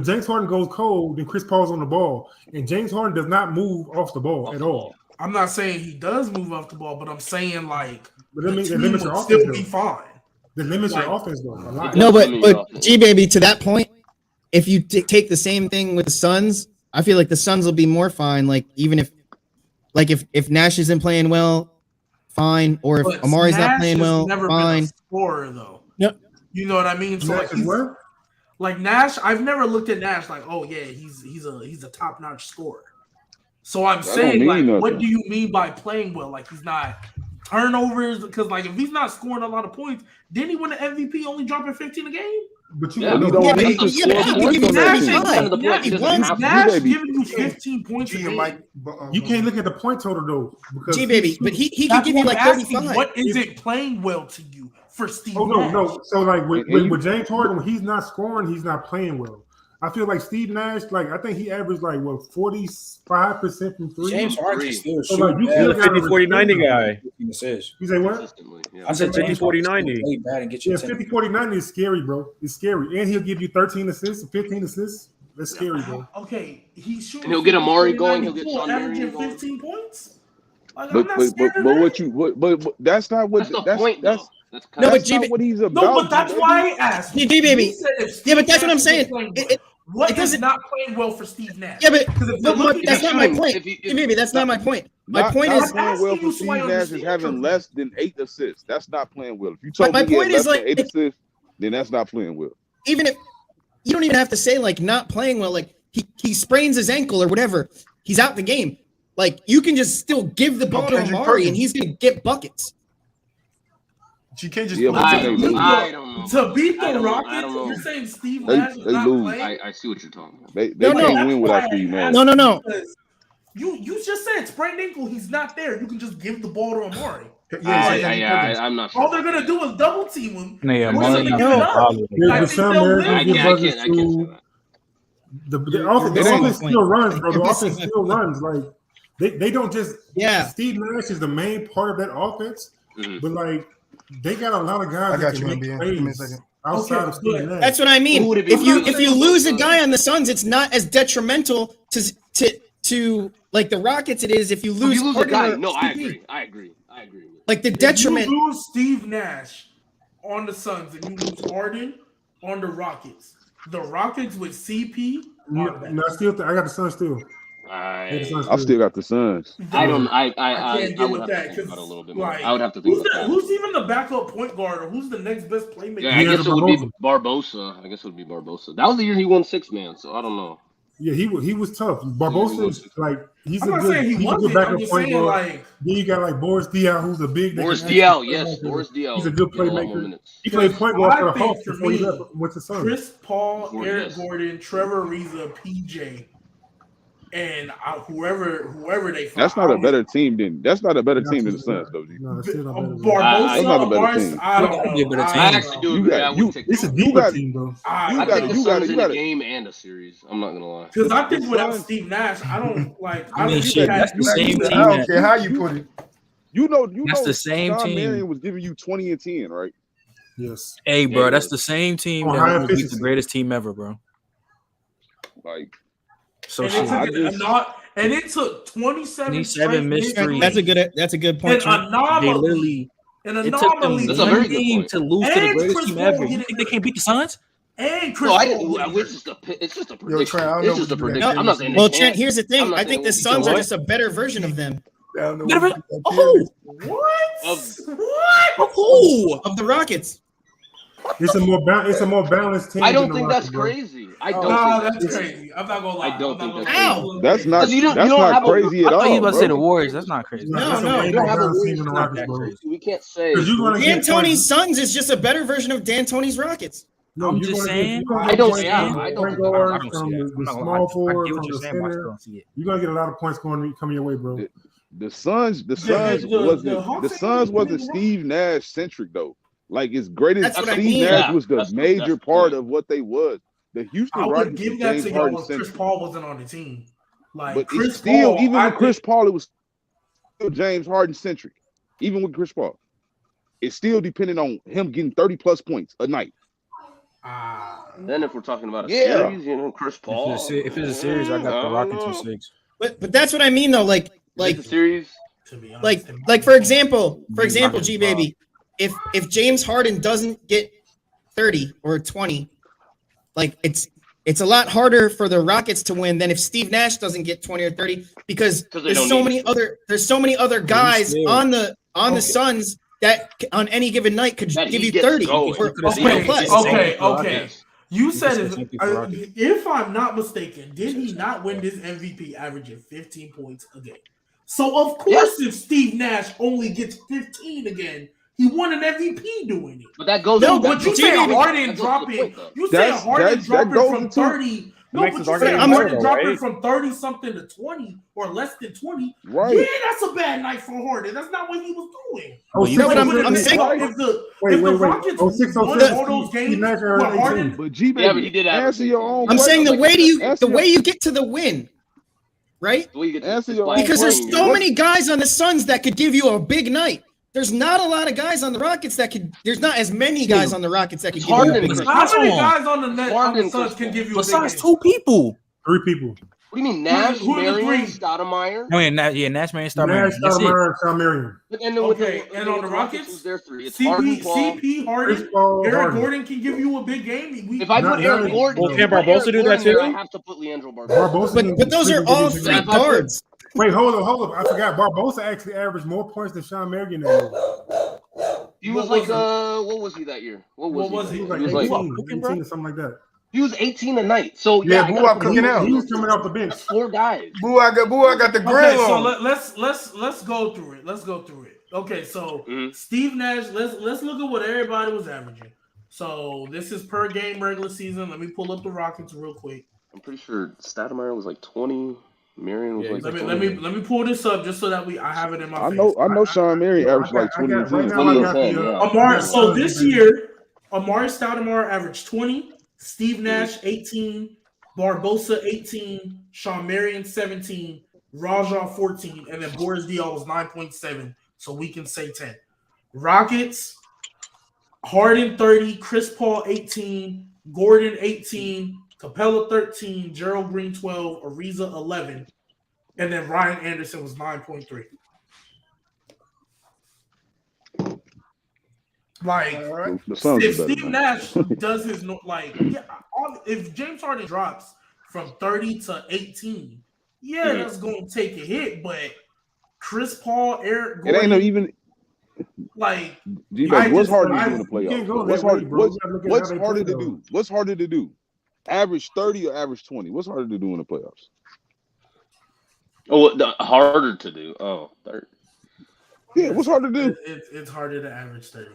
James Harden goes cold, then Chris Paul's on the ball, and James Harden does not move off the ball at all. I'm not saying he does move off the ball, but I'm saying like But the that team limits would your still offense, be though. fine. That limits Like- your offense though a lot. No, but Gbaby, to that point, if you take the same thing with the Suns, I feel like the Suns will be more fine. Like even if Nash isn't playing well, fine, or if But Amari's Nash not playing has well, never fine. been a scorer though. Yep. You know what I mean? So Nash is what? like Nash, I've never looked at Nash like, oh yeah, he's a top-notch scorer. So I'm saying, mean like, nothing. what do you mean by playing well? Like he's not turnovers, because like if he's not scoring a lot of points, didn't he win the MVP only dropping 15 a game? But you Yeah, got but no- he Yeah, don't but need he- to yeah, but score he points can give on you that 35. team. That's the point. He He doesn't won. have to. Nash Gbaby. giving you 15 points a G and game. Mike, you can't look at the point total though. Because Gbaby, but he can That's give you what like I'm asking. 35. What is it playing well to you for Steve Oh no, Nash? no. So like And you- with James Harden, when he's not scoring, he's not playing well. I feel like Steve Nash, like I think he averaged like what 45% from three. James Harden can still So, shoot. like, you bad. still He's a 50 40 90 guy. You say what? Consistently, yeah. I said James James 40, Harden can 90. play bad and get you Yeah, 10. 50, 40, 90 is scary, bro. It's scary. And he'll give you 13 assists, 15 assists. That's scary, bro. Okay, he's shooting. And he'll get Amari 50, going, he'll 90, get Sean averaging Marion going. 15 points. Like, But I'm not but scared but, of but that. what you but that's not what That's the point, that's though. That's No, kind but that's not G- what he's about. No, but that's Gbaby. why I asked. G baby. You said if Yeah, Steve but that's what I'm Nash saying. isn't playing It- well. What it is doesn't- not playing well for Steve Nash? Yeah, but Because if no, you're looking that's at not my shooting, point. if you- Maybe that's not my point. My Not- point not is, playing well asking for you so Steve I Nash is understand having your less than 8 assists. That's not playing well. If you told my me he had point is, less than like, 8 assists, then that's not playing well. even if you don't even have to say like not playing well, like he sprains his ankle or whatever, he's out the game. Like you can just still give the ball to Kendrick Amari and Perkins. he's gonna get buckets. You can't just Yeah, put but I they don't lose. know. I don't know. To beat I the don't know. I Rockets, don't know. you're saying Steve They- Nash is they not lose. playing? I see what you're talking about. They No, can't no. win without Steve Nash. No. Because You just said sprained ankle. He's not there. You can just give the ball to Amari. I'm not sure. All they're gonna do is double team him. Yeah, What's Amari- he gonna No. give it up? There's I the think Sam they'll Merritt, win. I give can't versus say that. the You're offense missing my still point. runs, bro. The You're offense missing my still runs. Like they don't just. Yeah. Steve Nash is the main part of that offense, Mhm. but like they got a lot of guys I that got can you, make NBA. Give me a plays second. outside Okay, of Steve but Nash. That's what I mean. Who would it be? If you Who- lose a guy on the Suns, it's not as detrimental to like the Rockets. It is if you If lose. you lose a Harden guy, or no, I CP. agree. Like the If detriment. you lose Steve Nash on the Suns and you lose Harden on the Rockets with CP are better. No, I got the Suns still. I I still got the Suns. don't. I can't get would with have that to think about it a because little bit more. like, I would have to think who's, about that. who's even the backup point guard or who's the next best playmaker? Yeah, I guess it would be Barbosa. That was the year he won 6-man, so I don't know. Yeah, he was tough. Barbosa is like he's I'm a not good, saying he he's a good wasn't. I'm backup just point saying guard. like Then you got like Boris Diaw, who's a big. Boris that can Diaw, actually yes, play Boris Diaw. He's a good Get a lot more playmaker. minutes. He played point guard for the I think Hawks for before he me, left went to Suns. Chris Paul, Before Eric this. Gordon, Trevor Ariza, PJ, and whoever they find. That's not a better team than that's not a better team than the Suns, though. G. No, it's still not better. Barbosa, That's not a better Mars, team. I don't That'd know. be a better team. I actually do You agree. got- I would you- take It's a that. deeper got- team, though. I you think got- the you got- Suns you in a got- game and a series. I'm not gonna lie. Because I think The without Suns- Steve Nash, I don't like. I mean, don't shit, think that's the same I team don't that care how you put it. You know, That's the same Sean team. Marion was giving you 20 and 10, right? Yes. Hey, bro, Yeah. that's the same team Oh, that high almost beat the efficiency. greatest team ever, bro. Like So and, shit. it took 27 27 straight mysteries. That's a good point. An Trent. They anomaly. literally An it took them anomaly. That's a very one good game point. to lose to the And greatest Chris team Paul ever. You getting think they can't beat the Suns? And Chris No, I Paul didn't. getting hurt. It's just a Yo, prediction. Trent, I don't know It's just a what you prediction. got. I'm not saying. Well, they Trent, can't. here's the I'm thing. not I think saying the what- Suns are what? just a better version of them. I don't know Never- what you got. Oh, What? What? who? Of the Rockets. It's a more balanced team. I don't than the think that's Rockets, bro. crazy. I don't Nah, think that's crazy. I'm not gonna lie. I don't I'm think not that's gonna crazy. lie. that's not You don't that's have not a- crazy I at all. thought you was about to say the bro. Warriors. That's not crazy. No, No, that's a no. way You don't more have a balanced team Warriors. than the Not Rockets, that bro. crazy. We can't say. Because you're gonna get D'Antoni's Suns is just a better version of D'Antoni's Rockets. No, I'm you're just gonna saying. get, you're gonna I get don't points see from it. the I point don't- guard, I don't from see that. the I'm not gonna small lie. I forward, get what from you're the saying, but I center. still don't see it. You're gonna get a lot of points coming your way, bro. The Suns wasn't Steve Nash centric though. Like as great as That's what I Steve mean. Nash was the That's major the part point. of what they was. The Houston I would Rockets give was that James to y'all Harden if Chris centric. Paul wasn't on the team. Like But Chris it's still, Paul, even I with Chris think- Paul, it was still James Harden centric. Even with Chris Paul, it's still depending on him getting 30+ points a night. Then if we're talking about a Yeah. series, Chris Paul. If it's a series, I got the Rockets in 6. But that's what I mean though. Like The series. To be honest, like for example, Rockets G Baby, if James Harden doesn't get 30 or 20, like it's a lot harder for the Rockets to win than if Steve Nash doesn't get 20 or 30 because there's so many other guys on the Suns that on any given night could That give he you gets 30 going. or Okay, plus. okay. You said Yes. if I'm not mistaken, did he not win this MVP averaging 15 points a game? So of course, if Steve Nash only gets 15 again, he won an MVP doing it. But that goes. No, that but you goes- say that goes Harden to the dropping. point, though. You say Harden dropping goes from into- 30. No, makes but his you say argument Harden better, dropping right? from 30 something to 20 or less than 20. Right. Yeah, that's a bad night for Harden. That's not what he was doing. Oh, you know what I'm saying? If the Wait. Rockets Oh, 6, won 06, all those Steve games, Nash where had 18. Harden But G Yeah, but he did average answer your 18. own I'm question. saying the Answer way you get to the win, right? The way you get to Answer is your by own Because there's playing. so many guys on the Suns that could give you a big night. There's not a lot of guys on the Rockets that could. There's not as many guys on the Rockets that could give you a Harden big and night. Chris how many Paul. guys on the net on Harden, the Suns Chris can Paul. give you a big Besides game? 2 people. 3 people. What do you mean, Nash, who are the Marion, three? Stoudemire? I mean, Nash, Marion, Star Nash, Marion. That's it. Stoudemire, Sean Marion. And then with Okay, and on the Rockets, who's their three? It's Harden, Paul. CP, Chris Harden, Paul, Eric Harden. Gordon can give you a big game. If I put Eric Gordon, Well, if can't I put Barbosa Eric do that Gordon there, too? I have to put Leandro Barbosa. Barbosa But those are all free guards. Wait, hold up. I forgot. Barbosa actually averaged more points than Sean Marion that year. He was like, what was he that year? What was He he? was like He was 18, like, 18 or something like that. he was 18 a night. So Yeah, I BooWop gotta put cooking him- out. He was coming off the bench. That's 4 guys. Boo, I got the grill Okay, so on. let's go through it. Okay, so Steve Nash. Let's look at what everybody was averaging. So this is per game regular season. Let me pull up the Rockets real quick. I'm pretty sure Stoudemire was like 20. Marion was Yeah, like Let 20. me pull this up just so that I have it in my I face. know Sean Marion averaged like 20 and 10. Right now, I got the Amari. So this year, Amari Stoudemire averaged 20. Steve Nash 18. Barbosa 18. Sean Marion 17. Raja 14, and then Boris Diaw was 9.7. So we can say 10. Rockets. Harden 30. Chris Paul 18. Gordon 18. Capella 13, Gerald Green 12, Ariza 11, and then Ryan Anderson was 9.3. Like, Right. The Suns if are better Steve than Nash does his if James Harden drops from 30 to 18, that's going to take a hit. But Chris Paul, Eric It Gordon, ain't even like G-Baby, what's harder to do in the You can't playoffs? go What's that way, harder? bro. You gotta look at What's how they harder play, to though. do? What's harder to do? Average 30 or average 20? What's harder to do in the playoffs? Oh, harder to do. Oh, 30. Yeah, what's harder to do? it's harder to average 30.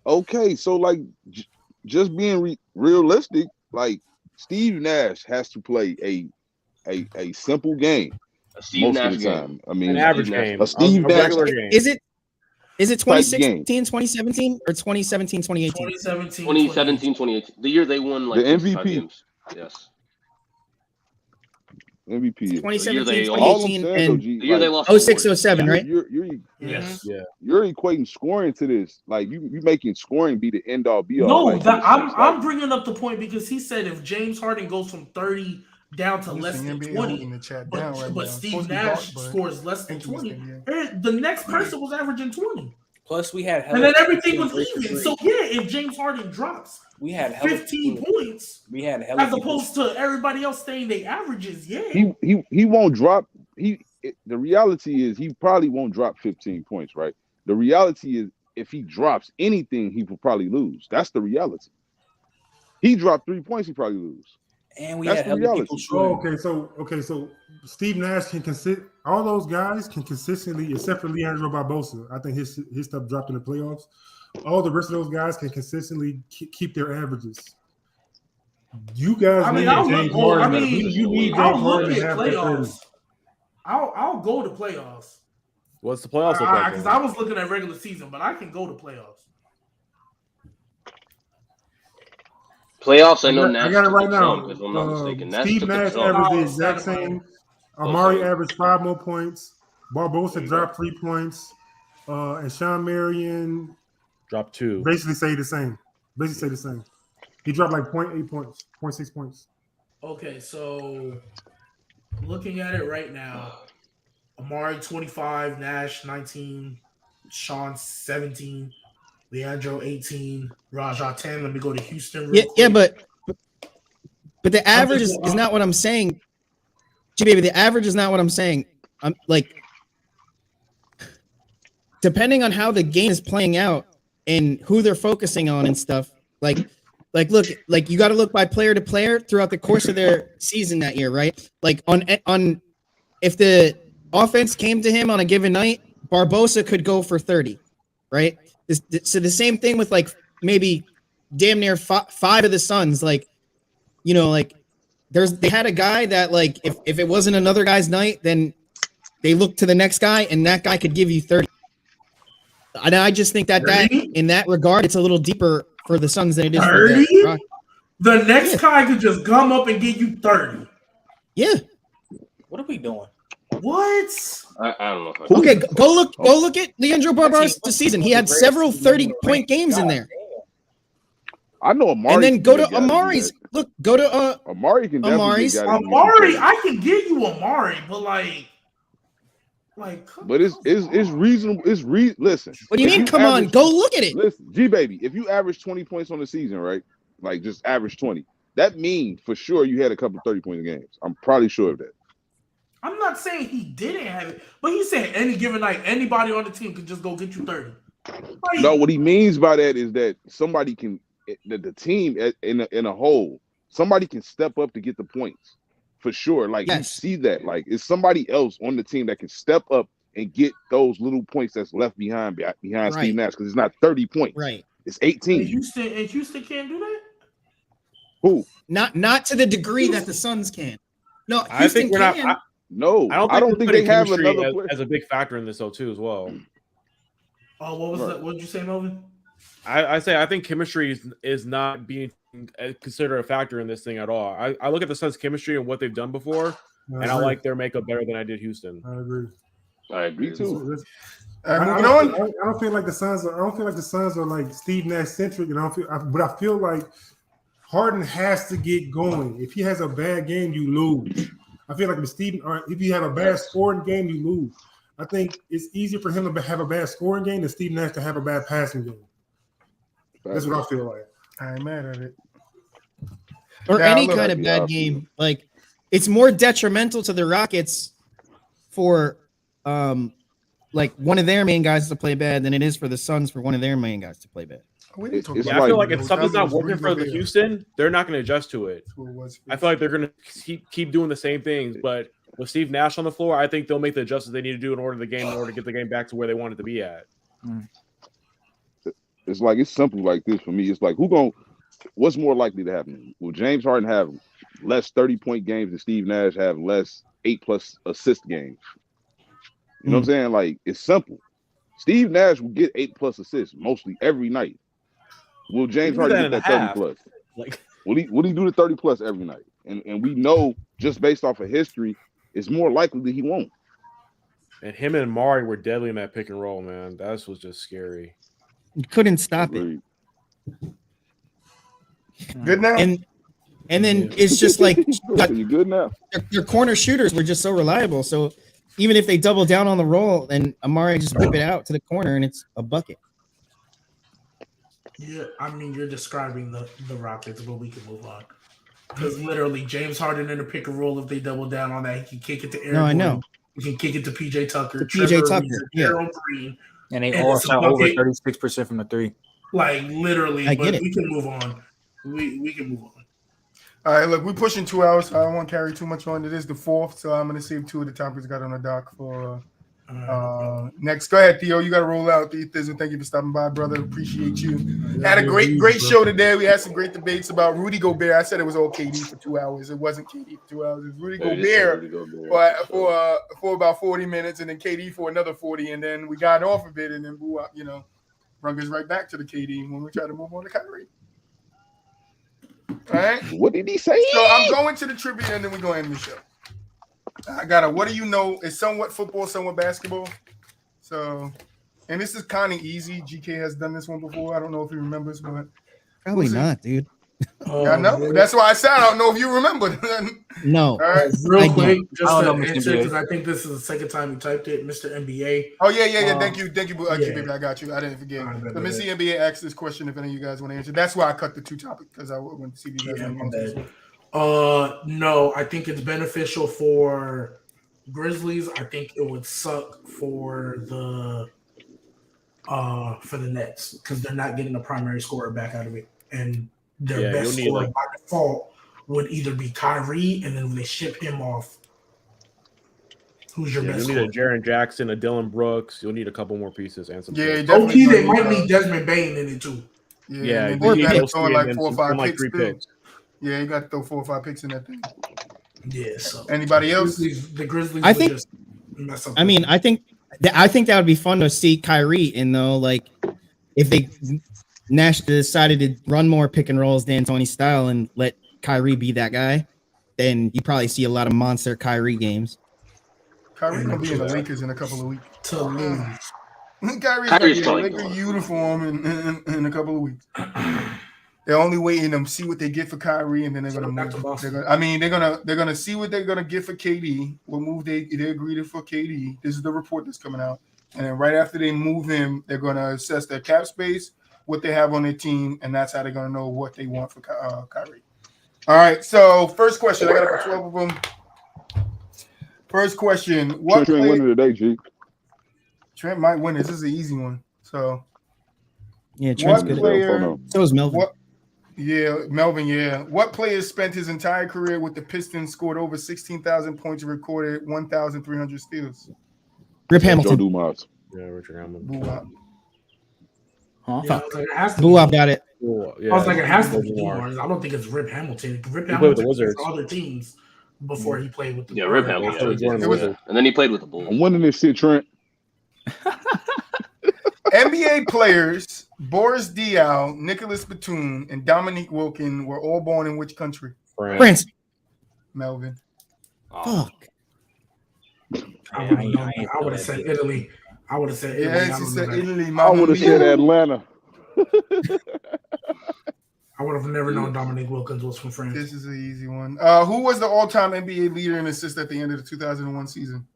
Okay, so like just being realistic, like Steve Nash has to play a simple game Steve most Nash of the game. time. I mean, An average game. A Steve a Nash regular game. Is it Type 2016, 2017, or 2017, 2018? 2017, 2018. The year they won like The 55 MVP. games. Yes. MVP. 2017, they- All I'm 2018, saying though, and G, The year they like, lost. 06, 07, right? Yes. Yeah. You're equating scoring to this. Like you making scoring be the end all be all. No, like, I'm bringing up the point because he said if James Harden goes from 30 down to less than 20, but Steve Nash scores less than 20, the next person was averaging 20. Plus, we had And then everything was even. So if James Harden drops we had 15 points, we had as opposed to everybody else saying they averages, he won't drop. The reality is he probably won't drop 15 points, right? The reality is if he drops anything, he will probably lose. That's the reality. He dropped 3 points, he probably lose. And we That's had the hella reality. people Oh, shooting. okay, so Steve Nash can all those guys can consistently, except for Leandro Barbosa. I think his stuff dropped in the playoffs. All the rest of those guys can consistently keep their averages. You guys I mean, need James Harden. You need James Harden to have that 30. I'll go to playoffs. What's the playoffs look like? Because I was looking at regular season, but I can go to playoffs. Playoffs, I know Nash I got it took right a now. jump, if I'm not mistaken. Nash Steve took a Nash jump. averaged the exact same. Amari averaged 5 more points. Barbosa dropped 3 points. And Sean Marion dropped 2. Basically say the same. He dropped like 0.8 points, 0.6 points. Okay, so looking at it right now, Amari 25, Nash 19, Sean 17, Leandro 18, Raja 10. Let me go to Houston real quick. Yeah, but the average is not what I'm saying. Gbaby, the average is not what I'm saying. I'm like, depending on how the game is playing out and who they're focusing on and stuff, look, you got to look by player to player throughout the course of their season that year, right? Like on if the offense came to him on a given night, Barbosa could go for 30, right? So the same thing with like maybe damn near 5 of the Suns, like, you know, like they had a guy that like if it wasn't another guy's night, then they looked to the next guy and that guy could give you 30. And I just think that in that regard, it's a little deeper for the Suns than it is 30? for the Rockets. The next guy could just come up and give you 30. Yeah. What are we doing? What? I don't know. Okay, go look at Leandro Barbosa's season. He had several 30-point games in there. I know Amari. And then go to Amari's. Look, go to Amari can definitely get Amari, I can give you Amari, but but it's reasonable. Listen. What do you mean? Come on, go look at it. Listen, Gbaby, if you average 20 points on the season, right? Like just average 20, that means for sure you had a couple 30-point games. I'm probably sure of that. I'm not saying he didn't have it, but he's saying any given night, anybody on the team could just go get you 30. No, what he means by that is that somebody can, the team in a whole, somebody can step up to get the points. For sure. Like, you see that. Like, it's somebody else on the team that can step up and get those little points that's left behind Steve Nash, because it's not 30 points. Right. It's 18. And Houston can't do that? Who? Not to the degree that the Suns can. No, Houston I think we're can. not. I don't think they have another player as a big factor in this though too as well. Oh, what was that? What did you say, Melvin? I think chemistry is not being considered a factor in this thing at all. I look at the Suns' chemistry and what they've done before, and I like their makeup better than I did Houston. I agree too. I don't feel like the Suns are. I don't feel like the Suns are like Steve Nash centric, and but I feel like Harden has to get going. If he has a bad game, you lose. I feel like if you have a bad scoring game, you lose. I think it's easier for him to have a bad scoring game than Steve Nash to have a bad passing game. That's what I feel like. I ain't mad at it. Or now, any kind of bad game. Like, it's more detrimental to the Rockets for like one of their main guys to play bad than it is for the Suns for one of their main guys to play bad. I feel like if something's not working for the Houston, they're not going to adjust to it. I feel like they're going to keep doing the same things. But with Steve Nash on the floor, I think they'll make the adjustments they need to do in order to get the game back to where they want it to be at. It's like it's simple like this for me. It's like what's more likely to happen? Will James Harden have less 30-point games than Steve Nash have less 8+ assist games? You know what I'm saying? Like, it's simple. Steve Nash will get 8+ assists mostly every night. Will James Harden get that 30+? Like, will he do the 30+ every night? And we know just based off of history, it's more likely that he won't. And him and Amari were deadly in that pick and roll, man. That was just scary. You couldn't stop it. Good now. And then it's just like you good now. Their corner shooters were just so reliable. So even if they double down on the roll, then Amari just whip it out to the corner and it's a bucket. Yeah, I mean, you're describing the Rockets, but we can move on. Because literally, James Harden in a pick and roll, if they double down on that, he can kick it to Aaron. No, I know. He can kick it to PJ Tucker. PJ Tucker, Green. And they all shot over 36% from the three. Like, literally, I but get it. we can move on. We can move on. All right, look, we're pushing 2 hours, so I don't want to carry too much on. It is the 4th, so I'm going to save 2 of the topics I got on the dock for next. Go ahead, Theo. You got to roll out. Thank you for stopping by, brother. Appreciate you. Had a great show today. We had some great debates about Rudy Gobert. I said it was all KD for 2 hours. It wasn't KD for 2 hours. It was Rudy Gobert for about 40 minutes, and then KD for another 40, and then we got off of it, and then BooWop, brung us right back to the KD when we try to move on to Kyrie. All right. What did he say? So I'm going to the trivia, and then we're going to end the show. I got a what do you know? It's somewhat football, somewhat basketball. So, and this is kind of easy. GK has done this one before. I don't know if he remembers, but Probably not, dude. I know. That's why I said I don't know if you remember. No. All right. Real quick, just I to don't know, Mr. answer, NBA. because I think this is the second time you typed it, Mr. NBA. Oh, yeah. Thank you, Gbaby. I got you. I didn't forget. All right, Let me see NBA asked this question if any of you guys want to answer. That's why I cut the 2 topics, because I want to see if you guys want to answer. No, I think it's beneficial for Grizzlies. I think it would suck for the Nets because they're not getting a primary scorer back out of it, and their best scorer by default would either be Kyrie, and then when they ship him off, who's your best You'll scorer? need a Jaren Jackson, a Dylan Brooks. You'll need a couple more pieces and some. Yeah, Okay, they might need Desmond Bain in it too. Yeah, and you then you got to those throw three like and 4 or then 5 like picks. 3 Too. picks. Yeah, you got to throw 4 or 5 picks in that thing. Yeah. So Anybody else? the Grizzlies. I think. Just mess up. I mean, I think that would be fun to see Kyrie in though. Like, if Nash decided to run more pick and rolls D'Antoni style and let Kyrie be that guy, then you probably see a lot of monster Kyrie games. Kyrie's gonna be in the Lakers in a couple of weeks. To lose. Kyrie's gonna be in a Laker uniform in a couple of weeks. They're only waiting to see what they get for Kyrie, and then they're gonna move. They're gonna see what they're gonna get for KD. What move they agreed to for KD. This is the report that's coming out, and then right after they move him, they're gonna assess their cap space, what they have on their team, and that's how they're gonna know what they want for Kyrie. All right. So first question, I got about 12 of them. First question: what Trent winning today, G? Trent might win. This is an easy one. So yeah, Trent's good. So is Melvin. Melvin. Yeah. What player spent his entire career with the Pistons, scored over 16,000 points, and recorded 1,300 steals? Rip Hamilton. Joe Dumars. Yeah, Richard Hamilton. BooWop. Huh? Yeah, it has to BooWop got it. Cool. I was like, it has to He be Dumars. I don't think it's Rip Hamilton. Rip played with the Hamilton Wizards. was other teams before he played with the Rip Hamilton. Wizards. And then he played with the Bulls. I'm winning this shit, Trent. NBA players Boris Diaw, Nicholas Batum, and Dominique Wilkins were all born in which country? France. Melvin. Fuck. I would have said Italy. I would have said Italy. Yes, he said Italy. I would have said Atlanta. I would have never known Dominique Wilkins was from France. This is an easy one. Who was the all-time NBA leader in assists at the end of the 2001 season?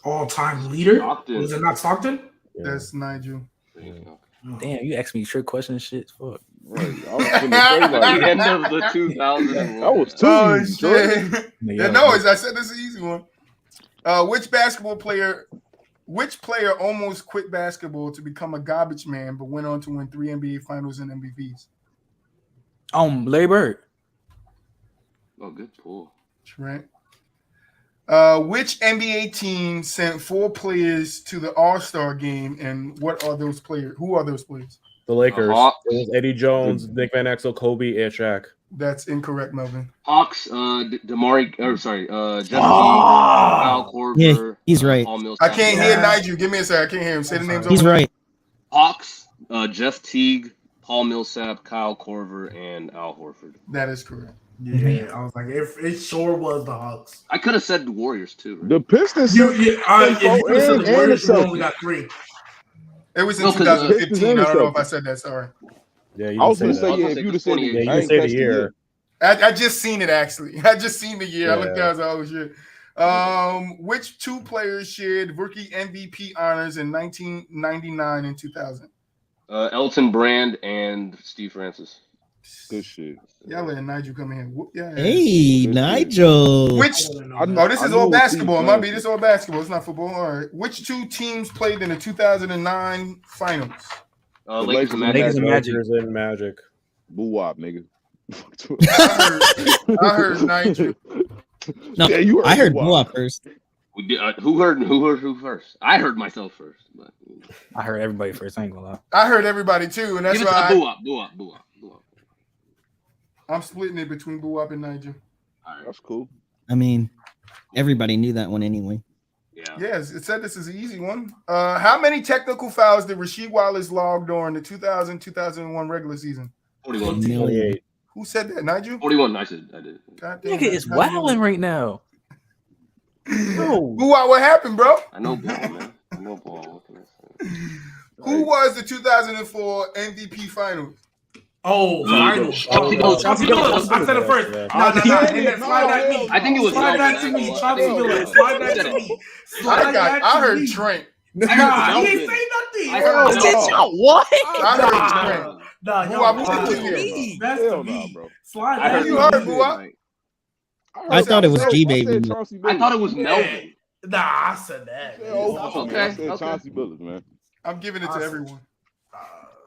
All-time leader? Stockton. Was it not Stockton? Yeah. That's Nigel. Damn, you asked me trick question and shit. Fuck. Right. I was finna say, like, The end of the 2001. that was too Oh, easy, shit. Trent. Yeah, no, I said this is an easy one. Which player almost quit basketball to become a garbage man, but went on to win 3 NBA Finals and MVPs? Larry Bird. Oh, good pull. Trent. Which NBA team sent 4 players to the All-Star game, and what are those players? Who are those players? The Lakers. Hawks. It was Eddie Jones, Nick Van Exel, Kobe, and Shaq. That's incorrect, Melvin. Hawks, Jeff Teague, Kyle Korver. Yeah, he's right. Paul Millsap. I can't hear Nigel. Give me a second. I can't hear him. Say the names. He's over. right. Hawks, Jeff Teague, Paul Millsap, Kyle Korver, and Al Horford. That is correct. Yeah, I was like, it sure was the Hawks. I could have said the Warriors too. Right? The Pistons. If you could have said the Warriors, you and only got 3. It was in No, 'cause, 2015. I don't know if I said that. Sorry. Yeah, you I was can gonna say say, that. yeah, if you'd have said it, Yeah, you I can ain't say the catch year. I just seen it actually. I just seen the year. I Yeah. looked at it. I was like, oh shit. Which 2 players shared rookie MVP honors in 1999 and 2000? Elton Brand and Steve Francis. Good shit. Y'all letting Nigel come in here. Whoop, yeah. Hey, Nigel. Which? I know- Oh, this I is know all Steve basketball. It might be Francis. this all basketball. It's not football. All right. Which 2 teams played in the 2009 finals? Lakers and Lakers Magic. and Magic. Lakers and Magic. BooWop, nigga. I heard Nigel. No, Yeah, you I heard BooWop. BooWop first. We did, who heard who first? I heard myself first. But, I heard everybody first. I ain't gonna lie. I heard everybody too, and that's give it to why BooWop. I'm splitting it between BooWop and Nigel. All right. That's cool. I mean, everybody knew that one anyway. Yeah. Yes, it said this is an easy one. How many technical fouls did Rasheed Wallace log during the 2000-2001 regular season? 41. 28. Who said that? Nigel? 41. I did. God damn, Nigga is wilding right now. No. BooWop, what happened, bro? I know ball, man. I know ball. Who was the 2004 MVP final? Oh, finals. Chauncey Billups. I said it first. No. Slide that to me. I think it was Slide that to Melvin. me. Chauncey Billups. Slide that to me. I heard Trent. Nah, he ain't say nothing. I heard Melvin. What? I heard Trent. Nah, BooWop, yo, who said you? that's Hell to nah, me. bro. Slide I that heard to You me. heard BooWop? I thought it was Gbaby. I thought it was Melvin. Nah, I said that. Okay. Chauncey Billups, man. I'm giving it to everyone.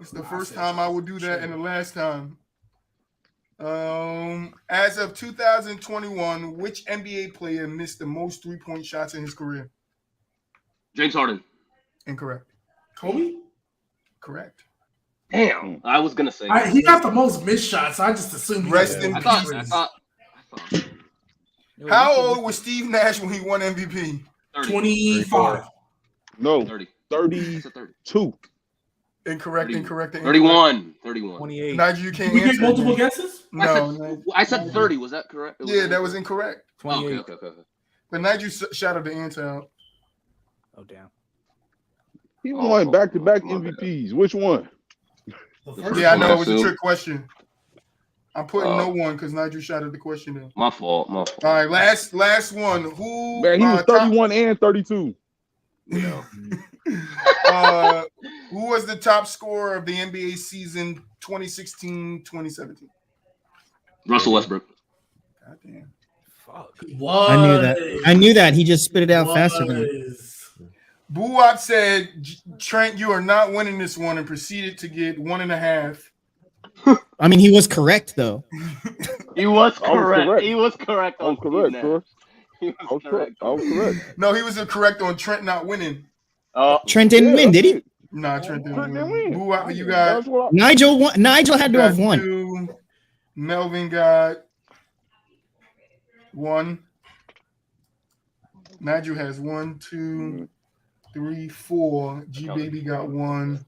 It's the first time I will do that and the last time. As of 2021, which NBA player missed the most 3-point shots in his career? James Harden. Incorrect. Kobe? Correct. Damn. I was gonna say. He got the most missed shots. I just assumed he Rest was in I peace. thought. How old was Steve Nash when he won MVP? 30. 25. No, 30. 32. Incorrect. 31. 28. Nigel, you can't Did we answer. get multiple man. guesses? No. I said 30. Was that correct? Yeah, that was incorrect. 28. Okay. But Nigel shouted the answer out. Oh, damn. He won back-to-back MVPs. Which one? The first Yeah, I one. know it was a trick question. I'm putting no one because Nigel shouted the question in. My fault. All right, last one. Who? Man, he was 31 and 32. Yeah. Who was the top scorer of the NBA season 2016-2017? Russell Westbrook. God damn. Fuck. I knew that. He just spit it out faster than me. BooWop said, Trent, you are not winning this one, and proceeded to get 1.5. I mean, he was correct though. He was correct. correct. He was correct. I'm correct, sir. He was correct. I was correct. No, he was correct on Trent not winning. Trent didn't win, did he? Nah, Trent didn't Trent didn't win. win. BooWop, you got Nigel won. Nigel had to have won. 2. Melvin got 1. Nigel has 1, 2, 3, 4. Gbaby got 1.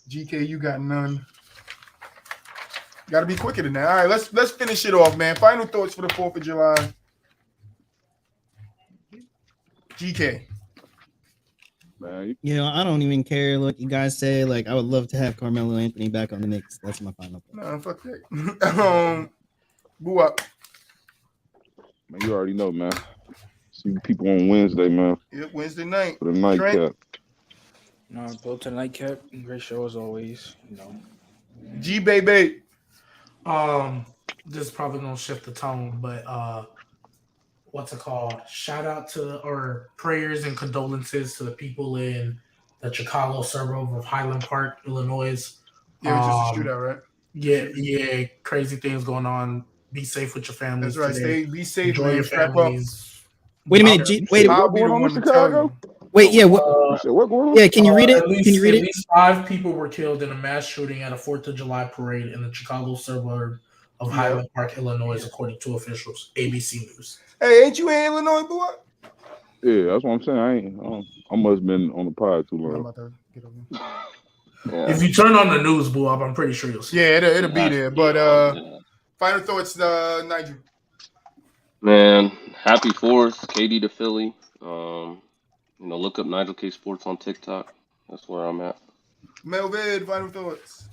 GK, you got none. Got to be quicker than that. All right, let's finish it off, man. Final thoughts for the 4th of July. GK. Man, You know, I don't even care. Look, you guys say like I would love to have Carmelo Anthony back on the Knicks. That's my final thought. No, fuck that. BooWop. man, you already know, man. See people on Wednesday, man. Yep, Wednesday night. For the nightcap. No, go to the nightcap. Great show as always. You know. Gbaby. This is probably gonna shift the tone, but what's it called? Shout out to or prayers and condolences to the people in the Chicago suburb of Highland Park, Illinois. Yeah, it was just a shootout, right? Yeah, crazy things going on. Be safe with your families. That's right. today. Be safe. Enjoy Man. your Strap up. families. Wait a minute. Wait. I'll be the one to tell you. Wait. Yeah. What? What going on? Yeah. Can you read it? At least, Can you read at it? least 5 people were killed in a mass shooting at a 4th of July parade in the Chicago suburb of Highland Park, Illinois, according to officials. ABC News. Hey, ain't you in Illinois, boy? Yeah, that's what I'm saying. I must have been on the pod too I'm long. about to get over here. Yeah. If you turn on the news, BooWop, I'm pretty sure you'll see. Yeah, it'll be there. But Yeah. final thoughts, Nigel. Man, happy 4th, KD to Philly. Look up Nigel K Sports on TikTok. That's where I'm at. Melvin, final thoughts.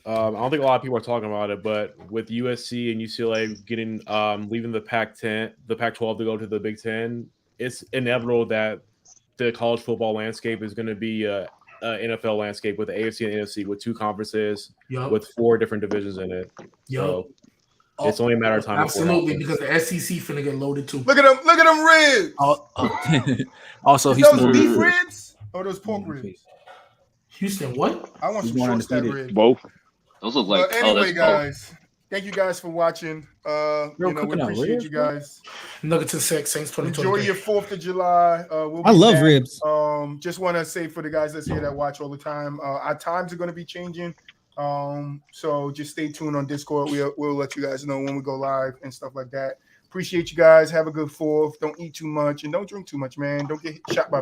I don't think a lot of people are talking about it, but with USC and UCLA getting leaving the Pac-10, the Pac-12 to go to the Big Ten, it's inevitable that the college football landscape is going to be a NFL landscape with the AFC and NFC with 2 conferences with 4 different divisions in it. So it's only a matter of time. Absolutely, because the SEC finna get loaded too. Look at them ribs. Also, Is those beef ribs or those pork ribs? Houston, what? I want some short stack ribs. Both. Those look like. Anyway, guys, Thank you guys for watching. We cooking out appreciate ribs, you bro? guys. Nuggets and Saints 2023. Enjoy your 4th of July. We'll I be love back. ribs. Just want to say for the guys that's here that watch all the time, our times are going to be changing. So just stay tuned on Discord. We'll let you guys know when we go live and stuff like that. Appreciate you guys. Have a good 4th. Don't eat too much and don't drink too much, man. Don't get shot by